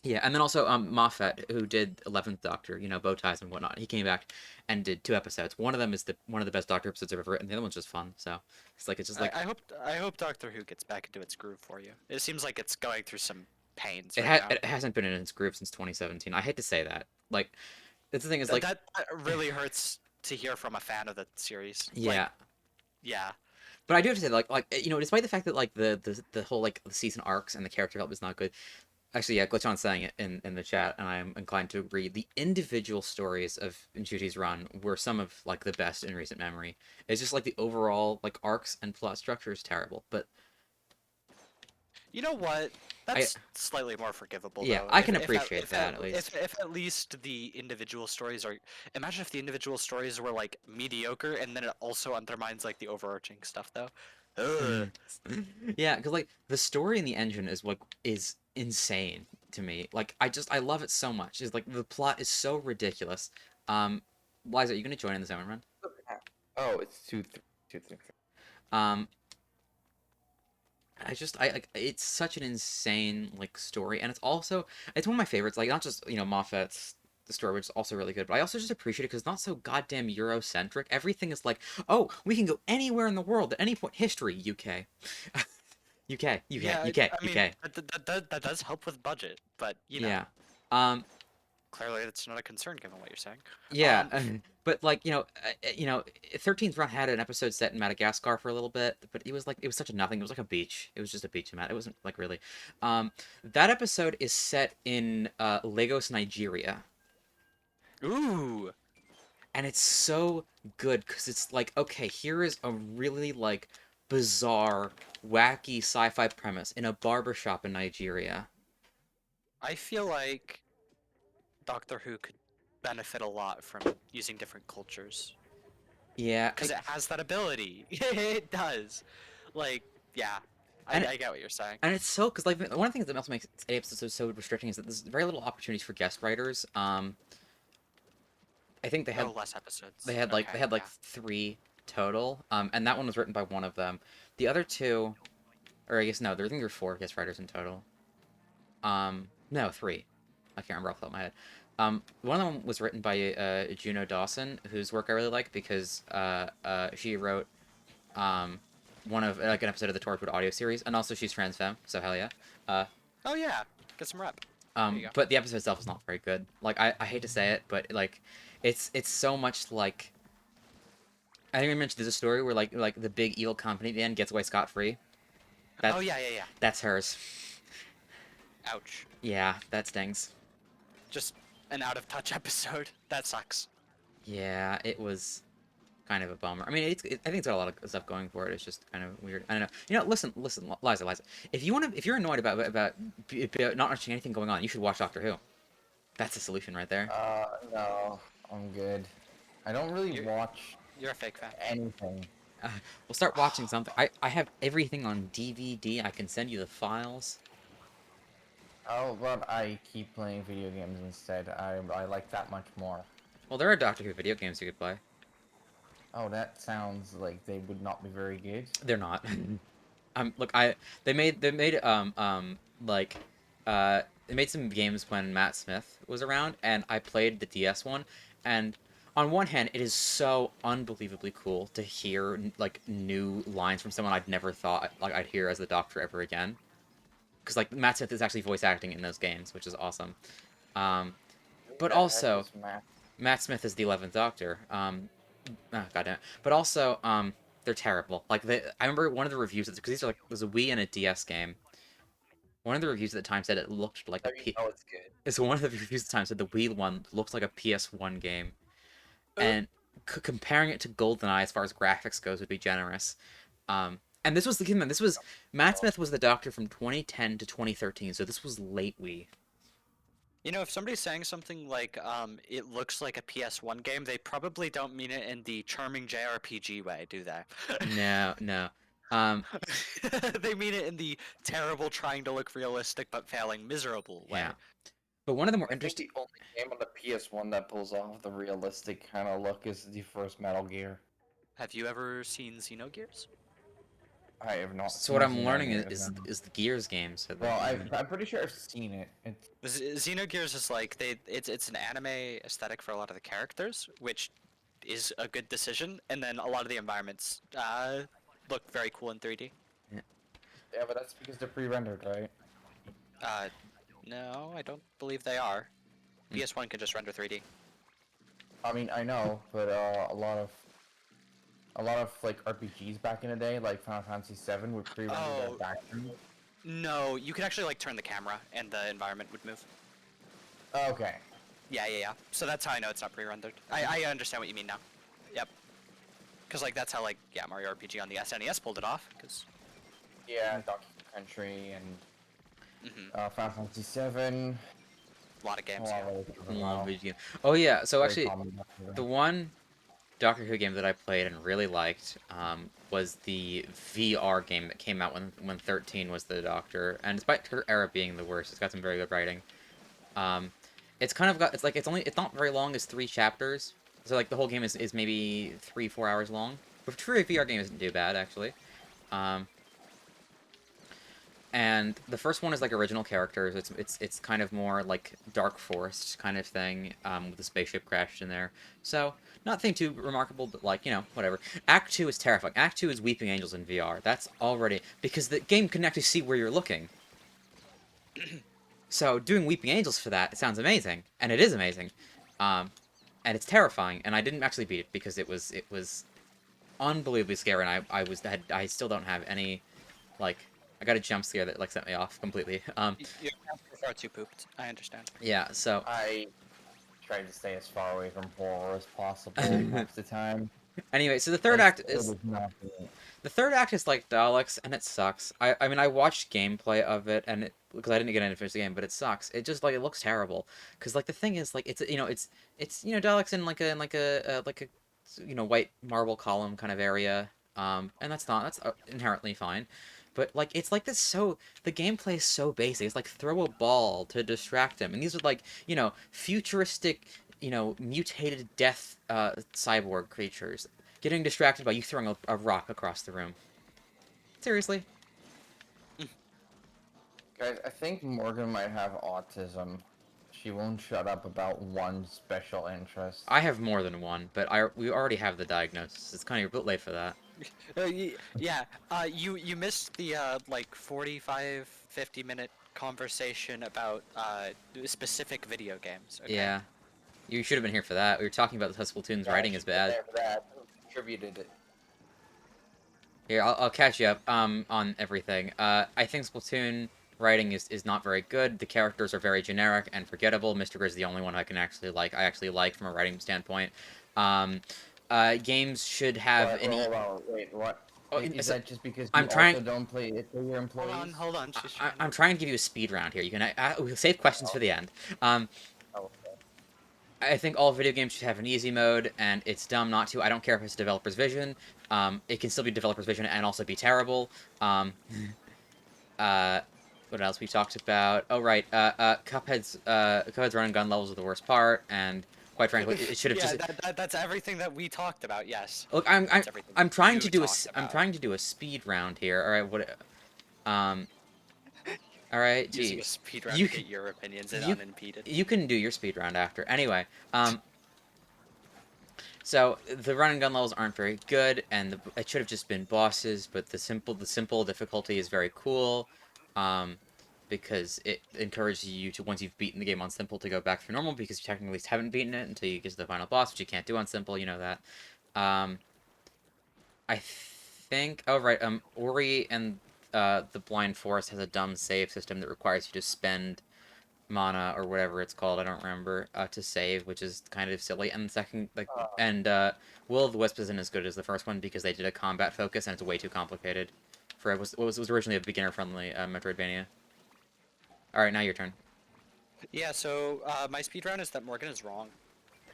Yeah, and then also Moffat, who did 11th Doctor, you know, bow ties and whatnot. He came back and did 2 episodes. One of them is one of the best Doctor episodes I've ever written. The other one's just fun. So it's just like I hope Doctor Who gets back into its groove for you. It seems like it's going through some pains right now. it hasn't been in its groove since 2017. I hate to say that. Like that's the thing is That, like that really hurts to hear from a fan of the series. yeah. Like, yeah. But I do have to say like you know, despite the fact that like the whole like the season arcs and the character development is not good. Actually, yeah, Glitchon's saying it in the chat, and I'm inclined to agree. The individual stories of Nchuti's run were some of like the best in recent memory. It's just like the overall like arcs and plot structure is terrible. But You know what? I That's slightly more forgivable yeah, though. I can appreciate that at least. If at least the individual stories are. Imagine if the individual stories were like mediocre, and then it also undermines like the overarching stuff though. Ugh. Yeah, because like the story in the engine is what is insane to me. Like I love it so much. It's like the plot is so ridiculous. Liza, are you gonna join in the Zone run? Oh, it's 2, 3. Um, I like it's such an insane like story, and it's one of my favorites. Like not just you know Moffat's the story, which is also really good, but I also just appreciate it because it's not so goddamn Eurocentric. Everything is like, oh, we can go anywhere in the world at any point. History, UK, UK, Yeah, UK, UK, I mean UK. that does help with budget, but you know, Yeah. Um. clearly that's not a concern given what you're saying. Yeah. Um, But like you know, 13th Run had an episode set in Madagascar for a little bit, but it was such a nothing. It was like a beach. It was just a beach in It wasn't like really. That episode is set in Lagos, Nigeria. ooh, And it's so good because it's like okay, here is a really like bizarre wacky sci-fi premise in a barbershop in Nigeria. I feel like Doctor Who could benefit a lot from using different cultures Yeah, because it has that ability. It does. Like, yeah, and I get what you're saying. and it's so because like one of the things that also makes A episodes so restricting is that there's very little opportunities for guest writers. I think Oh, less episodes. they Okay, had like yeah. 3 total. And that one was written by one of them. The other two, or I guess no, I think there were 4 guest writers in total. No, 3. I can't remember off the top of my head. One of them was written by Juno Dawson, whose work I really like because she wrote one of like an episode of the Torchwood audio series, and also she's trans femme, so hell yeah. Uh, Oh yeah, get some rep. There you go. but the episode itself is not very good. Like I hate to say it, but like it's so much like I think I mentioned there's a story where like the big evil company at the end gets away scot free. That Oh yeah, yeah, yeah. that's hers. Ouch. Yeah, that stings. Just an out of touch episode. That sucks. Yeah, it was kind of a bummer. I mean, I think it's got a lot of stuff going for it. It's just kind of weird. I don't know. Listen, Liza. If if you're annoyed about not understanding anything going on, you should watch Doctor Who. That's the solution right there. No, I'm good. I don't really You're watch you're a fake fan. anything. Uh, we'll start watching something. I have everything on DVD. I can send you the files. Oh, but I keep playing video games instead. I like that much more. Well, there are Doctor Who video games you could play. Oh, that sounds like they would not be very good. They're not. Look, like they made some games when Matt Smith was around, and I played the DS one. And on one hand, it is so unbelievably cool to hear like new lines from someone I'd never thought like I'd hear as the Doctor ever again. Because like Matt Smith is actually voice acting in those games, which is awesome. Um, Who but the heck also is Matt? Matt Smith is the 11th Doctor. Goddamn. But also, they're terrible. I remember one of the reviews because these are like there's a Wii and a DS game. One of the reviews at the time said it looked like a I mean, P. oh, it's good. So one of the reviews at the time said the Wii one looked like a PS1 game, Uh, and comparing it to GoldenEye as far as graphics goes would be generous. And this was the game. This was Matt Smith was the Doctor from 2010 to 2013, so this was late Wii. You know, if somebody's saying something like, it looks like a PS1 game, they probably don't mean it in the charming JRPG way, do they? No, no. Um, They mean it in the terrible, trying to look realistic but failing miserable way. yeah. But one of the more I think interesting. the only game on the PS1 that pulls off the realistic kind of look is the first Metal Gear. Have you ever seen Xenogears? I have not So what seen I'm learning Xenogears, no. is the Gears game. So Well, I'm pretty sure I've seen it. Xenogears is like it's an anime aesthetic for a lot of the characters, which is a good decision, and then a lot of the environments look very cool in 3D. Yeah, but that's because they're pre-rendered, right? Uh, no, I don't believe they are. Hmm. PS1 can just render 3D. I mean, I know, but a lot of like RPGs back in the day, like Final Fantasy VII, would pre-render Oh. their background. No, you could actually like turn the camera and the environment would move. Okay. Yeah. So that's how I know it's not pre-rendered. I understand what you mean now. Yep. Because like that's how like Mario RPG on the SNES pulled it off. Because Yeah, Donkey Kong Country and Final Fantasy VII. a lot of games. A lot Yeah. of other stuff as Mm, well. video game. Oh yeah. So Very actually, common back then. the one Doctor Who game that I played and really liked was the VR game that came out when 13 was the Doctor, and despite her era being the worst, it's got some very good writing. It's kind of got it's not very long. It's 3 chapters, so like the whole game is maybe 3-4 hours long. But for a VR game, isn't too bad actually. Um, and the first one is like original characters. It's kind of more like Dark Forest kind of thing, with the spaceship crashed in there. So nothing too remarkable, but like whatever. Act 2 is terrifying. Act 2 is Weeping Angels in VR. That's already because the game can actually see where you're looking. So doing Weeping Angels for that, it sounds amazing, and it is amazing, and it's terrifying. And I didn't actually beat it because it was unbelievably scary, and I still don't have any like. I got a jump scare that like set me off completely. You're far too pooped. I understand. Yeah. So I tried to stay as far away from horror as possible most of the time. anyway, so the It third act still is was not good. the third act is like Daleks, and it sucks. I mean I watched gameplay of it, and because I didn't get in to finish the game, but it sucks. It just like it looks terrible. Because like the thing is like it's Daleks in like a white marble column kind of area. And that's inherently fine. But like it's like this so the gameplay is so basic. It's like throw a ball to distract them, and these are like futuristic mutated death cyborg creatures getting distracted by you throwing a rock across the room. Seriously? Guys, I think Morgan might have autism. She won't shut up about one special interest. I have more than one, but we already have the diagnosis. It's kind of a bit late for that. Yeah. You missed the like 45, 50-minute conversation about specific video games. Okay? Yeah. You should have been here for that. We were talking about how Splatoon's Yeah, writing she is was bad. there for that. contributed it. Here, I'll catch you up on everything. I think Splatoon writing is not very good. The characters are very generic and forgettable. Mr. Grizz is the only one I can actually like. I actually like from a writing standpoint. Um, games should have What? an Hold on. Wait. What? oh, Is so that just because I'm you trying. also don't play it for your employees? Hold on. She's trying I'm to. trying to give you a speed round here. You can we'll save questions for the end. Um, Oh, I think all video games should have an easy mode, and it's dumb not to. I don't care if it's developer's vision. It can still be developer's vision and also be terrible. Uh, what else we talked about? Oh right, Cuphead's run and gun levels are the worst part, and quite frankly, it should have Yeah, just that's everything that we talked about. Yes, look. that's everything I'm trying to you do talked I'm about. trying to do a speed round here. All right, um, all right, Using a geez, speed round you to can get your opinions in you unimpeded. you can do your speed round after. Anyway, so the run and gun levels aren't very good, and it should have just been bosses. But the simple difficulty is very cool, um, because it encourages you to, once you've beaten the game on simple, to go back through normal, because you technically haven't beaten it until you get to the final boss, which you can't do on simple. You know that. Um, I think. Oh right. Ori and the Blind Forest has a dumb save system that requires you to spend mana or whatever it's called, I don't remember, to save, which is kind of silly. And the second, like, and Will of the Wisp isn't as good as the first one because they did a combat focus and it's way too complicated. For it was originally a beginner friendly Metroidvania. All right, now your turn. Yeah. So my speed round is that Morgan is wrong.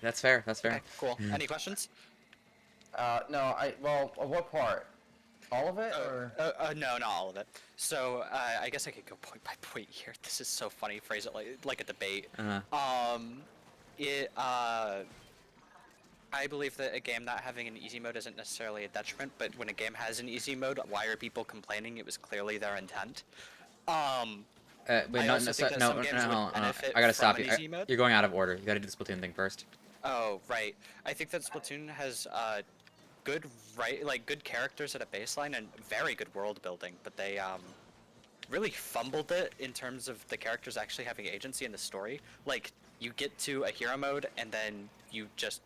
That's fair. That's fair. Okay, cool. Any questions? no. Well, what part? All of it, or? No, not all of it. So I guess I could go point by point here. This is so funny. Phrase it like a debate. Uh, Um, it I believe that a game not having an easy mode isn't necessarily a detriment, but when a game has an easy mode, why are people complaining? It was clearly their intent. Um, but I no, also no, think that no, some no, games no, would no, benefit I gotta from stop an you. easy mode. You're going out of order. You gotta do the Splatoon thing first. Oh, right. I think that Splatoon has good good characters at a baseline and very good world building, but they really fumbled it in terms of the characters actually having agency in the story. Like, you get to a hero mode and then you just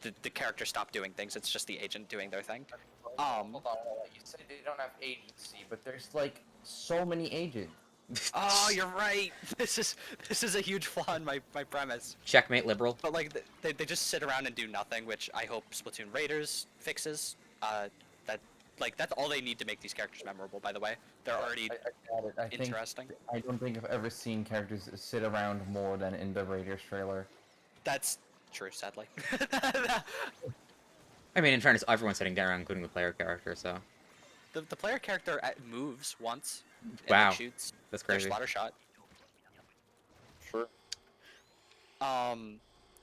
the character stop doing things. It's just the agent doing their thing. Hold on. You said they don't have agency, but there's like so many agents. Oh, you're right. This is a huge flaw in my premise. Checkmate, liberal. But like they just sit around and do nothing, which I hope Splatoon Raiders fixes. That that's all they need to make these characters memorable. By the way, they're already I got it. interesting. I don't think I've ever seen characters sit around more than in the Raiders trailer. That's true, sadly. I mean, in fairness, everyone's sitting down, including the player character. So, The player character moves once and wow, like shoots that's their crazy. slaughter shot. Sure. All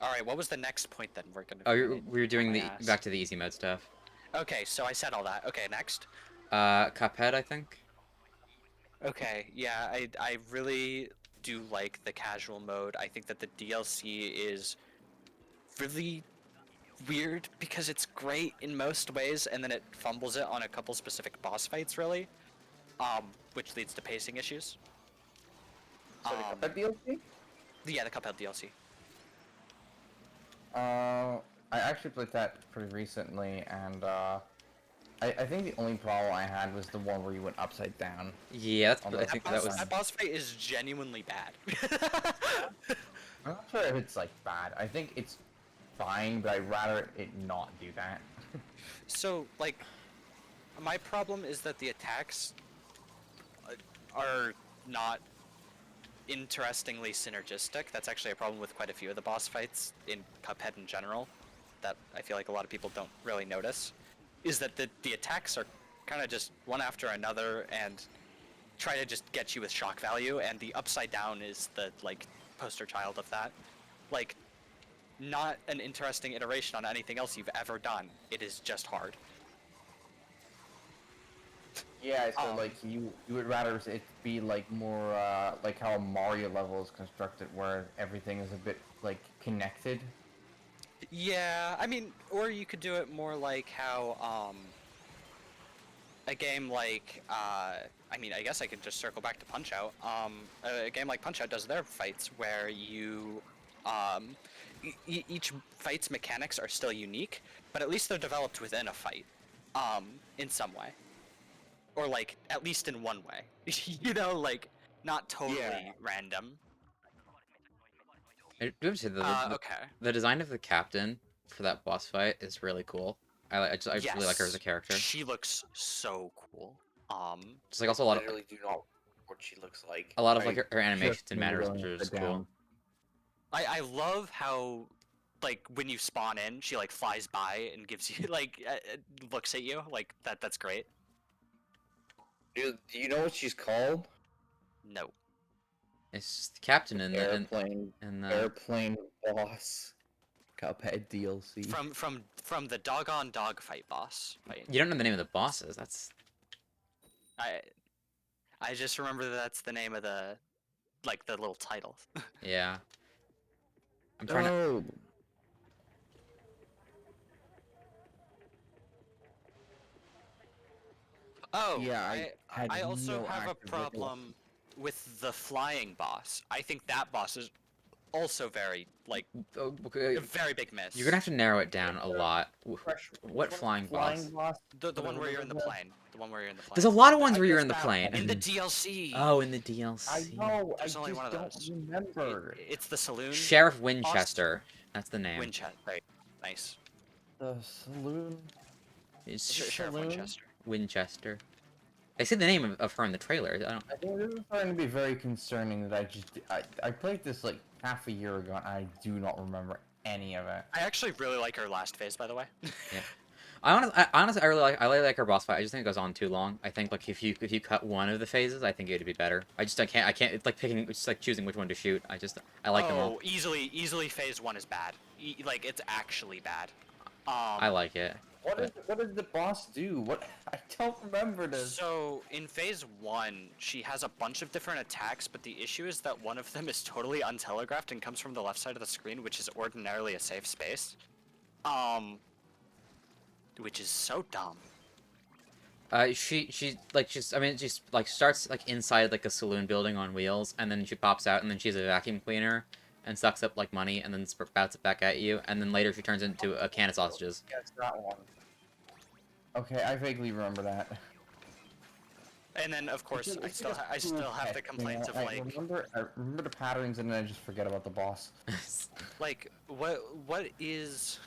right. What was the next point then? Oh, we were doing my the ass. back to the easy mode stuff. Okay, so I said all that. Okay, next. Cuphead, I think. Okay, yeah, I really do like the casual mode. I think that the DLC is really weird because it's great in most ways, and then it fumbles it on a couple specific boss fights, really, which leads to pacing issues. So the Cuphead DLC? Yeah, the Cuphead DLC. I actually played that pretty recently, and I think the only problem I had was the one where you went upside down. Yeah, On I the think That that boss, was. that boss fight is genuinely bad. I'm not sure if it's like bad. I think it's fine, but I'd rather it not do that. So, like, my problem is that the attacks are not interestingly synergistic. That's actually a problem with quite a few of the boss fights in Cuphead in general that I feel like a lot of people don't really notice. Is that the attacks are kind of just one after another and try to just get you with shock value, and the upside down is the like poster child of that. Like, not an interesting iteration on anything else you've ever done. It is just hard. Yeah, so like you would rather it be like more like how a Mario level is constructed, where everything is a bit like connected. Yeah, I mean, or you could do it more like how a game like I mean, I guess I could just circle back to Punch Out. A game like Punch Out does their fights where you each fight's mechanics are still unique, but at least they're developed within a fight, in some way, or like at least in one way. You know, like not totally random. I do have to say the Okay. the design of the captain for that boss fight is really cool. I just really like her as a Yes, character. she looks so cool. Just like also I literally do not what she looks like. a lot of like I her animations just and need to go mannerisms and are sit just cool. down. I love how, like, when you spawn in, she like flies by and gives you like looks at you like that. That's great. Dude, do you know what she's called? No. It's just the captain in the Airplane. in the Airplane Boss. Cuphead DLC. From the doggone dogfight boss fight. you don't know the name of the bosses. That's I I just remember that's the name of the like the little title. yeah. I'm trying to. Oh, Oh, yeah, I had I also no have a active problem with the flying boss. I think that boss is also very like Oh, okay, a very big miss. you're gonna have to narrow it down a lot. What flying flying boss? The one where you're in the plane. The one where you're in the plane. There's a lot of ones I where you're guess in the that plane. one. In the DLC. Oh, in the I DLC. know, There's I only just one of don't those. remember. It's the saloon. Sheriff Winchester. That's the name. Winchester. Right. Nice. The saloon. It's Sheriff Saloon? Winchester. Winchester. They say the name of her in the trailer. I don't. I think this is starting to be very concerning that I played this like half a year ago and I do not remember any of it. I actually really like her last phase, by the way. Yeah. I honestly, I really like her boss fight. I just think it goes on too long. I think like if you cut one of the phases, I think it'd be better. I can't. It's like picking. It's just like choosing which one to shoot. I like them all. Oh, easily phase 1 is bad. Like it's actually bad. I like it. What does the boss do? What I don't remember this. So in phase 1, she has a bunch of different attacks, but the issue is that one of them is totally untelegraphed and comes from the left side of the screen, which is ordinarily a safe space. Which is so dumb. I mean she's like starts like inside like a saloon building on wheels, and then she pops out, and then she's a vacuum cleaner, and sucks up like money, and then spouts it back at you, and then later she turns into a can of sausages. Yes, that one. Okay, I vaguely remember that. And then of course I still have the complaints of I like remember the patterns and then I just forget about the boss. like what is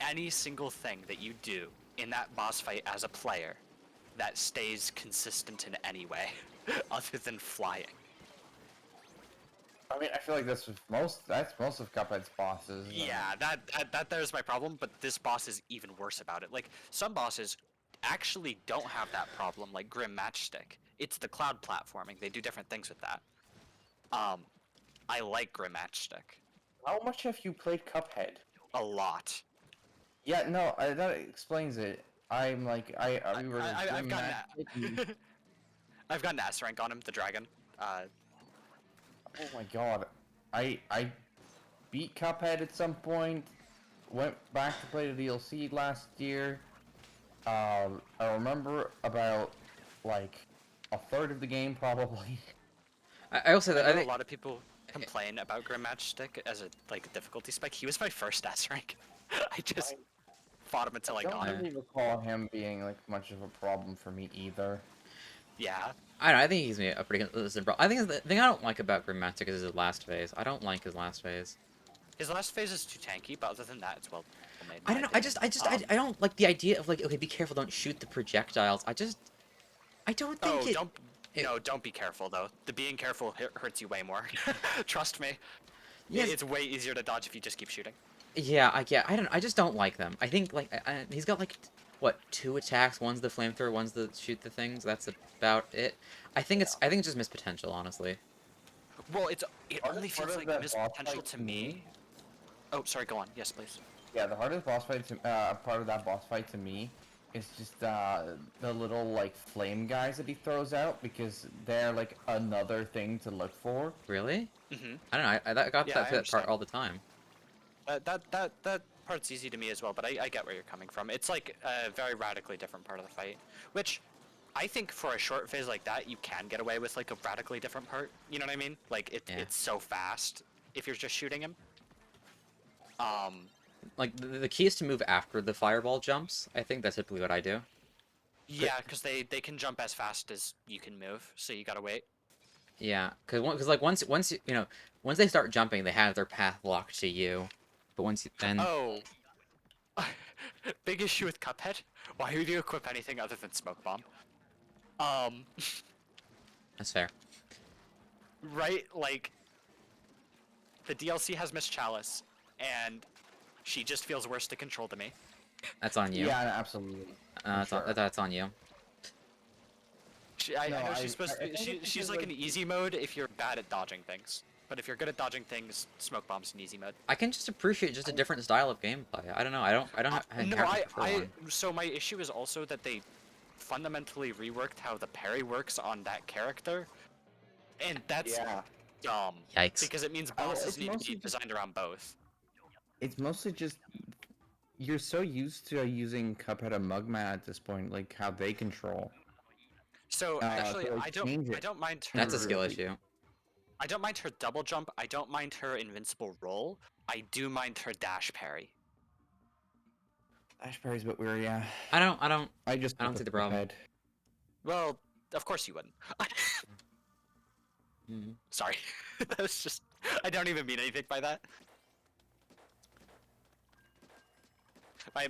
any single thing that you do in that boss fight as a player that stays consistent in any way other than flying. I mean, I feel like that's most of Cuphead's bosses. Yeah, that there's my problem, but this boss is even worse about it. Like some bosses actually don't have that problem, like Grim Matchstick. It's the cloud platforming. They do different things with that. I like Grim Matchstick How much have you played Cuphead? a lot. Yeah, no, that explains it. I'm like, we were. I've gotten Matchstick. I've gotten S rank on him, the dragon. Oh my god, I beat Cuphead at some point. Went back to play the DLC last year. I remember about like a third of the game probably. I also I I know a think lot of people complain about Grim Matchstick as a like difficulty spike. He was my first S rank. I just fought him until I I don't got him. really recall him being like much of a problem for me either. Yeah. I don't know, I think he's a pretty consistent I think the thing I don't like about Grimmatic is his last phase. I don't like his last phase. His last phase is too tanky, but other than that, it's well made. in I my don't know. opinion. I don't like the idea of like, okay, be careful, don't shoot the projectiles. I don't think it. No, don't be careful though. The being careful hurts you way more. Trust me. Yes. It's way easier to dodge if you just keep shooting. Yeah, I just don't like them. I think like he's got like what 2 attacks. One's the flamethrower, one's the shoot the things. That's about it. I think it's just missed potential, honestly. Well, it only part feels of like that missed boss potential fight to to me. me- Oh, sorry. Go on. Yes, please. Yeah, the hardest boss fight part of that boss fight to me is just the little like flame guys that he throws out because they're like another thing to look for. Really? Mm-hmm. I don't know. I got Yeah, I that part understand. all the time. That part's easy to me as well, but I get where you're coming from. It's like a very radically different part of the fight, which I think for a short phase like that, you can get away with like a radically different part. You know what I mean? Like Yeah. it's so fast if you're just shooting him. Um, Like the key is to move after the fireball jumps. I think that's typically what I do. yeah, because they can jump as fast as you can move, so you gotta wait. Yeah, because like once they start jumping, they have their path locked to you. But once you, then Oh, big issue with Cuphead. Why would you equip anything other than smoke bomb? Um, that's fair. right, like the DLC has Miss Chalice, and she just feels worse to control to me. That's on you. Yeah, absolutely. For sure. That's on you. I No, know I she's supposed to I be. think it's She's because, like an easy mode if you're bad at dodging things. But if you're good at dodging things, smoke bomb's an easy mode. I can just appreciate just a different style of gameplay. I don't know. I don't No, inherently prefer one. so my issue is also that they fundamentally reworked how the parry works on that character, and that's yeah. dumb. Yikes. Because it means I mean, bosses it's need to mostly be just designed around both. it's mostly just you're so used to using Cuphead and Mugman at this point, like how they control. So actually, To like change I it. don't mind That's a her. skill issue. I don't mind her double jump. I don't mind her invincible roll. I do mind her dash parry. Dash parry's a bit weird, yeah. I I just don't see the problem. Cuphead. Well, of course you wouldn't. Mhm. Sorry, that was just. I don't even mean anything by that.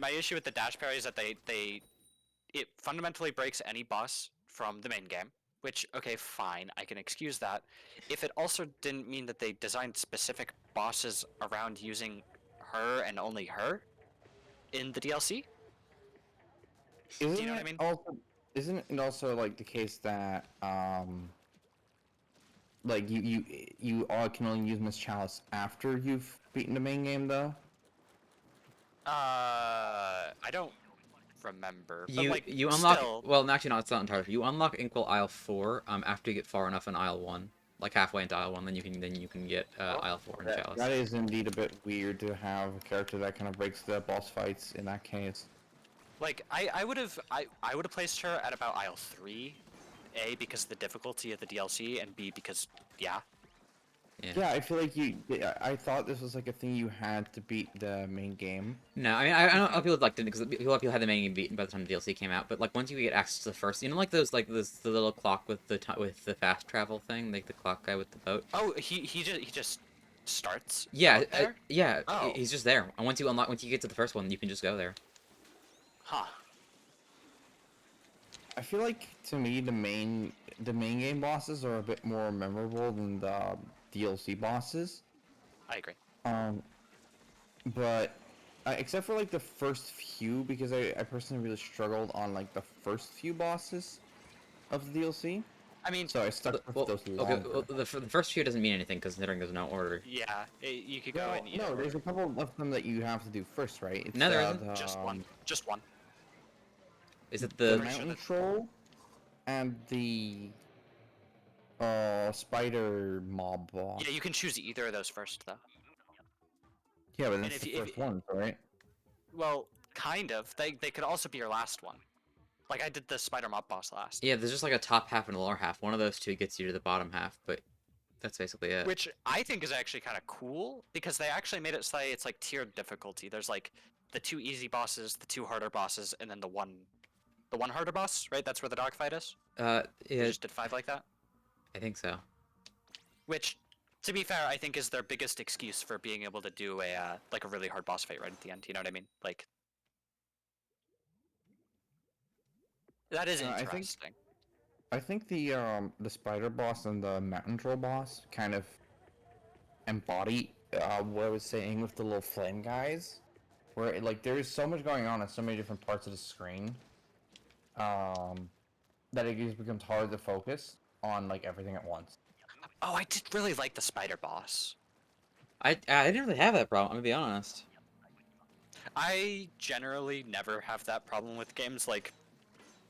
My issue with the dash parry is that it fundamentally breaks any boss from the main game. Which, okay, fine, I can excuse that. If it also didn't mean that they designed specific bosses around using her and only her in the DLC, do you know what I mean? Isn't it also like the case that like you all can only use Miss Chalice after you've beaten the main game though? I don't remember, but like, You unlock still, well actually no, it's not entirely true. You unlock Inkwell Isle 4 after you get far enough in Isle 1. Like halfway into Isle 1, then you can get Isle 4 in Chalice. That is indeed a bit weird to have a character that kind of breaks the boss fights in that case. like, I would have placed her at about Isle 3, A, because of the difficulty of the DLC, and B, because, yeah. Yeah, I feel like I thought this was like a thing you had to beat the main game. No, I mean I know people like didn't because a lot of people had the main game beaten by the time the DLC came out. But like once you get access to the first, like those like the little clock with the fast travel thing, like the clock guy with the boat. Oh, he just starts. Yeah, out there? yeah, Oh. he's just there. And once you get to the first one, you can just go there. Huh. I feel like to me the main game bosses are a bit more memorable than the DLC bosses. I agree. But except for like the first few, because I personally really struggled on like the first few bosses of the DLC, I mean, so I stuck with Well, those okay, longer. well, the first few doesn't mean anything considering there's no order. yeah, you could go in either No, there's a order. couple of them that you have to do first, right? It's No, there isn't. Just one. Just one. Is it the the mountain troll and the spider mob boss. Yeah, you can choose either of those first, though. Yeah, but And that's if the you- if first one, right? Well, kind of. They could also be your last one. Like I did the spider mob boss last. yeah? There's just like a top half and a lower half. One of those two gets you to the bottom half, but that's basically it. Which I think is actually kind of cool because they actually made it say it's like tiered difficulty. There's like the 2 easy bosses, the 2 harder bosses, and then the one harder boss, right? That's where the dogfight is. They Yeah, just did 5 like that. I think so. Which, to be fair, I think is their biggest excuse for being able to do a like a really hard boss fight right at the end. You know what I mean? Like that is I think- interesting. I think the spider boss and the mountain troll boss kind of embody what I was saying with the little flame guys, where like there is so much going on in so many different parts of the screen, that it just becomes hard to focus on like everything at once. Oh, I did really like the spider boss. I didn't really have that problem. I'm gonna be honest. I generally never have that problem with games. Like,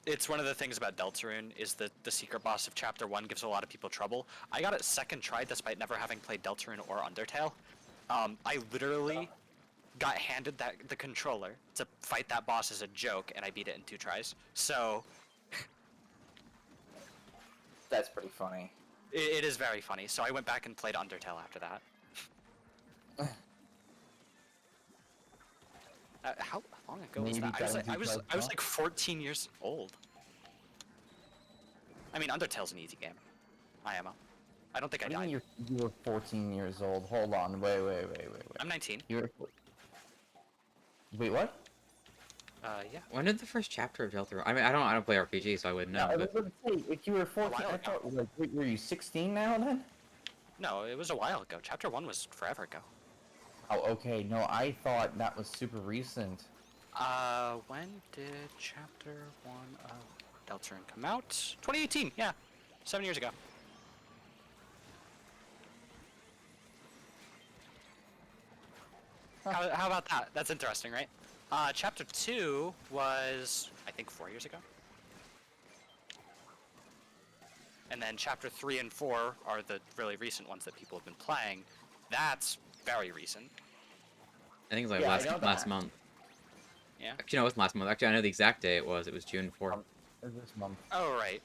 it's one of the things about Deltarune is that the secret boss of Chapter 1 gives a lot of people trouble. I got it second try despite never having played Deltarune or Undertale. I literally got handed the controller to fight that boss as a joke, and I beat it in 2 tries. So, That's pretty funny. it is very funny. So I went back and played Undertale after that. How long ago was Maybe that? technically I was like 14 years old. I mean, Undertale's an easy game. IMO. I don't think I What do you mean died. you were 14 years old? Hold on, wait. I'm 19. You were... Wait, what? Yeah. When did the first chapter of Delta? I mean, I don't play RPG, so I wouldn't No, know. I was But gonna say, if you were A 14, while I ago. thought, like, wait, were you 16 now then? No, it was a while ago. Chapter 1 was forever ago. Oh, okay, no, I thought that was super recent. When did Chapter 1 of Deltarune come out? 2018, yeah. 7 years ago. How about that? That's interesting, right? Chapter 2 was, I think, 4 years ago. And then Chapter 3 and 4 are the really recent ones that people have been playing. That's very recent. I think it's like Yeah, I know last that. month. Yeah? Actually, no, it was last month. Actually, I know the exact day it was. It was June 4th. This month. Oh, right.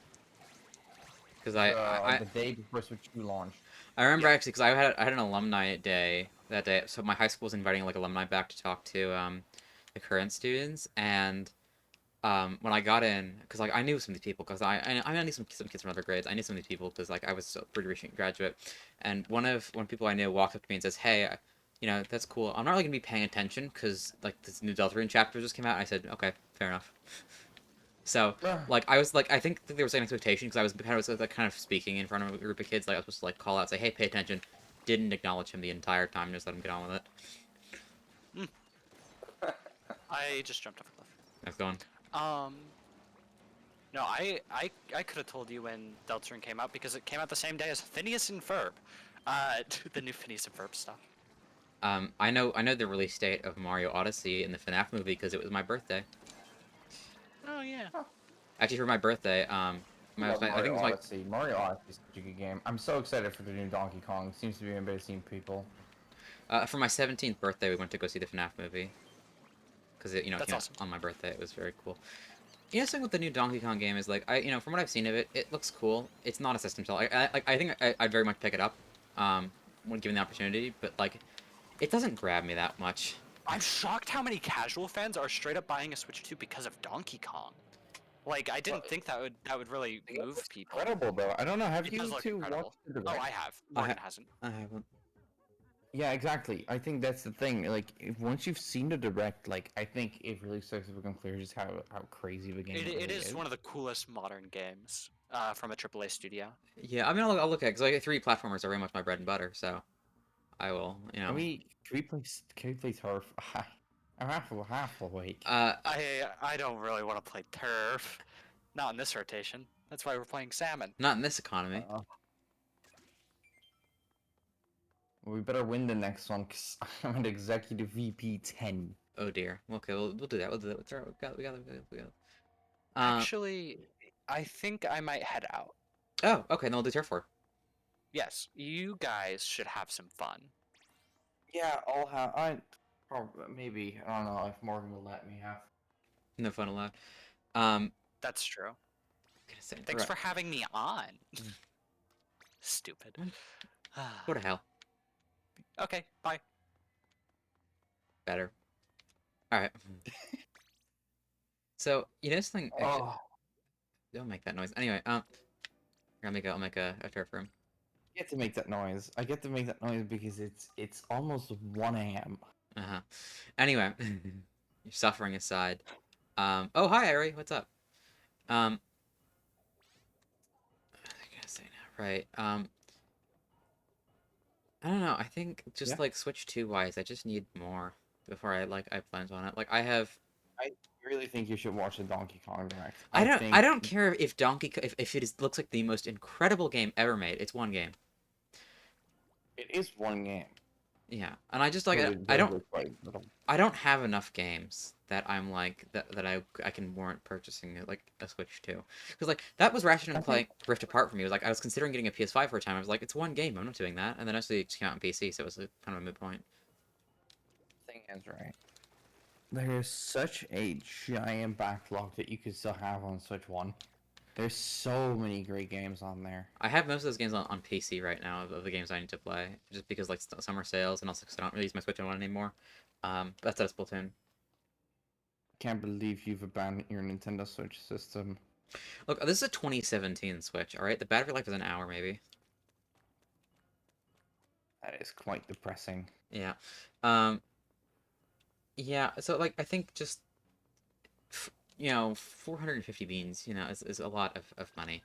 Because The day before Switch 2 launched. I remember Yep. actually because I had an alumni day that day. So my high school was inviting like alumni back to talk to the current students, and when I got in, because like I knew some of these people, because I knew some kids from other grades. I knew some of these people because like I was a pretty recent graduate, and one people I knew walked up to me and says, "Hey, that's cool. I'm not really gonna be paying attention because like this new Deltarune chapter just came out." I said, "Okay, fair enough." So like I was like I think that there was an expectation because I was like kind of speaking in front of a group of kids, like I was supposed to like call out, say, "Hey, pay attention." Didn't acknowledge him the entire time. Just let him get on with it. I just jumped off a cliff. That's going. Um, no, I could have told you when Deltarune came out because it came out the same day as Phineas and Ferb. The new Phineas and Ferb stuff. I know the release date of Mario Odyssey in the FNAF movie because it was my birthday. Oh, yeah. Actually, for my birthday, Love I think it Mario was my Odyssey. Mario Odyssey is such a good game. I'm so excited for the new Donkey Kong. Seems to be embarrassing people. for my 17th birthday we went to go see the FNAF movie because it That's came out awesome. on my birthday. It was very cool. The thing with the new Donkey Kong game is like from what I've seen of it, it looks cool. It's not a system seller. I think I'd very much pick it up, when given the opportunity. But like, it doesn't grab me that much. I'm shocked how many casual fans are straight up buying a Switch 2 because of Donkey Kong. Like, I didn't think that would really The game move looks people. incredible, though. I don't know. Have It you does look two incredible. watched the Oh, direct? I have. I Morgan ha- hasn't. I haven't. Yeah, exactly. I think that's the thing. Like, once you've seen the direct, like, I think it really starts to become clear just how crazy of a game it It really is is. one of the coolest modern games from a AAA studio. Yeah, I mean, I'll look at it because like 3D platformers are very much my bread and butter. So I will, Can we play Turf? I'm half awake. I don't really want to play Turf. Not in this rotation. That's why we're playing Salmon. not in this economy. We better win the next one because I'm an executive VP 10. Oh dear. Okay, we'll do that. We'll do that. We got. Actually, I think I might head out. Oh, okay. Then we'll do Turf 4. Yes, you guys should have some fun. Yeah, maybe. I don't know if Morgan will let me have. No fun allowed. Um, That's true. gonna say, Thanks for having me on. Stupid. Go to hell. Okay, bye. Better. All right. So this thing. Actually, don't make that noise. Anyway, I'll make a turf room. I get to make that noise. I get to make that noise because it's almost 1 a.m. Uh-huh. Anyway, your suffering aside. Oh hi Ari, what's up? What was I gonna say now? Right. I don't know. I think just Yeah. like Switch 2 wise, I just need more before I plans on it. Like I have. I really think you should watch the Donkey Kong Direct. I don't care if if looks like the most incredible game ever made. It's one game. It is one game. Yeah, and I just like But it I does don't look quite little. I don't have enough games that I'm like that I can warrant purchasing like a Switch 2. Because like that was Ratchet and Clank Rift Apart for me. It was like I was considering getting a PS5 for a time. I was like, it's one game. I'm not doing that. And then actually it just came out on PC, so it was kind of a moot point. Thing is, right? There is such a giant backlog that you could still have on Switch 1. There's so many great games on there. I have most of those games on PC right now of the games I need to play, just because like summer sales and also because I don't really use my Switch on anymore. That's out of Splatoon. Can't believe you've abandoned your Nintendo Switch system. Look, this is a 2017 Switch. All right, the battery life is an hour maybe. That is quite depressing. Yeah. Um. Yeah. So like I think just 450 beans, is a lot of money.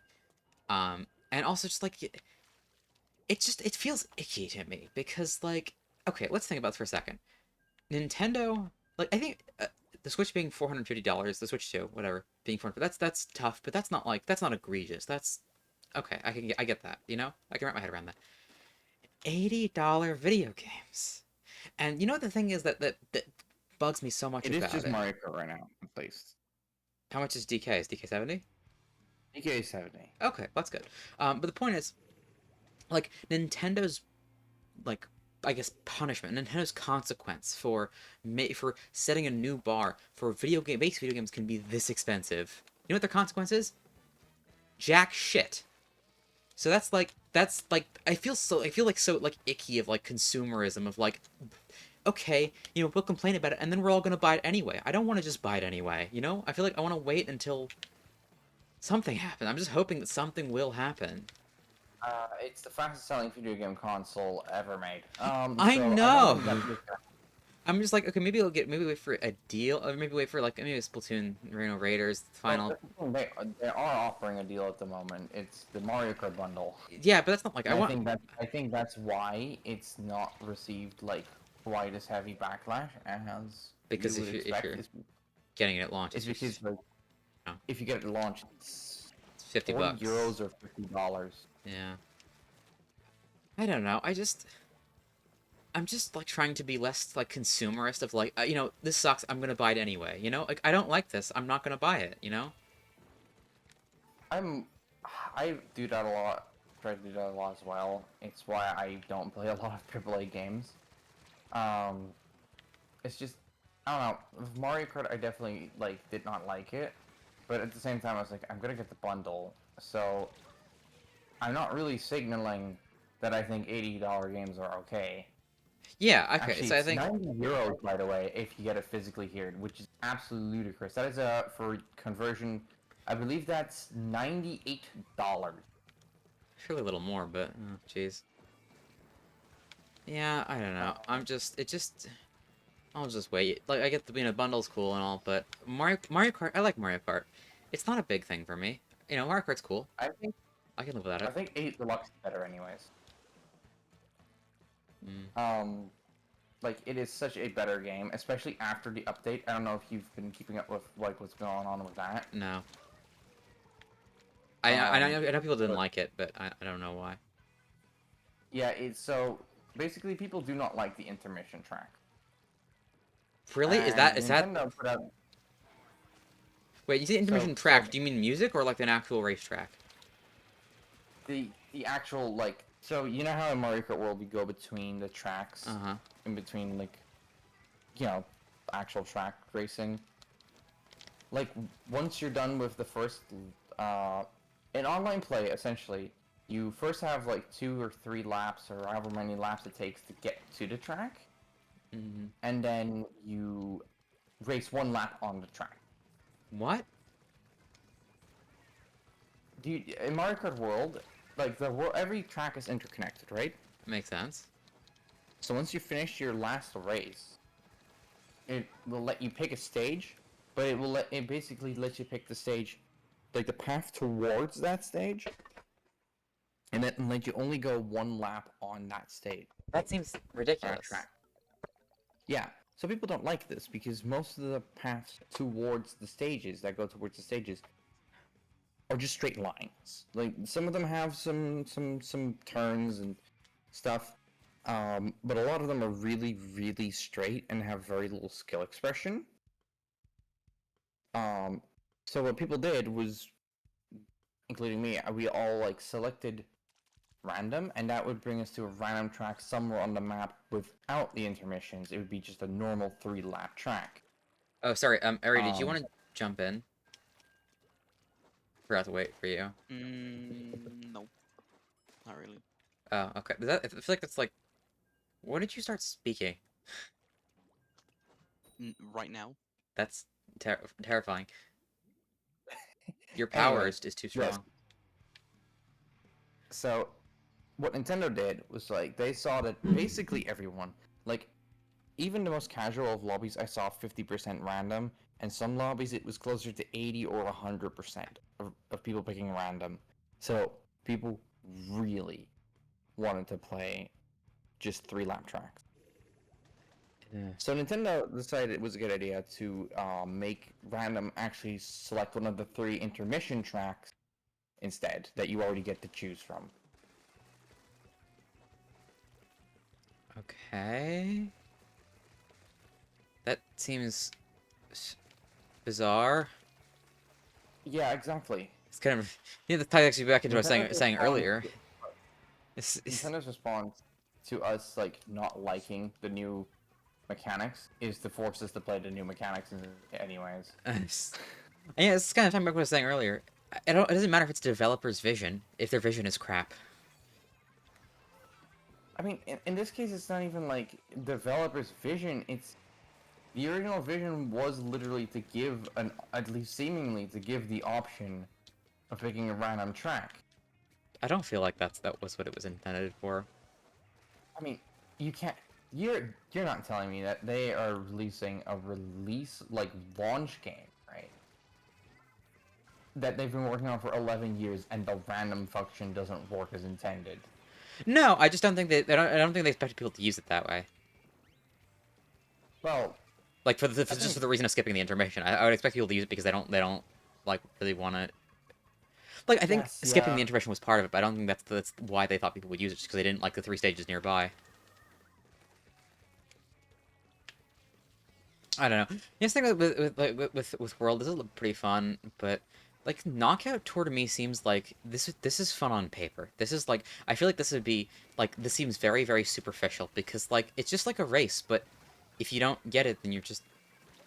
And also just like it feels icky to me because like okay, let's think about this for a second. Nintendo, like I think the Switch being $450, the Switch 2, whatever, being 400, that's tough, but that's not egregious. That's okay. I get that. I can wrap my head around that. $80 video games, and the thing is that bugs me so much It is about just it. Mario Kart right now, at least. How much is DK? Is DK 70? DK 70. Okay, that's good. But the point is, like Nintendo's like I guess punishment, Nintendo's consequence for setting a new bar for base video games can be this expensive. You know what their consequence is? Jack shit. So that's like I feel like so like icky of like consumerism of like okay, we'll complain about it and then we're all gonna buy it anyway. I don't want to just buy it anyway, I feel like I want to wait until something happens. I'm just hoping that something will happen. It's the fastest selling video game console ever made. I So I don't think know. I'm just like, okay, maybe wait for a deal, or maybe wait for like maybe a Splatoon, Raiders final. Well, they are offering a deal at the moment. It's the Mario Kart bundle. Yeah, but that's not like And I want I think that's why it's not received like quite as heavy backlash as because you would if expect. you're getting it at launch, It's it's because just like no, if you get it launched, it's it's 50 40 bucks. euros or $50. Yeah, I don't know. I'm just like trying to be less like consumerist of like this sucks. I'm gonna buy it anyway. Like I don't like this. I'm not gonna buy it. I'm I do that a lot. Try to do that a lot as well. It's why I don't play a lot of AAA games. Um, it's just I don't know. With Mario Kart, I definitely like did not like it, but at the same time, I was like, I'm gonna get the bundle, so I'm not really signaling that I think $80 games are okay. Yeah. Okay. Actually, So I it's think 90 euros, by the way, if you get it physically here, which is absolutely ludicrous. That is for conversion. I believe that's $98. surely a little more, but jeez. Yeah, I don't know. I'll just wait. Like I get the bundle's cool and all, but Mario Kart, I like Mario Kart. It's not a big thing for me. Mario Kart's cool. I think I can live without I it. think 8 Deluxe is better, anyways. Mm, Um, like it is such a better game, especially after the update. I don't know if you've been keeping up with like what's going on with that. no. Um, I know people didn't but like it, but I don't know why. yeah, it's so basically people do not like the intermission track, Really? and Is that Nintendo put out wait, you say intermission so track, do you mean music or like an actual racetrack? the actual like so you know how in Mario Kart World you go between the tracks Uh-huh. in between like you know actual track racing. Like once you're done with the first in online play essentially you first have like 2 or 3 laps or however many laps it takes to get to the track Mm, and then you race 1 lap on the track. what? In Mario Kart World, like every track is interconnected, right? Makes sense. So once you finish your last race, it will let you pick a stage, but it basically lets you pick the stage, like the path towards that stage, and then let you only go 1 lap on that stage, That seems on that ridiculous. track. Yeah, so people don't like this because most of the paths towards the stages that go towards the stages are just straight lines. Like some of them have some turns and stuff, but a lot of them are really really straight and have very little skill expression. Um, so what people did was, including me, we all like selected random, and that would bring us to a random track somewhere on the map without the intermissions. It would be just a normal 3 lap track. Oh, sorry. Ari, did you Um, want to jump in forgot to wait for you. Nope, not really. Oh, okay. I feel like that's like, when did you start speaking? Right now. That's terrifying. Your power Anyway, is too yes. strong. So what Nintendo did was like they saw that basically everyone, like even the most casual of lobbies, I saw 50% random, and some lobbies it was closer to 80 or 100% of people picking random. So people really wanted to play just 3 lap tracks. Yeah. So Nintendo decided it was a good idea to make random actually select one of the 3 intermission tracks instead that you already get to choose from. Okay. That seems bizarre. Yeah, exactly. It's kind of, that ties actually back into what I was Nintendo's saying response, earlier. It's Nintendo's response to us like not liking the new mechanics is to force us to play the new mechanics anyways. yeah, it's kind of talking back what I was saying earlier. It doesn't matter if it's the developer's vision, if their vision is crap. I mean, in this case, it's not even like developer's vision. It's the original vision was literally to give at least seemingly to give the option of picking a random track. I don't feel like that was what it was intended for. I mean, you can't. You're not telling me that they are releasing a like launch game, right? That they've been working on for 11 years, and the random function doesn't work as intended. No, I just don't think I don't think they expected people to use it that way. Well, Like I just for think the reason of skipping the intermission. I would expect people to use it because they don't like really want to. Like I think yes, skipping yeah. the intermission was part of it, but I don't think that's why they thought people would use it, just because they didn't like the 3 stages nearby. I don't know. Yes, thing with World, this is pretty fun, but like Knockout Tour to me seems like this is fun on paper. This is like I feel like this would be like this seems very superficial because like it's just like a race, but if you don't get it, then you're just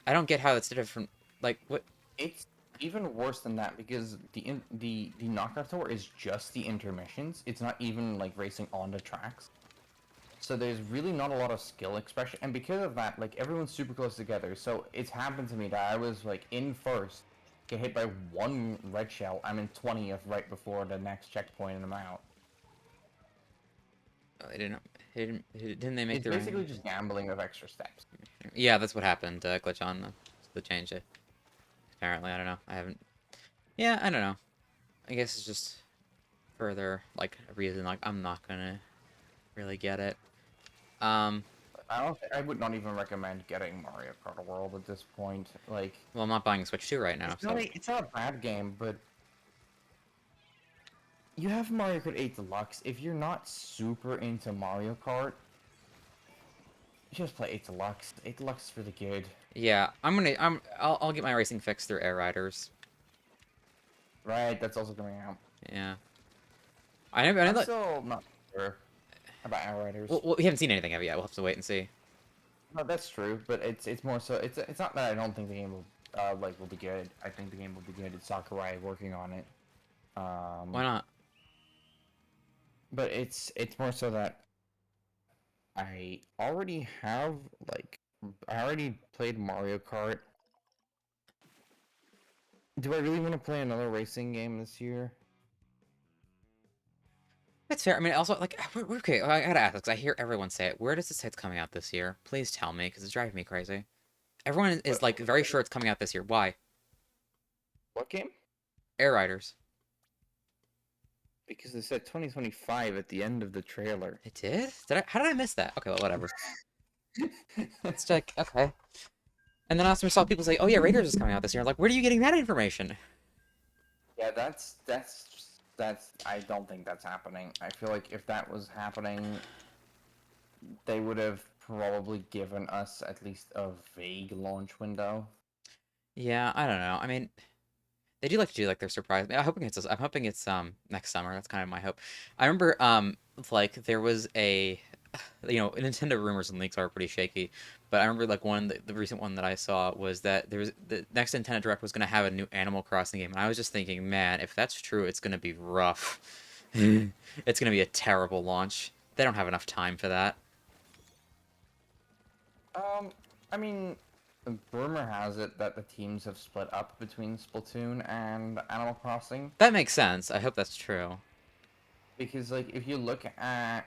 I don't get how that's different. Like what? It's even worse than that because the knockout tour is just the intermissions. It's not even like racing on the tracks. So there's really not a lot of skill expression, and because of that, like everyone's super close together. So it's happened to me that I was like in first, get hit by one red shell. I'm in 20th right before the next checkpoint, and I'm out. They didn't. Didn't they make It's their basically own? just gambling of extra steps. Yeah, that's what happened. Glitch on the change it. Apparently, I don't know. I haven't. Yeah, I don't know. I guess it's just further like a reason like I'm not gonna really get it. Um, I don't. I would not even recommend getting Mario Kart World at this point. Like, well, I'm not buying a Switch 2 right now, so it's not a bad game, but you have Mario Kart 8 Deluxe. If you're not super into Mario Kart, just play 8 Deluxe. 8 Deluxe is really good. yeah, I'll get my racing fix through Air Riders. Right, that's also coming out. Yeah, I know I'm that. still not sure about Outriders. Well, we haven't seen anything of it yet. We'll have to wait and see. No, that's true, but it's more so it's not that I don't think the game will will be good. I think the game will be good. It's Sakurai working on it. Why not? But it's more so that I already have like I already played Mario Kart. Do I really want to play another racing game this year? That's fair. I mean, also like okay. I gotta ask because I hear everyone say it. Where does it say it's coming out this year? Please tell me because it's driving me crazy. Everyone is What like very sure it's coming out this year. Why? what game? Air Riders. Because they said 2025 at the end of the trailer. It did? How did I miss that? Okay, well, whatever. Let's check. Okay. And then I also saw people say, "Oh yeah, Raiders is coming out this year." I'm like, where are you getting that information? Yeah, that's I don't think that's happening. I feel like if that was happening, they would have probably given us at least a vague launch window. Yeah, I don't know. I mean, they do like to do like their surprise. I'm hoping it's next summer. That's kind of my hope. I remember like there was a Nintendo rumors and leaks are pretty shaky, but I remember like the recent one that I saw was that there was the next Nintendo Direct was gonna have a new Animal Crossing game, and I was just thinking, man, if that's true, it's gonna be rough. It's gonna be a terrible launch. They don't have enough time for that. I mean, rumor has it that the teams have split up between Splatoon and Animal Crossing That makes sense. I hope that's true. because, like, if you look at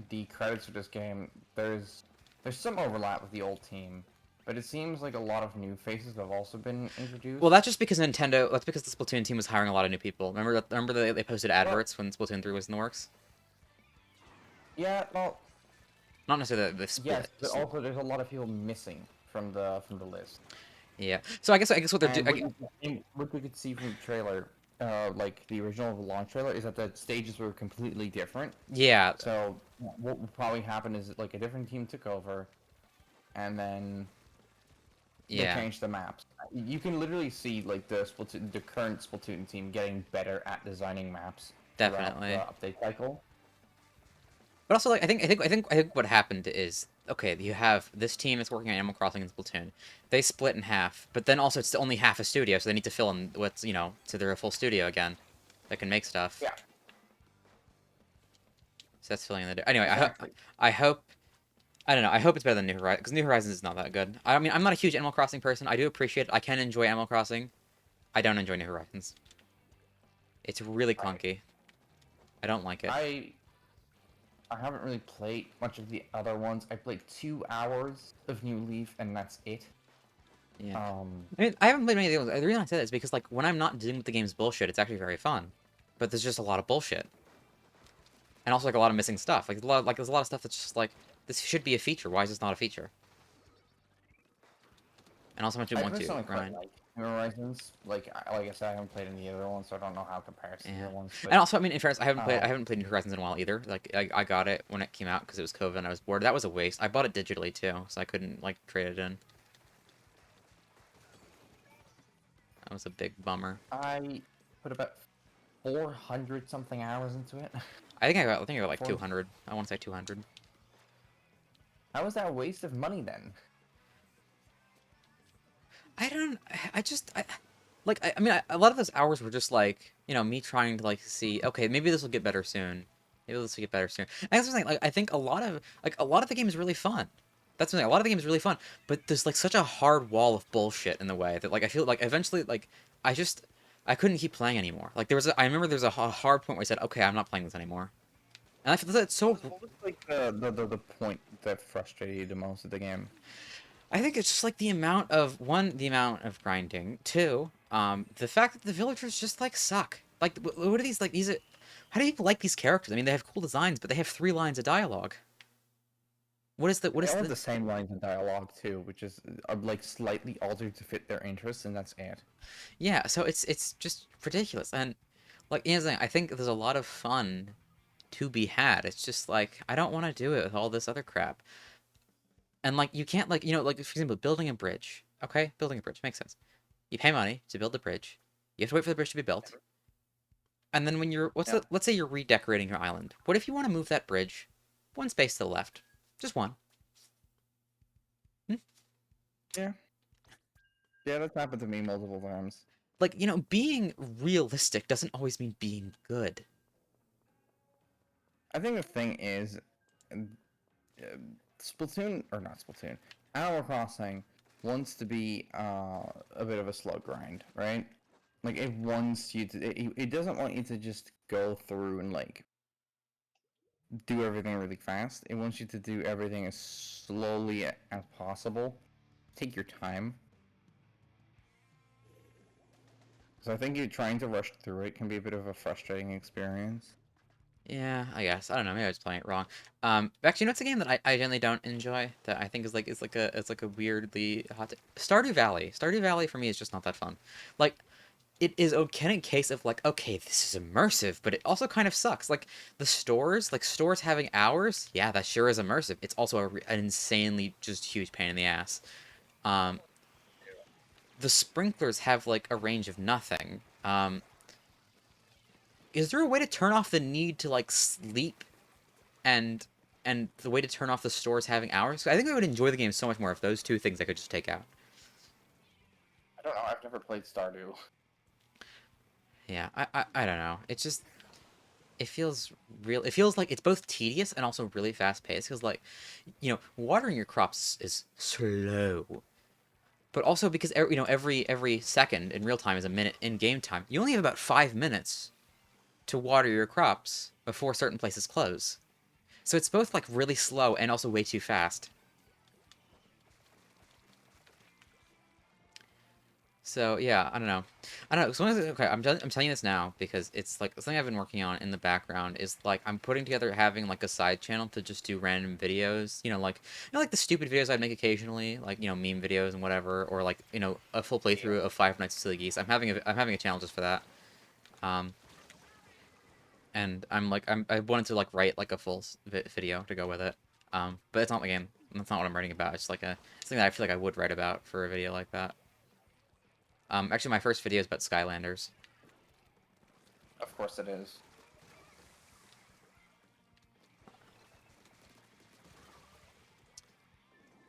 the credits for this game, there's some overlap with the old team, but it seems like a lot of new faces have also been Well, introduced. that's just because Nintendo. That's because the Splatoon team was hiring a lot of new people. Remember they posted Well, adverts when Splatoon 3 was in the works. yeah, well, Not necessarily that they've yes, split. but Just, also there's a lot of people missing from the list. yeah. So I guess what they're And doing. what we could see from the trailer, like the original launch trailer, is that the stages were completely different. Yeah, So what will probably happen is like a different team took over, and then they yeah, changed the maps. You can literally see like the current Splatoon team getting better at designing maps throughout the definitely. update cycle. But also, like, I think what happened is okay. You have this team that's working on Animal Crossing and Splatoon. They split in half, but then also it's only half a studio, so they need to fill in so they're a full studio again that can make stuff. Yeah, So that's filling in the. Anyway, exactly. I hope. I don't know. I hope it's better than New Horizons because New Horizons is not that good. I mean, I'm not a huge Animal Crossing person. I do appreciate it. I can enjoy Animal Crossing. I don't enjoy New Horizons. It's really Right. clunky. I don't like it. I haven't really played much of the other ones. I played 2 hours of New Leaf, and that's it. Yeah. Um, I mean, I haven't played many of the others. The reason I say that is because, like, when I'm not dealing with the game's bullshit, it's actually very fun. But there's just a lot of bullshit. And also, like, a lot of missing stuff. There's a lot of stuff that's just like, this should be a feature. Why is this not a feature? And also, much you I want to personally quite grind. like New Horizons. Like I said, I haven't played any other ones, so I don't know how it compares to the Yeah. other ones. And But also, I mean, in fairness, I um, haven't played New Horizons in a while either. Like, I got it when it came out because it was COVID and I was bored. That was a waste. I bought it digitally too, so I couldn't like trade it in. That was a big bummer. I put about 400 something hours into it. I think I got like Four. 200. I want to say 200. How was that a waste of money then? I don't. I just. I mean, a lot of those hours were just like, me trying to like see, okay, maybe this will get better soon. Maybe this will get better soon. And that's the thing. Like, I think a lot of the game is really fun. That's the thing. A lot of the game is really fun, but there's like such a hard wall of bullshit in the way that like I feel like eventually like I couldn't keep playing anymore. Like I remember there's a hard point where I said, okay, I'm not playing this anymore. And I feel that's so. What was like the point that frustrated you the most of the game? I think it's just like the amount of grinding. Two, the fact that the villagers just like suck. Like, what are these like? How do people like these characters? I mean, they have cool designs, but they have 3 lines of dialogue. What They is all have the? the same lines of dialogue too, which is like slightly altered to fit their interests, and that's it. Yeah, so it's just ridiculous. And like, I think there's a lot of fun to be had. It's just like I don't want to do it with all this other crap. And like, you can't like, like for example, building a bridge. Okay, building a bridge makes sense. You pay money to build the bridge. You have to wait for the bridge to be built. And then when Yeah. let's say you're redecorating your island. What if you want to move that bridge one space to the left? Just one. Hmm? Yeah. Yeah, that's happened to me multiple times. Like, being realistic doesn't always mean being good. I think the thing is, uh, Splatoon or not Splatoon, Animal Crossing wants to be a bit of a slow grind, right? Like it wants you to, it doesn't want you to just go through and like do everything really fast. It wants you to do everything as slowly as possible. Take your time. So I think you trying to rush through it can be a bit of a frustrating experience. Yeah, I guess. I don't know. Maybe I was playing it wrong. Actually, it's a game that I generally don't enjoy. That I think is like it's like a weirdly hot. Stardew Valley. Stardew Valley for me is just not that fun. Like, it is okay in case of like, okay, this is immersive, but it also kind of sucks. Like stores having hours, yeah, that sure is immersive. It's also an insanely just huge pain in the ass. Um, the sprinklers have like a range of nothing. Is there a way to turn off the need to like sleep and and the way to turn off the stores having hours. So I think I would enjoy the game so much more if those two things I could just take out. I don't know. I've never played Stardew. Yeah, I don't know. It's just it feels real. It feels like it's both tedious and also really fast paced. Because like, watering your crops is slow, but also because every second in real time is a minute in game time. You only have about 5 minutes to water your crops before certain places close. So it's both like really slow and also way too fast. So yeah, I don't know. I don't know. Okay, I'm telling you this now because it's like something I've been working on in the background is like I'm putting together having like a side channel to just do random videos. Like the stupid videos I make occasionally, like meme videos and whatever, or like a full playthrough of Five Nights at Silly Geese. I'm having a channel just for that. Um, and I wanted to like write like a full video to go with it. But it's not the game. That's not what I'm writing about. It's like something that I feel like I would write about for a video like that. Actually, my first video is about Skylanders. Of course it is.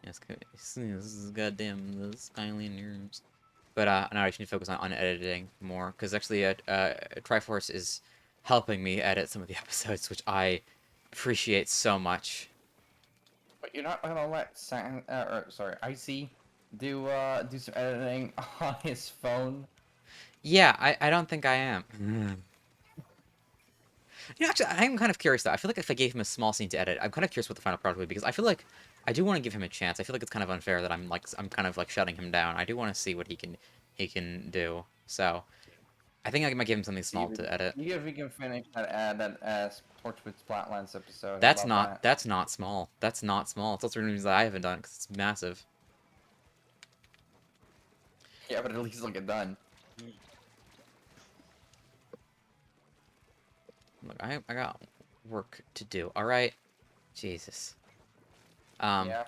Yes, this is goddamn the Skylanders. But now I just need to focus on editing more, because actually, Triforce is helping me edit some of the episodes, which I appreciate so much. But you're not gonna let Icy do some editing on his phone. Yeah, I don't think I am. Actually, I'm kind of curious though. I feel like if I gave him a small scene to edit, I'm kind of curious what the final product would be because I feel like I do want to give him a chance. I feel like it's kind of unfair that I'm kind of like shutting him down. I do want to see what he can do. So I think I might give him something See small to edit. if we can finish that Torchwood Splatlands episode. How That's about not that? that's not small. That's not small. It's also reasons that I haven't done because it's massive. Yeah, but at least look it done. Look, I got work to do. All right, Jesus. Yeah.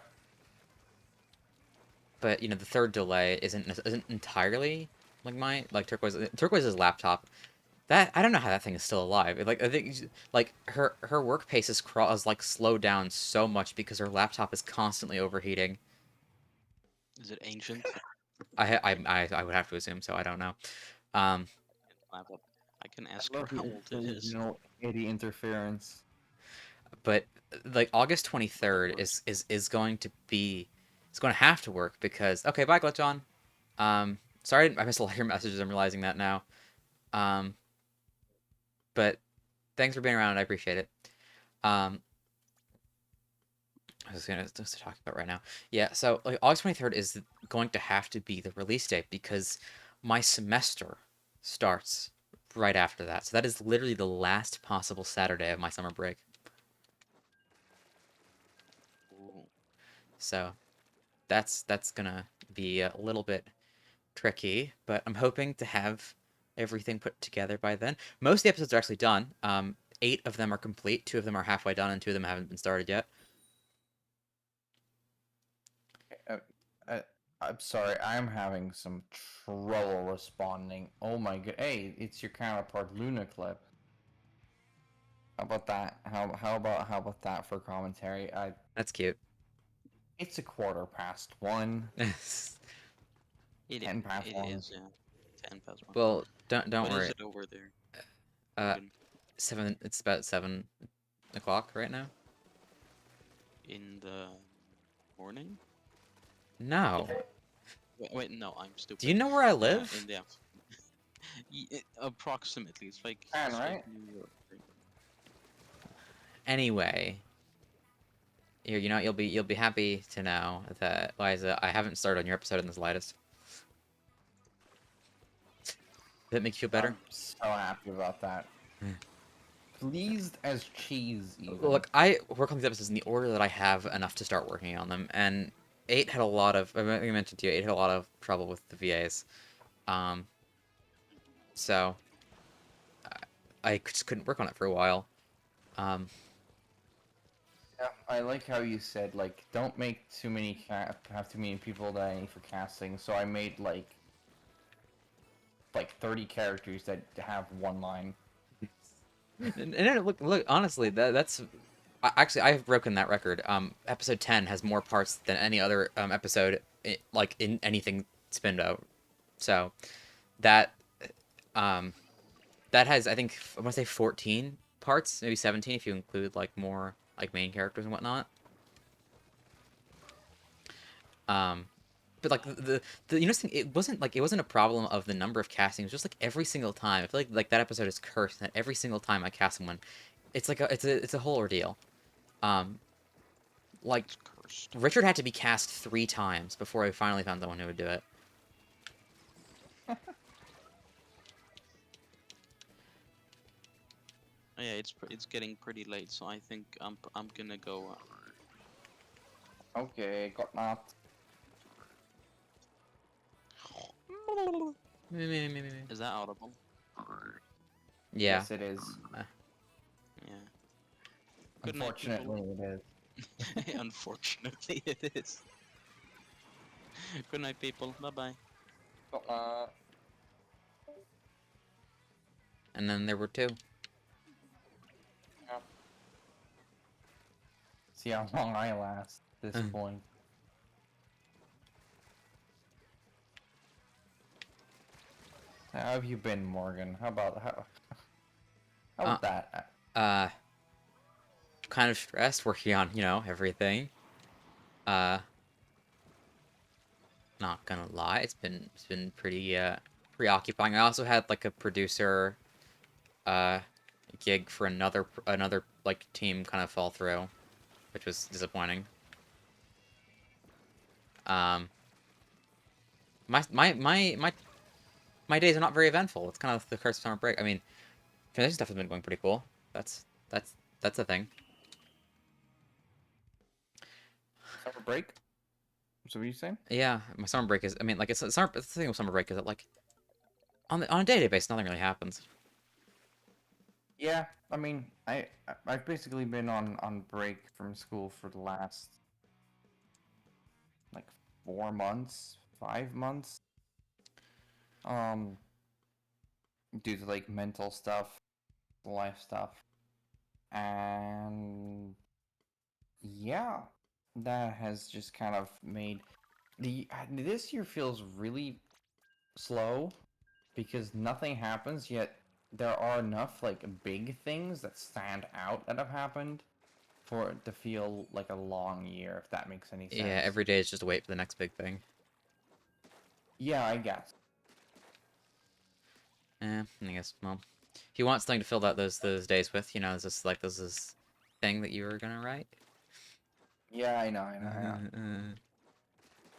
But the third delay isn't entirely like Turquoise's laptop. That I don't know how that thing is still alive. Like I think like her work pace is like slowed down so much because her laptop is constantly overheating. Is it ancient? I would have to assume so. I don't know. Um, Laptop. I can I ask her love how the old it is. original Eddie interference. but like August 23rd is going to be it's going to have to work because okay, bye Glitch on. Sorry I missed a lot of your messages. I'm realizing that now. Um, but thanks for being around. I appreciate it. Um, I was gonna just talk about right now. Yeah, so like August 23rd is going to have to be the release date because my semester starts right after that. So that is literally the last possible Saturday of my summer break. Ooh. So that's gonna be a little bit tricky, but I'm hoping to have everything put together by then. Most of the episodes are actually done. 8 of them are complete, 2 of them are halfway done, and 2 of them haven't been started yet. Uh, uh, I'm sorry, I'm having some trouble responding. Oh my god! Hey, it's your counterpart, Luna Clip. How about that? How about that for commentary? That's cute. It's a 1:15. It, 10 past it 1. is, yeah. 10 past 1. Well, don't What worry. is it over there? Uh, Logan? 7. It's about 7 o'clock right now. In the morning? No. Wait, no, I'm stupid. Do you know where I In live? the afternoon. Approximately. It's like, Ten, it's right? like New York. Right? Anyway, here, you'll be happy to know that Liza, I haven't started on your episode in the slightest. Does that make you feel better? I'm so happy about that. Pleased as cheese, even. Look, I work on these episodes in the order that I have enough to start working on them, and 8 had a lot of. I mentioned to you, 8 had a lot of trouble with the VAs. So I just couldn't work on it for a while. Um, Yeah, I like how you said like don't make too many have too many people that I need for casting. So I made like 30 characters that have one line. and look, honestly, that's Actually, I've broken that record. Episode 10 has more parts than any other episode, like in anything Spindo. So that um, that has, I think, I want to say 14 parts, maybe 17 if you include like more like main characters and whatnot. Um, but like the you know thing, it wasn't a problem of the number of castings. It was just like every single time. I feel like that episode is cursed. That every single time I cast someone, it's like it's a whole ordeal. Um, like It's cursed. Richard had to be cast 3 times before I finally found the one who would do it. Oh, yeah, it's getting pretty late, so I think I'm gonna go. Okay, got that. Is that audible? Yeah. Yes, it is. Yeah. Good night, people. Unfortunately, it is. Unfortunately, it is. Good night, people. Bye bye. Got that. And then there were 2. Yeah. See how long I last at this point. How have you been, Morgan? How Uh, about that? uh, kind of stressed working on, everything. Uh, not gonna lie, it's been pretty preoccupying. I also had like a producer uh gig for another like team kind of fall through, which was disappointing. Um, my days are not very eventful. It's kind of the curse of summer break. I mean, transition stuff has been going pretty cool. That's that's a thing. Summer break? So what are you saying? Yeah, my summer break is. I mean, like it's summer. The thing with summer break is that like on a day-to-day basis, nothing really happens. Yeah, I mean, I've basically been on break from school for the last like 4 months, 5 months. Um, due to like mental stuff, life stuff, and yeah, that has just kind of made the this year feels really slow because nothing happens yet. There are enough like big things that stand out that have happened for it to feel like a long year, if that makes any Yeah, sense. every day is just a wait for the next big thing. Yeah, I guess. I guess. Well, if you want something to fill out those days with, is this like this thing that you were gonna write? Yeah, I know.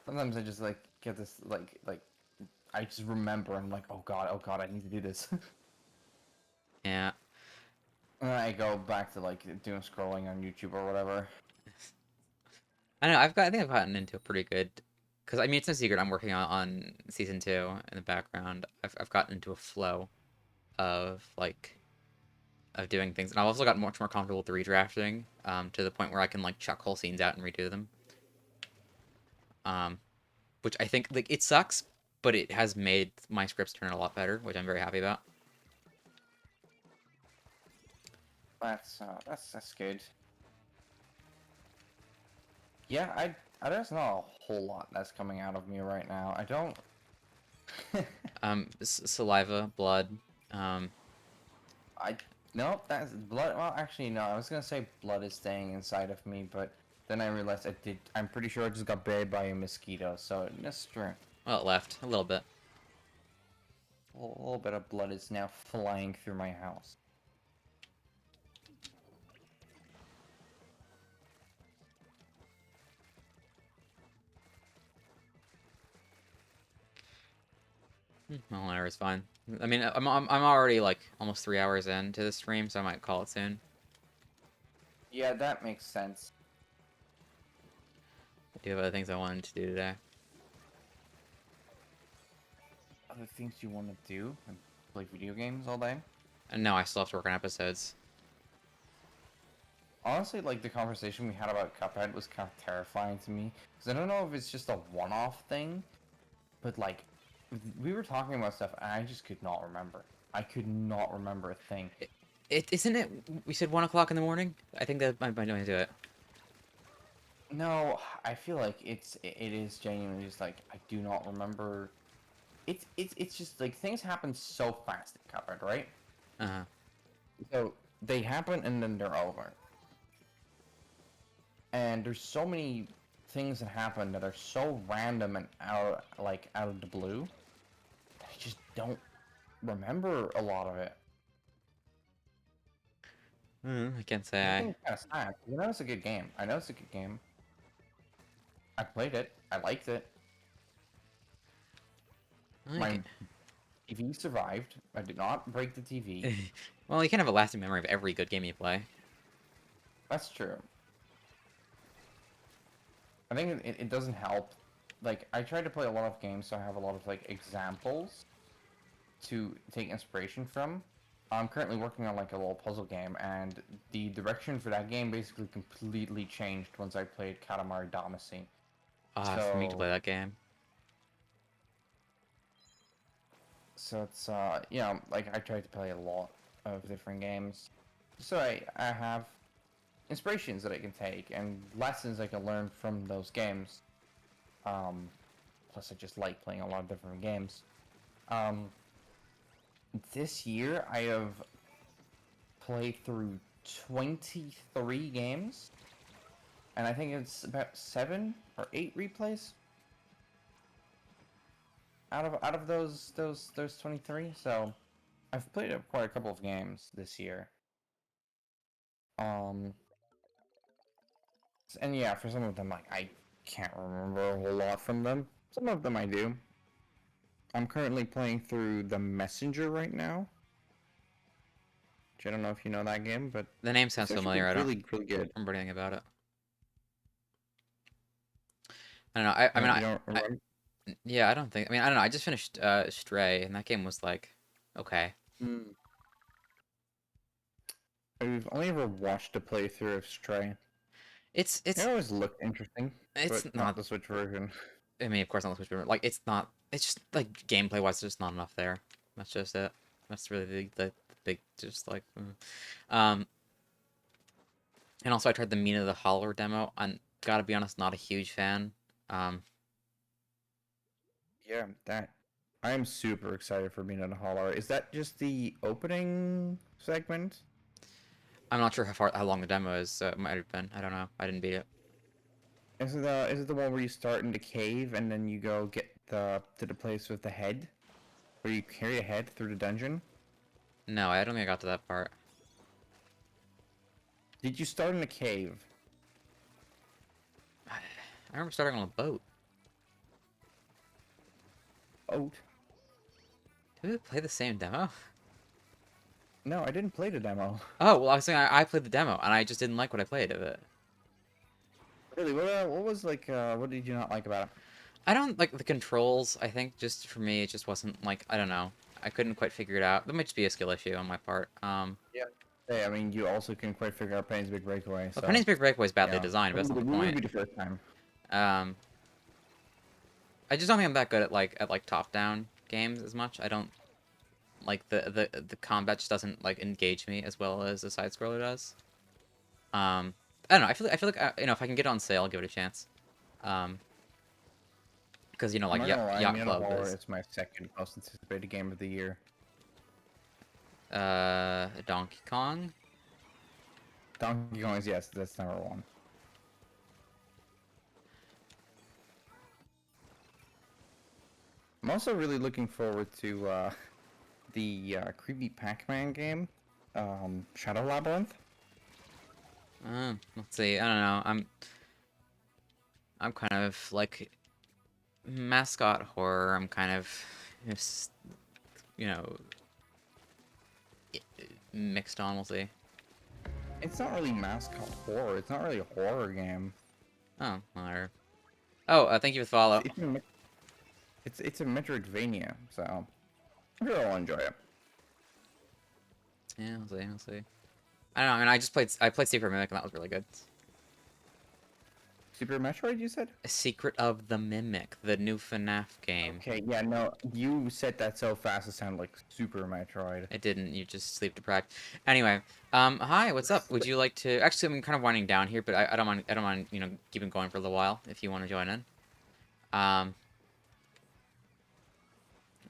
Sometimes I just like get this like I just remember I'm like, oh god, I need to do this. Yeah. And then I go back to like doing scrolling on YouTube or whatever. I don't know. I think I've gotten into a pretty good. Because I mean, it's no secret I'm working on season 2 in the background. I've gotten into a flow of doing things, and I've also gotten much more comfortable with the redrafting, to the point where I can like chuck whole scenes out and redo them. Um, which I think like it sucks, but it has made my scripts turn a lot better, which I'm very happy about. That's good. Yeah, there's not a whole lot that's coming out of me right now. I don't. Saliva, blood. Um, I no, that's blood. Well, actually, no. I was gonna say blood is staying inside of me, but then I realized I did. I'm pretty sure I just got buried by a mosquito, so that's true. well, it left a little bit. A little bit of blood is now flying through my house. Well, whatever, it's fine. I mean, I'm already like almost 3 hours into the stream, so I might call it soon. Yeah, that makes sense. I do have other things I wanted to do today. Other things you want to do? Play video games all day? And no, I still have to work on episodes. Honestly, like the conversation we had about Cuphead was kind of terrifying to me because I don't know if it's just a one-off thing, but like we were talking about stuff and I just could not remember. I could not remember a thing. Isn't it? We said 1 o'clock in the morning. I think that might be do it. No, I feel like it is genuinely just like I do not remember. It's just like things happen so fast in Cuphead, right? Uh-huh. So they happen and then they're over. And there's so many things that happen that are so random and out of the blue that I just don't remember a lot of it. I can't I say think it's kind of sad. You know, it's a good game. I know it's a good game. I played it. I liked it. I. My TV survived. I did not break the TV. Well, you can have a lasting memory of every good game you play. That's true. I think it doesn't help. Like, I try to play a lot of games, so I have a lot of, like, examples to take inspiration from. I'm currently working on, like, a little puzzle game, and the direction for that game basically completely changed once I played Katamari Damacy. Ah, for me to So, play that game. it's, you know, like, I try to play a lot of different games. So I have inspirations that I can take, and lessons I can learn from those games. Plus I just like playing a lot of different games. Um, this year I have played through 23 games, and I think it's about 7 or 8 replays out of those 23. So I've played quite a couple of games this year. Um, and yeah, for some of them, like I can't remember a whole lot from them. Some of them I do. I'm currently playing through The Messenger right now. Which I don't know if you know that game, but The name it's sounds actually familiar. I don't really good. remember anything about it. I don't know. I mean, You don't I remember? yeah, I don't think. I mean, I don't know. I just finished Stray, and that game was like, okay. Hmm. I've only ever watched a playthrough of Stray. It's It it's always looked interesting, it's but not not. the Switch version. I mean, of course, not the Switch, but like, it's not. It's just like gameplay wise, there's just not enough there. That's just it. That's really the big, just like. And also I tried the Mina the Holler demo. I'm gotta be honest, not a huge fan. Um, Yeah, that. I am super excited for Mina Holler. Is that just the opening segment? I'm not sure how long the demo is. So it might have been. I don't know. I didn't beat it. Is it the one where you start in the cave and then you go get to the place with the head? Where you carry a head through the dungeon? No, I don't think I got to that part. Did you start in a cave? I remember starting on a boat. Oh, Did we play the same demo? no, I didn't play the demo. Oh, well, I was saying I played the demo, and I just didn't like what I played of it. Really, what was like, what did you not like about it? I don't like the controls. I think just for me, it just wasn't like, I don't know. I couldn't quite figure it out. That might just be a skill issue on my part. Yeah. Hey, I mean, you also couldn't quite figure out Penny's Big Breakaway, Well, so, Penny's Big Breakaway is you badly know, designed, but that's not the it would point. be the first time. Um, I just don't think I'm that good at like top-down games as much. I don't like the combat just doesn't like engage me as well as the side scroller does. I don't know. I feel like you know, if I can get it on sale, I'll give it a chance. Um, because you know, I'm like not gonna lie, Yacht Mina Club Horror is is my second most anticipated game of the year. Donkey Kong. Donkey Kong is, yes, that's number one. I'm also really looking forward to, the, creepy Pac-Man game, Shadow Labyrinth. Let's see. I don't know. I'm kind of like mascot horror. I'm kind of just, you know, mixed on. We'll see. It's not really mascot horror, it's not really a horror game. Oh, whatever. Oh, thank you for the follow. It's a Metroidvania, so I'm sure I'll enjoy it. Yeah, we'll see. We'll see. I don't know. I mean, I played Secret Mimic, and that was really good. Super Metroid, you said? Secret of the Mimic, the new FNAF game. Okay, yeah, no, you said that so fast it sounded like Super Metroid. It didn't. You just sleep deprived. Anyway, hi, what's up? Would you like to? Actually, I'm kind of winding down here, but I don't mind. I don't mind. You know, keeping going for a little while if you want to join in. Um,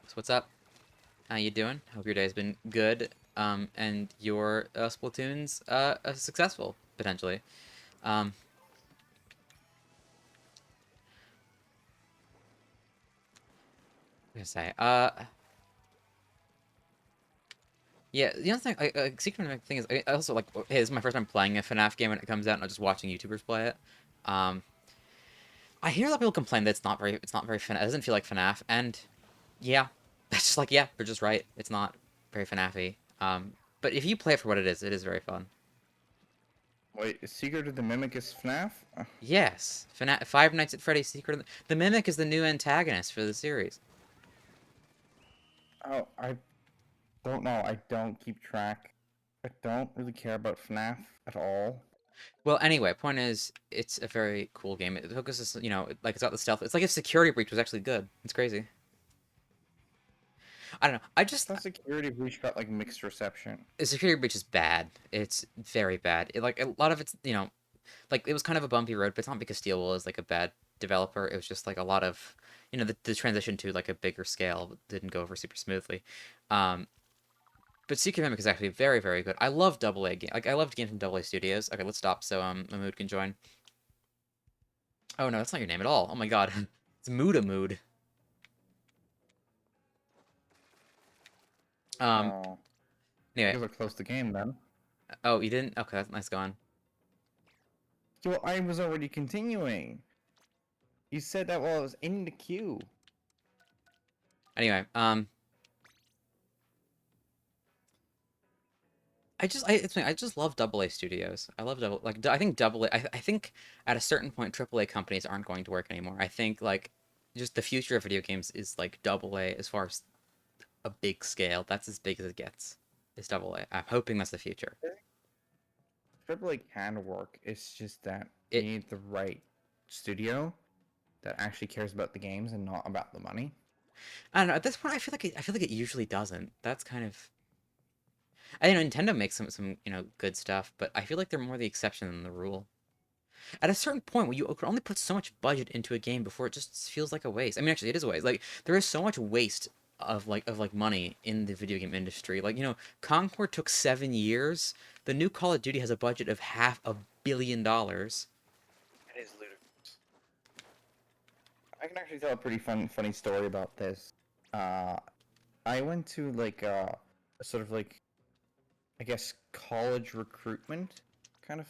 so what's up? How you doing? Hope your day's been good. And your Splatoon's successful potentially. Um, what was I gonna say? Yeah, the other thing, secret of the thing is, I also like. Hey, this is my first time playing a FNAF game when it comes out, not just watching YouTubers play it. Um, I hear a lot of people complain that it's not very FNAF. It doesn't feel like FNAF, and yeah, that's just like, yeah, they're just right. It's not very FNAF-y. But if you play it for what it is very fun. Wait, Secret of the Mimic is FNAF? Yes, FNAF, Five Nights at Freddy's Secret of the Mimic is the new antagonist for the series. Oh, I don't know. I don't keep track. I don't really care about FNAF at all. Well, anyway, point is, it's a very cool game. It focuses, like it's got the stealth. It's like if Security Breach was actually good. It's crazy. I don't know. That Security Breach got like mixed reception. Security Breach is bad. It's very bad. Like a lot of it's, like it was kind of a bumpy road, but it's not because Steelwool is like a bad developer. It was just like a lot of, the transition to like a bigger scale didn't go over super smoothly. Um, but Secret Mimic is actually very, very good. I love double A game. Like I loved games from double A Studios. Okay, let's stop so Mahmood can join. Oh no, that's not your name at all. Oh my god, it's Muda Mood. Um. Oh, Anyway. you look close to game then. Oh, you didn't? Okay, that's nice going. Well, I was already continuing. You said that while I was in the queue. Anyway, I just love double A studios. I love I think double A. I think at a certain point, triple A companies aren't going to work anymore. I think like just the future of video games is like double A as far as a big scale. That's as big as it gets. Is double A. I'm hoping that's the future. Triple A can work. It's just that you It need the right studio that actually cares about the games and not about the money. I don't know. At this point, I feel like it usually doesn't. That's kind of. I know Nintendo makes some good stuff, but I feel like they're more the exception than the rule. At a certain point where you can only put so much budget into a game before it just feels like a waste. I mean, actually, it is a waste. Like there is so much waste of money in the video game industry. Like Concord took 7 years. The new Call of Duty has a budget of $500 million. It is ludicrous. I can actually tell a pretty funny story about this. Uh, I went to like a sort of like, I guess, college recruitment kind of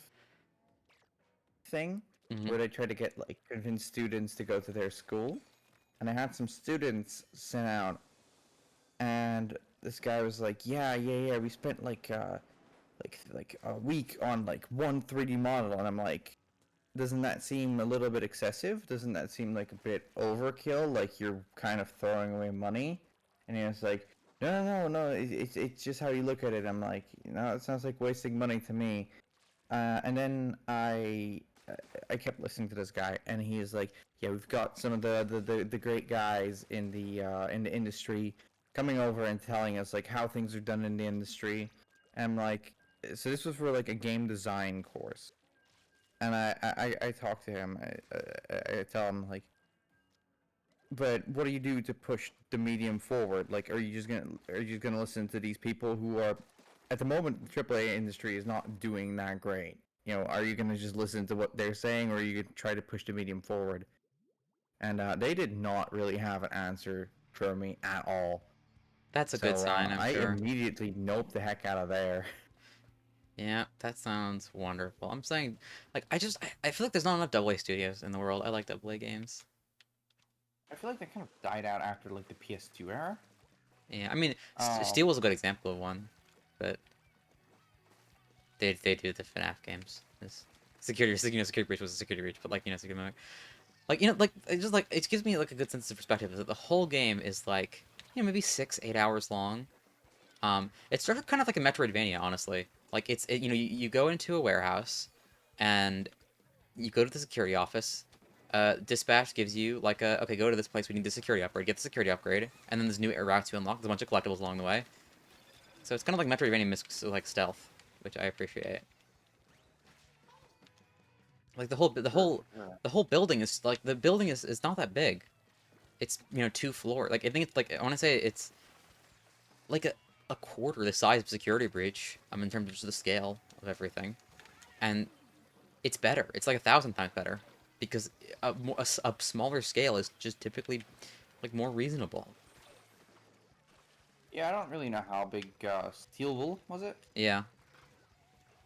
thing, Hmm. where they try to get like convince students to go to their school, and I had some students sent out, and this guy was like, yeah, we spent like a week on like one 3D model, and I'm like, doesn't that seem a little bit excessive? Doesn't that seem like a bit overkill? Like you're kind of throwing away money? And he was like, no, it's just how you look at it. I'm like, it sounds like wasting money to me. And then I kept listening to this guy, and he is like, yeah, we've got some of the great guys in the industry coming over and telling us like how things are done in the industry. And I'm like, so this was for like a game design course, and I talk to him. I tell him like, but what do you do to push the medium forward? Like, are you just gonna listen to these people who are, at the moment, the AAA industry is not doing that great. Are you gonna just listen to what they're saying, or are you gonna try to push the medium forward? And they did not really have an answer for me at all. That's a good So sign, I'm I sure. immediately noped the heck out of there. Yeah, that sounds wonderful. I'm saying, like, I feel like there's not enough double A studios in the world. I like double A games. I feel like that kind of died out after like the PS2 era. Yeah, I mean, Um, Steel was a good example of one, but they do the FNAF games. This Security Breach was a Security Breach, but like Security Mimic, like like it just like it gives me like a good sense of perspective that the whole game is like maybe 6-8 hours long. It's sort of kind of like a Metroidvania, honestly. Like you go into a warehouse, and you go to the security office. Dispatch gives you like a okay, go to this place. We need the security upgrade. Get the security upgrade, and then there's new routes to unlock. There's a bunch of collectibles along the way. So it's kind of like Metroidvania mixed with, like stealth, which I appreciate. Like the whole building is like the building is not that big. It's 2 floors. Like I think it's like I want to say it's like a quarter the size of Security Breach. In terms of just the scale of everything, and it's better. It's like 1,000 times better because a smaller scale is just typically like more reasonable. Yeah, I don't really know how big Steel Wool was it. Yeah,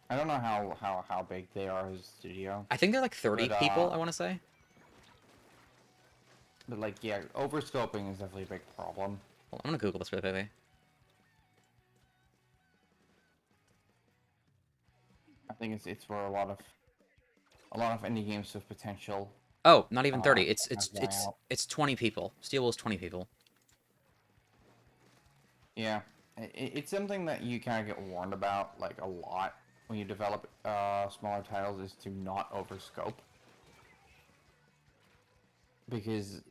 I don't know how big they are as a studio, I think they're like 30 but people. I want to say. like yeah, overscoping is definitely a big problem. Hold on, I'm gonna Google this really quickly. I think it's where a lot of indie games with potential Oh, not even 30. It's kind it's of die it's out. it's 20 people. Steel is 20 people. Yeah, it's something that you kind of get warned about like a lot when you develop smaller titles is to not overscope because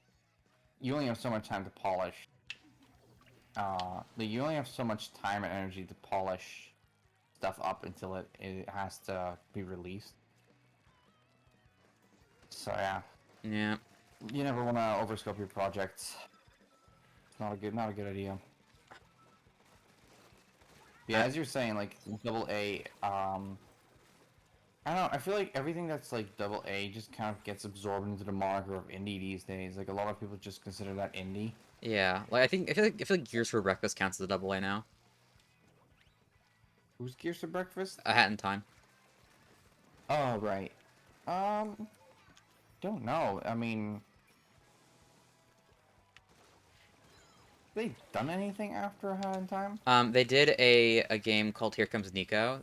you only have so much time to polish. Like, you only have so much time and energy to polish stuff up until it has to be released. So yeah, Yeah. you never want to overscope your projects. It's not a good idea. Yeah, I, as you're saying, like double A, I don't know, I feel like everything that's like double A just kind of gets absorbed into the moniker of indie these days. Like a lot of people just consider that indie. yeah. Like I feel like Gears for Breakfast counts as a double A now. Who's Gears for Breakfast? A Hat in Time. Oh, right. Um, don't know. I mean, they done anything after a Hat in Time? They did a game called Here Comes Nico.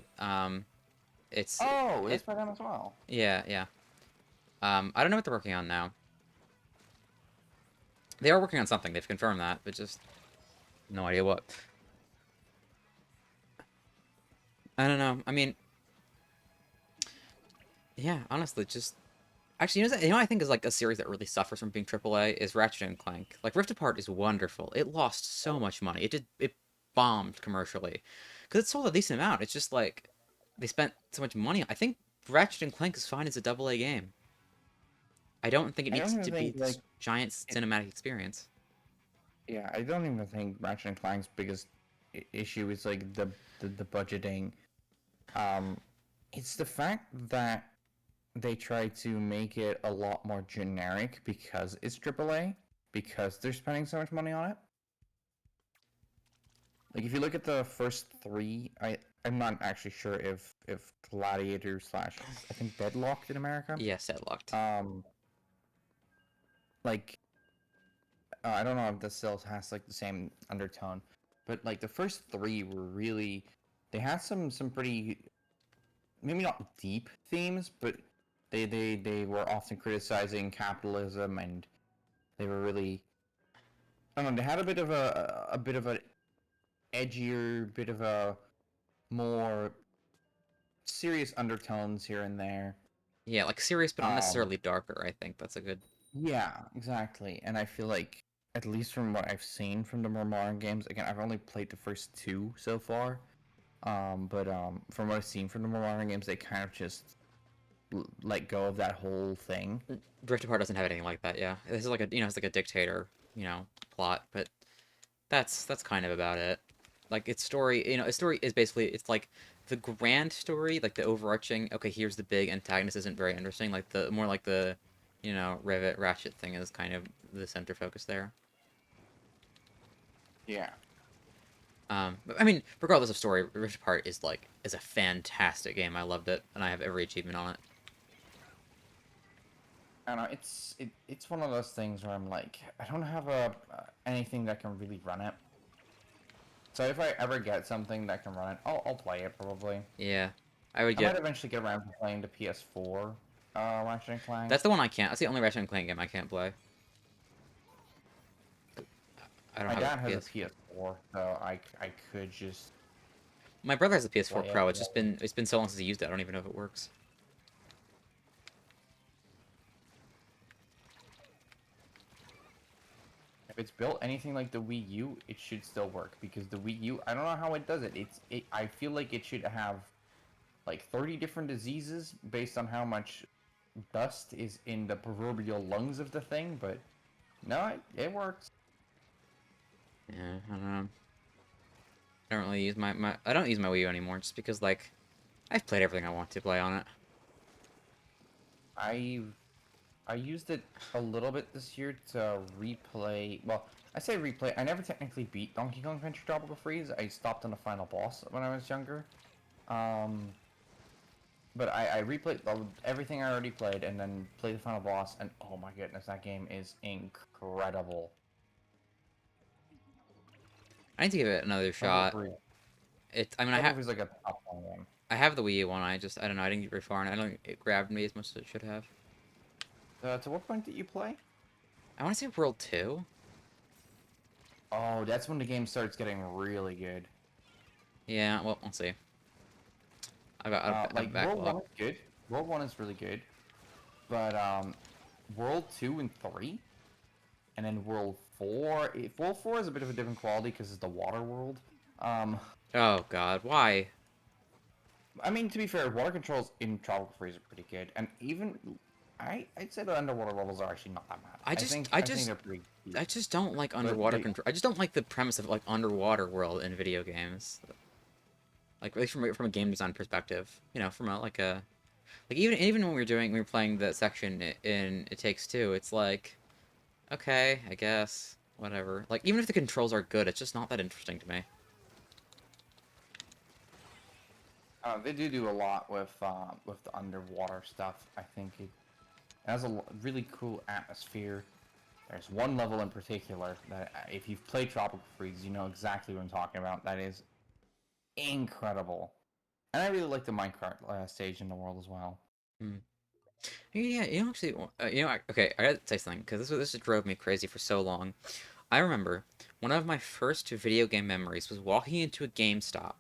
It's Oh, it that's by them as well. yeah, yeah. I don't know what they're working on now. They are working on something. They've confirmed that, but just no idea what. I don't know. I mean, yeah, honestly, just actually, what I think is like a series that really suffers from being AAA is Ratchet and Clank. Like Rift Apart is wonderful. It lost so much money. It bombed commercially because it sold a decent amount. It's just like they spent so much money. I think Ratchet and Clank is fine as a double A game. I don't think it I don't needs even to be think like this giant it, cinematic experience. yeah, I don't even think Ratchet and Clank's biggest issue is like the budgeting. Um, it's the fact that they try to make it a lot more generic because it's AAA, because they're spending so much money on it. Like if you look at the first three, I'm not actually sure if Gladiator slash I think Deadlocked in America. Yeah, Setlocked. Um, like I don't know if this still has like the same undertone, but like the first three were really they had some pretty maybe not deep themes, but they were often criticizing capitalism and they were really I don't know, they had a bit of a edgier, bit of a more serious undertones here and there. Yeah, like serious but not Um, necessarily darker. I think that's a good. yeah, exactly. And I feel like, at least from what I've seen from the more modern games, again, I've only played the first two so far. But from what I've seen from the more modern games, they kind of just let go of that whole thing. Rift Apart doesn't have anything like that. Yeah, this is like it's like a dictator plot, but that's kind of about it. Like its story, its story is basically it's like the grand story, like the overarching. Okay, here's the big antagonist isn't very interesting. Like the more like the, Rivet Ratchet thing is kind of the center focus there. Yeah. But, I mean, regardless of story, Rift Apart is a fantastic game. I loved it, and I have every achievement on it. I don't know. It's one of those things where I'm like, I don't have a anything that can really run it. So if I ever get something that can run it, I'll play it probably. Yeah, I would I might get. eventually get around to playing the PS4 Ratchet and Clank. That's the one I can't. That's the only Ratchet and Clank game I can't play. I don't My have a dad has a PS. PS4, so I could just My brother has a PS4 play Pro. it. It's been so long since he used it. I don't even know if it works. it's built anything like the Wii U, it should still work because the Wii U, I don't know how it does it. I feel like it should have like 30 different diseases based on how much dust is in the proverbial lungs of the thing, but no, it works. Yeah, I don't know. I don't really use I don't use my Wii U anymore just because like I've played everything I want to play on it. I I used it a little bit this year to replay. Well, I say replay. I never technically beat Donkey Kong Country Tropical Freeze. I stopped on the final boss when I was younger. Um, but I replayed everything I already played and then played the final boss. And oh my goodness, that game is incredible. I need to give it another Tropical shot. Freeze. I mean, Tropical Freeze is like a top one game. I have the Wii U one. I don't know. I didn't get very far, and I don't. It grabbed me as much as it should have. To what point did you play? I want to say World 2. Oh, that's when the game starts getting really good. Yeah. Well, we'll see. I got a Like World backlog. 1 is good. World 1 is really good. But World 2 and 3 and then World 4, World 4 is a bit of a different quality because it's the water world. Um Oh God, why? I mean, to be fair, water controls in Tropical Freeze are pretty good, and even I'd say the underwater levels are actually not that bad. I I think they're pretty deep. I just don't like But underwater they, control. I just don't like the premise of like underwater world in video games. Like at least from a game design perspective, you know, from a like even when we were playing the section in It Takes Two, it's like okay, I guess whatever. Like even if the controls are good, it's just not that interesting to me. they do a lot with the underwater stuff. I think it has a really cool atmosphere. There's one level in particular that if you've played Tropical Freeze, you know exactly what I'm talking about. That is incredible. And I really like the minecart stage in the world as well. Hmm. Yeah, you know, actually, okay, I gotta say something because this drove me crazy for so long. I remember one of my first video game memories was walking into a GameStop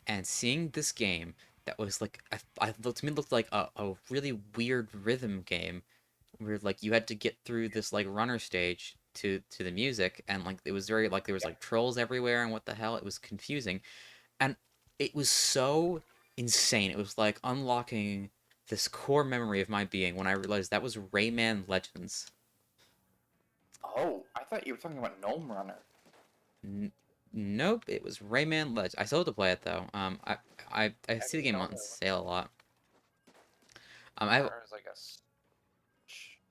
and seeing this game that was like to me it looked like a really weird rhythm game where like you had to get through this like runner stage to the music and like it was very like there was like trolls everywhere and what the hell it was confusing and it was so insane. It was like unlocking this core memory of my being when I realized that was Rayman Legends. Oh, I thought you were talking about Gnome Runner. N- nope, it was Rayman Legends. I still have to play it though. I I see the didn't game know on there was sale a lot. there was like a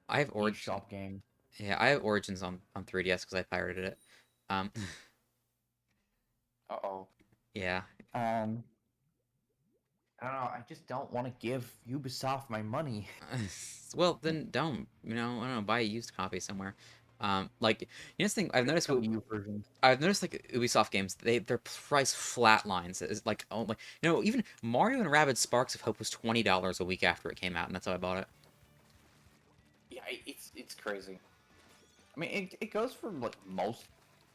I have Origin. eShop game. Yeah, I have Origins on 3DS because I pirated it. Um, Uh-oh. yeah. Um, I don't know. I just don't want to give Ubisoft my money. Well, then don't. You know, I don't know. Buy a used copy somewhere. Like this thing I've noticed. Some new versions. I've noticed like Ubisoft games, their price flatlines. Is like oh like even Mario and Rabbids Sparks of Hope was $20 a week after it came out, and that's how I bought it. Yeah, it's crazy. I mean, it goes for like most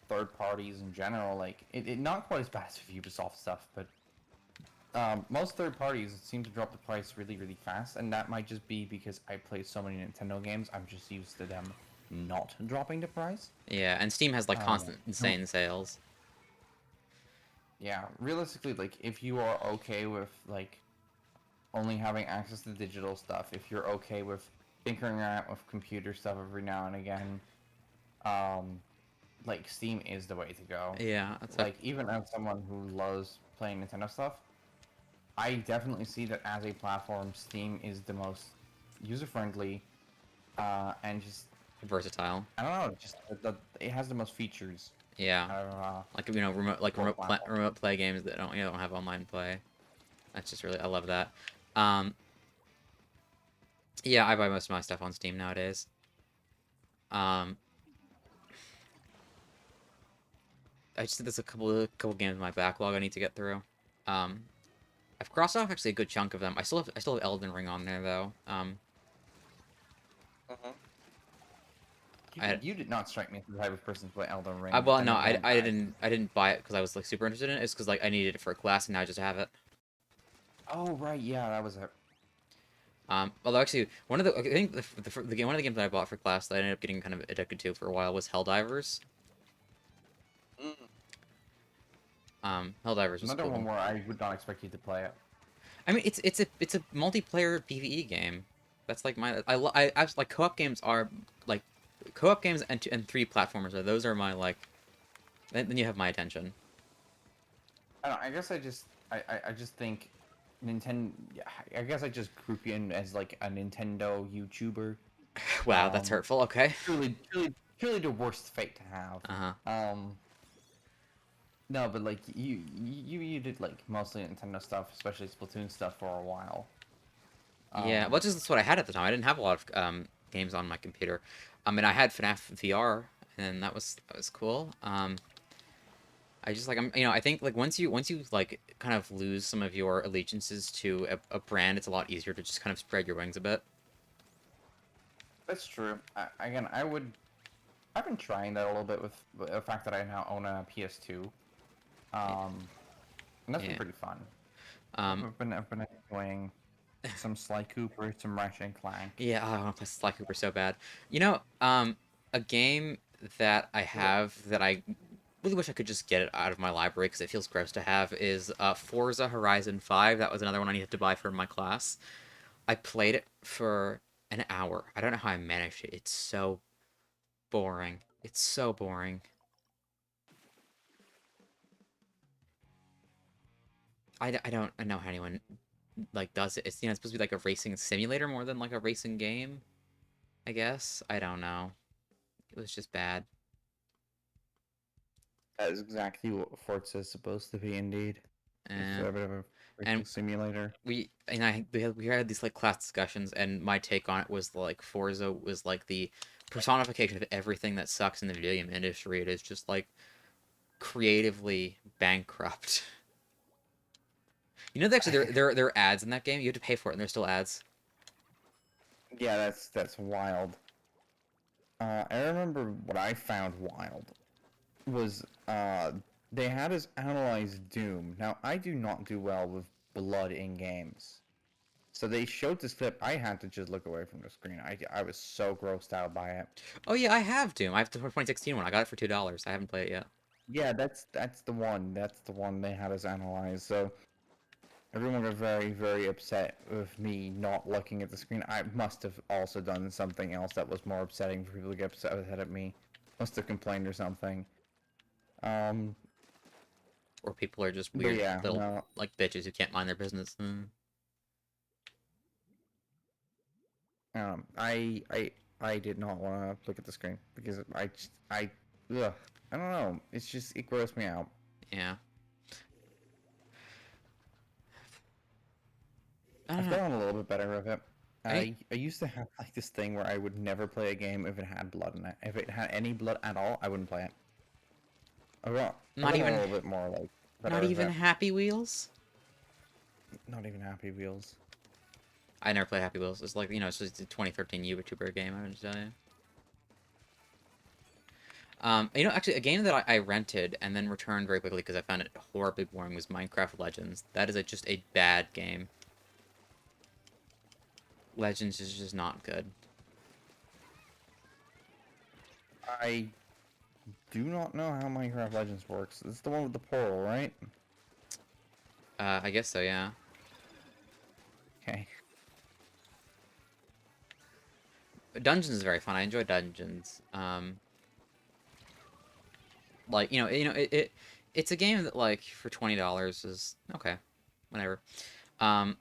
third parties in general. Like it not quite as bad as Ubisoft stuff, but most third parties seem to drop the price really really fast, and that might just be because I play so many Nintendo games. I'm just used to them not dropping the price. Yeah, and Steam has like constant No. insane sales. Yeah, realistically, like if you are okay with like only having access to digital stuff, if you're okay with tinkering around with computer stuff every now and again, um, like Steam is the way to go. Yeah, that's Like even as someone who loves playing Nintendo stuff, I definitely see that as a platform, Steam is the most user friendly, and just versatile. I don't know, just it has the most features. Yeah, like both platforms. remote play games that don't have online play. That's just really I love that. Um, yeah, I buy most of my stuff on Steam nowadays. Um, I just there's a couple games in my backlog I need to get through. Um, I've crossed off actually a good chunk of them. I still have Elden Ring on there though. You did not strike me as the type of person to play Elden Ring. Well, no, never went back. I didn't buy it because I was like super interested in it. It's because like I needed it for a class and now I just have it. Oh right, yeah, that was it. Although actually, I think the game, one of the games that I bought for class that I ended up getting kind of addicted to for a while was Helldivers. Mm. Helldivers was Another one cool. where I would not expect you to play it. I mean, it's a multiplayer PvE game. That's like my I like co-op games are like co-op games and 3 platformers. Those are my like. Then you have my attention. I don't know, I guess I just think Nintendo. I guess I just group you in as like a Nintendo YouTuber. Wow, that's hurtful. Okay. Truly the worst fate to have. Uh-huh. No, but like you did like mostly Nintendo stuff, especially Splatoon stuff for a while. Yeah, well, just that's what I had at the time. I didn't have a lot of games on my computer. I mean, I had FNAF VR, and that was cool. I just like I think like once you like kind of lose some of your allegiances to a brand, it's a lot easier to just kind of spread your wings a bit. That's true. Again, I've been trying that a little bit with the fact that I now own a PS2. And that's been Yeah. pretty fun. Um. I've been enjoying some Sly Cooper, some Ratchet and Clank. Yeah. Oh, I want to play Sly Cooper so bad. A game that I Yeah. have that I really wish I could just get it out of my library because it feels gross to have is Forza Horizon 5. That was another one I needed to buy for my class. I played it for an hour. I don't know how I managed it. It's so boring. It's so boring. I don't know how anyone like does it. It's supposed to be like a racing simulator more than like a racing game. I guess I don't know. It was just bad. That is exactly what Forza is supposed to be, indeed. Just And a bit of a and racing simulator. we had these like class discussions, and my take on it was like Forza was like the personification of everything that sucks in the video game industry. It is just like creatively bankrupt. You know, actually, there are ads in that game. You have to pay for it, and there's still ads. Yeah, that's wild. I remember what I found wild was they had us analyze Doom. Now I do not do well with blood in games. So they showed this clip. I had to just look away from the screen. I was so grossed out by it. Oh yeah, I have Doom. I have the 2016 one. I got it for $2. I haven't played it yet. Yeah, that's the one. That's the one they had us analyze. So everyone got very upset with me not looking at the screen. I must have also done something else that was more upsetting for people to get upset at me. Must have complained or something. Um, Or people are just but weird yeah, little no. like bitches who can't mind their business. I did not want to look at the screen because ugh, I don't know. It's just it grossed me out. Yeah. I don't I've know. gotten a little bit better with it. I I used to have like this thing where I would never play a game if it had blood in it. If it had any blood at all, I wouldn't play it. I've not gotten a even little bit more like not better with even it. Happy Wheels. Not even Happy Wheels. I never played Happy Wheels. It's like it's just a 2013 YouTuber game. I'm gonna tell you. Actually, a game that I rented and then returned very quickly because I found it horribly boring was Minecraft Legends. That is just a bad game. Legends is just not good. I do not know how Minecraft Legends works. It's the one with the portal, right? I guess so, yeah. Okay. Dungeons is very fun. I enjoy Dungeons. Like it's a game that like for $20 is okay, whatever. Um,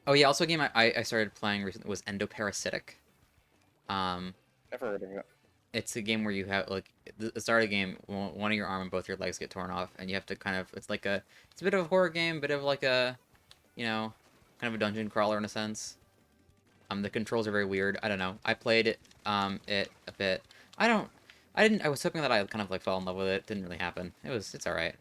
oh yeah, also a game I started playing recently was Endoparasitic. Um, Never heard of it. it's a game where you have like the start of the game, one of your arm and both your legs get torn off, and you have to kind of it's a bit of a horror game, bit of like a you know kind of a dungeon crawler in a sense. The controls are very weird. I don't know. I played it a bit. I don't. I didn't. I was hoping that I kind of like fell in love with it. Didn't really happen. It's all right.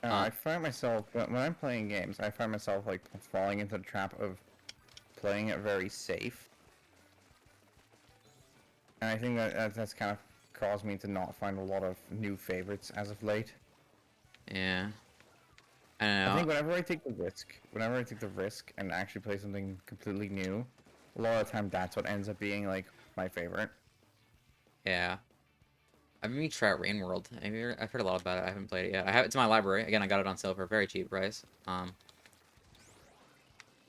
I find myself when I'm playing games, I find myself like falling into the trap of playing it very safe, and I think that's kind of caused me to not find a lot of new favorites as of late. Yeah. I don't I know. think whenever I take the risk and actually play something completely new, a lot of the time that's what ends up being like my favorite. Yeah. I've been meaning to try out Rain World. I've heard a lot about it. I haven't played it yet. I have it's in my library. Again, I got it on sale for a very cheap price.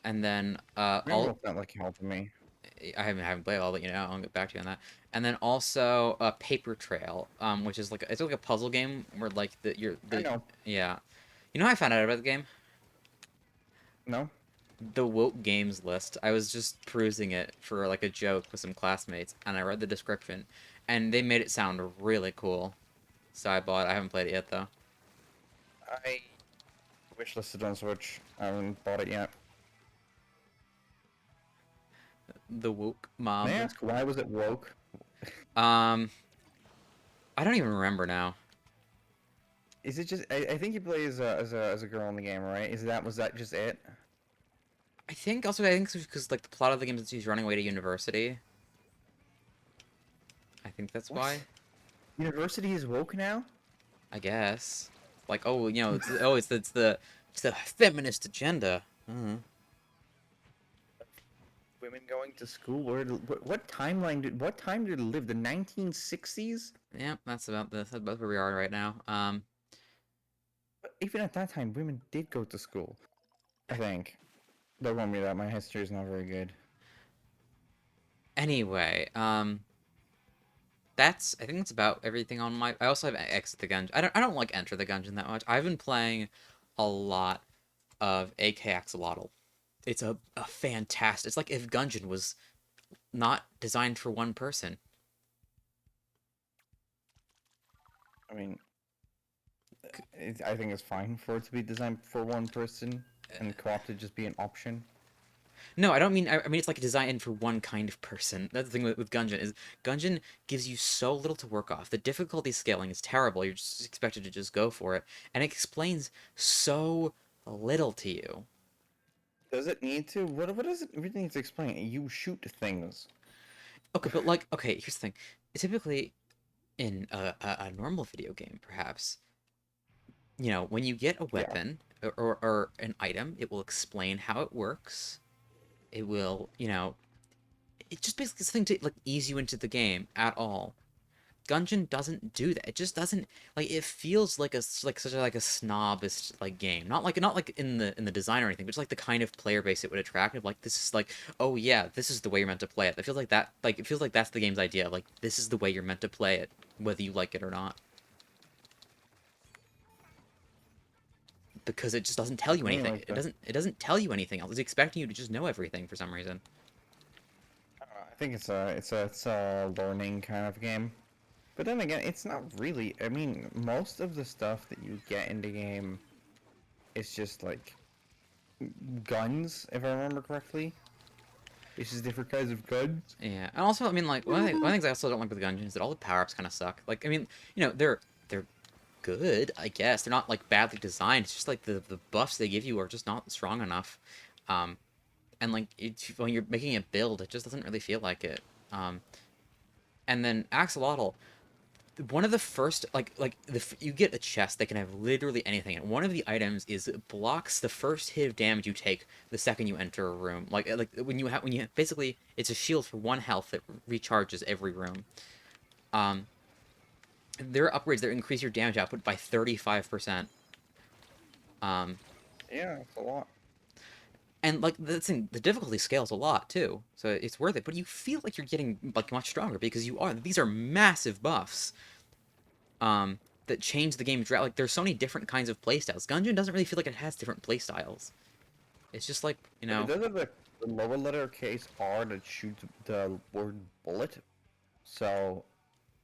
And then all Rainbow's not like helping me. I haven't played it. I'll let you know. I'll get back to you on that. And then also Paper Trail, which is like it's like a puzzle game where like I the know. yeah. You know how I found out about the game? No? The woke games list. I was just perusing it for like a joke with some classmates, and I read the description, and they made it sound really cool. So I bought it. I haven't played it yet though. I wishlisted on Switch. I haven't bought it yet. The woke May I mob. ask why was it woke? Um, I don't even remember now. Is it just I think you play as a girl in the game, right? Was that just it? I think it's because like the plot of the game is he's running away to university. I think that's What? why. University is woke now? I guess. Like, oh, it's the feminist agenda. Women going to school? What timeline what time did it live? The 1960s? Yeah, that's about where we are right now. But even at that time, women did go to school. I think. Don't want me that. My history is not very good. Anyway, I think that's about everything on my. I also have Exit the Gungeon. I don't like Enter the Gungeon that much. I've been playing a lot of AK Axolotl. It's a fantastic. It's like if Gungeon was not designed for one person. I mean, I think it's fine for it to be designed for one person and co-op to just be an option. No, I don't mean. I mean it's like designed for one kind of person. That's the thing with Gungeon is Gungeon gives you so little to work off. The difficulty scaling is terrible. You're just expected to just go for it, and it explains so little to you. Does it need to? What does it really need to explain? You shoot things. Okay, but like, okay, here's the thing. Typically, in a normal video game, perhaps, when you get a Yeah. weapon or an item, it will explain how it works. It will, it just basically something to like ease you into the game at all. Gungeon doesn't do that. It just doesn't like. It feels like such a like a snobbish like game. Not like in the design or anything, but just like the kind of player base it would attract. Of like this is like, oh yeah, this is the way you're meant to play it. It feels like that. Like it feels like that's the game's idea. Like this is the way you're meant to play it, whether you like it or not. Because it just doesn't tell you Something anything. like It that. doesn't tell you anything else. It's expecting you to just know everything for some reason. I think it's a learning kind of game. But then again, it's not really. I mean, most of the stuff that you get in the game is just like guns, if I remember correctly. It's just different kinds of guns. Yeah, and also, I mean, like one of the things I also don't like with Gungeon is that all the power ups kind of suck. Like, I mean, they're good, I guess. They're not like badly designed. It's just like the buffs they give you are just not strong enough. Um, and like when you're making a build, it just doesn't really feel like it. Um, and then Axolotl, one of the first you get a chest that can have literally anything, and one of the items is it blocks the first hit of damage you take the second you enter a room. Like when you basically it's a shield for 1 health that recharges every room. Um, there are upgrades that increase your damage output by 35%. Um, Yeah, it's a lot. and like the thing, the difficulty scales a lot too, so it's worth it. But you feel like you're getting like much stronger because these are massive buffs. That change the game. Like there's so many different kinds of playstyles. Gungeon doesn't really feel like it has different playstyles. It's just like But it does have the lower letter case R that shoots the word bullet, so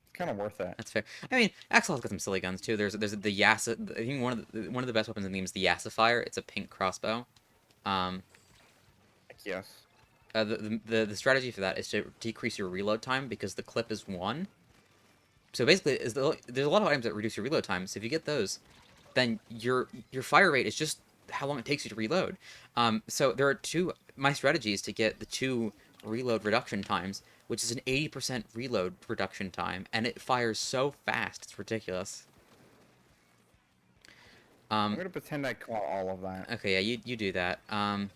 it's kind of worth it. that's fair. I mean, Axel's got some silly guns too. There's the Yasa. I think one of the best weapons in the game is the Yasifier. It's a pink crossbow. Um, Yes. the strategy for that is to decrease your reload time because the clip is 1. So basically, there's a lot of items that reduce your reload time. So if you get those, then your fire rate is just how long it takes you to reload. So there are two. My strategy is to get the 2 reload reduction times, which is an 80% reload reduction time, and it fires so fast, it's ridiculous. I'm gonna pretend I caught all of that. Okay, yeah, you do that. There's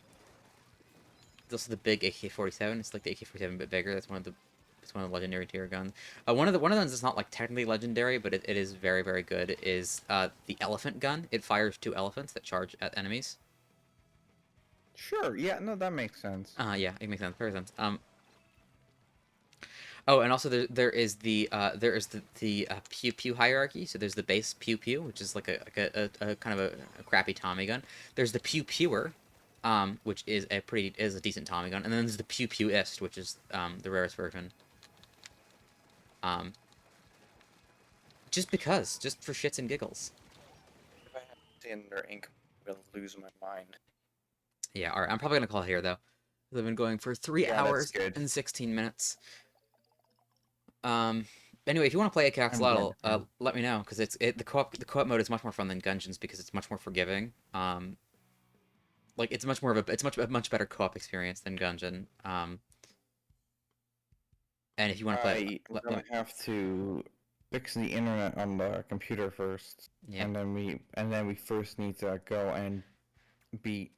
also the big AK-47. It's like the AK-47 but bigger. It's one of the legendary tier guns. One of the ones that's not like technically legendary, but it is very very good. Is the elephant gun. It fires two elephants that charge at enemies. Sure, yeah, no, that makes sense. Yeah, it makes sense. Very sense. Oh, and also there is the pew pew hierarchy. So there's the base pew pew, which is like a kind of a crappy Tommy gun. There's the pew pewer, which is a decent Tommy gun, and then there's the pew pewist, which is the rarest version. Um, just for shits and giggles. If I have Cinder ink, I'm gonna lose my mind. Yeah. All right. I'm probably gonna call it here though. We've been going for 3 Yeah, that's hours good. and 16 minutes. Anyway, if you want to play a I'm glad Axolotl, let me know because the co-op mode is much more fun than Gungeons because it's much more forgiving. Like it's much more of a much better co-op experience than Gungeon. And if you want to play, I'm gonna have to fix the internet on the computer first, yeah, and then we first need to go and beat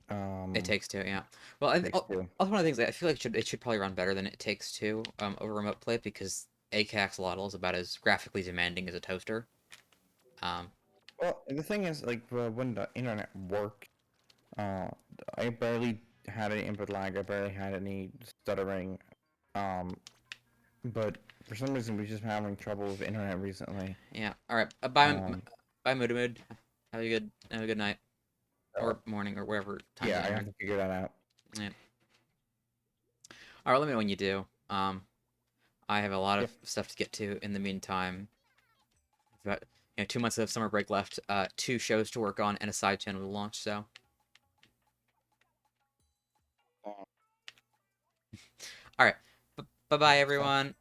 It Takes Two. Yeah. Well, Takes Two. also one of the things that I feel like it should probably run better than It Takes Two over remote play because AK Axolotl is about as graphically demanding as a toaster. Um, Well, the thing is, like, when the internet worked, uh, I barely had any input lag. I barely had any stuttering. Um, but for some reason, we've just been having trouble with internet recently. yeah. All right. Um, Bye, Mood Mood. Have a good night uh, or morning or wherever time yeah, zone I you're have in. to figure that out. Yeah. All right. Let me know when you do. I have a lot of Yep. stuff to get to in the meantime. About 2 months of summer break left. Two shows to work on and a side channel to launch. So, Uh, all right. Bye bye so everyone.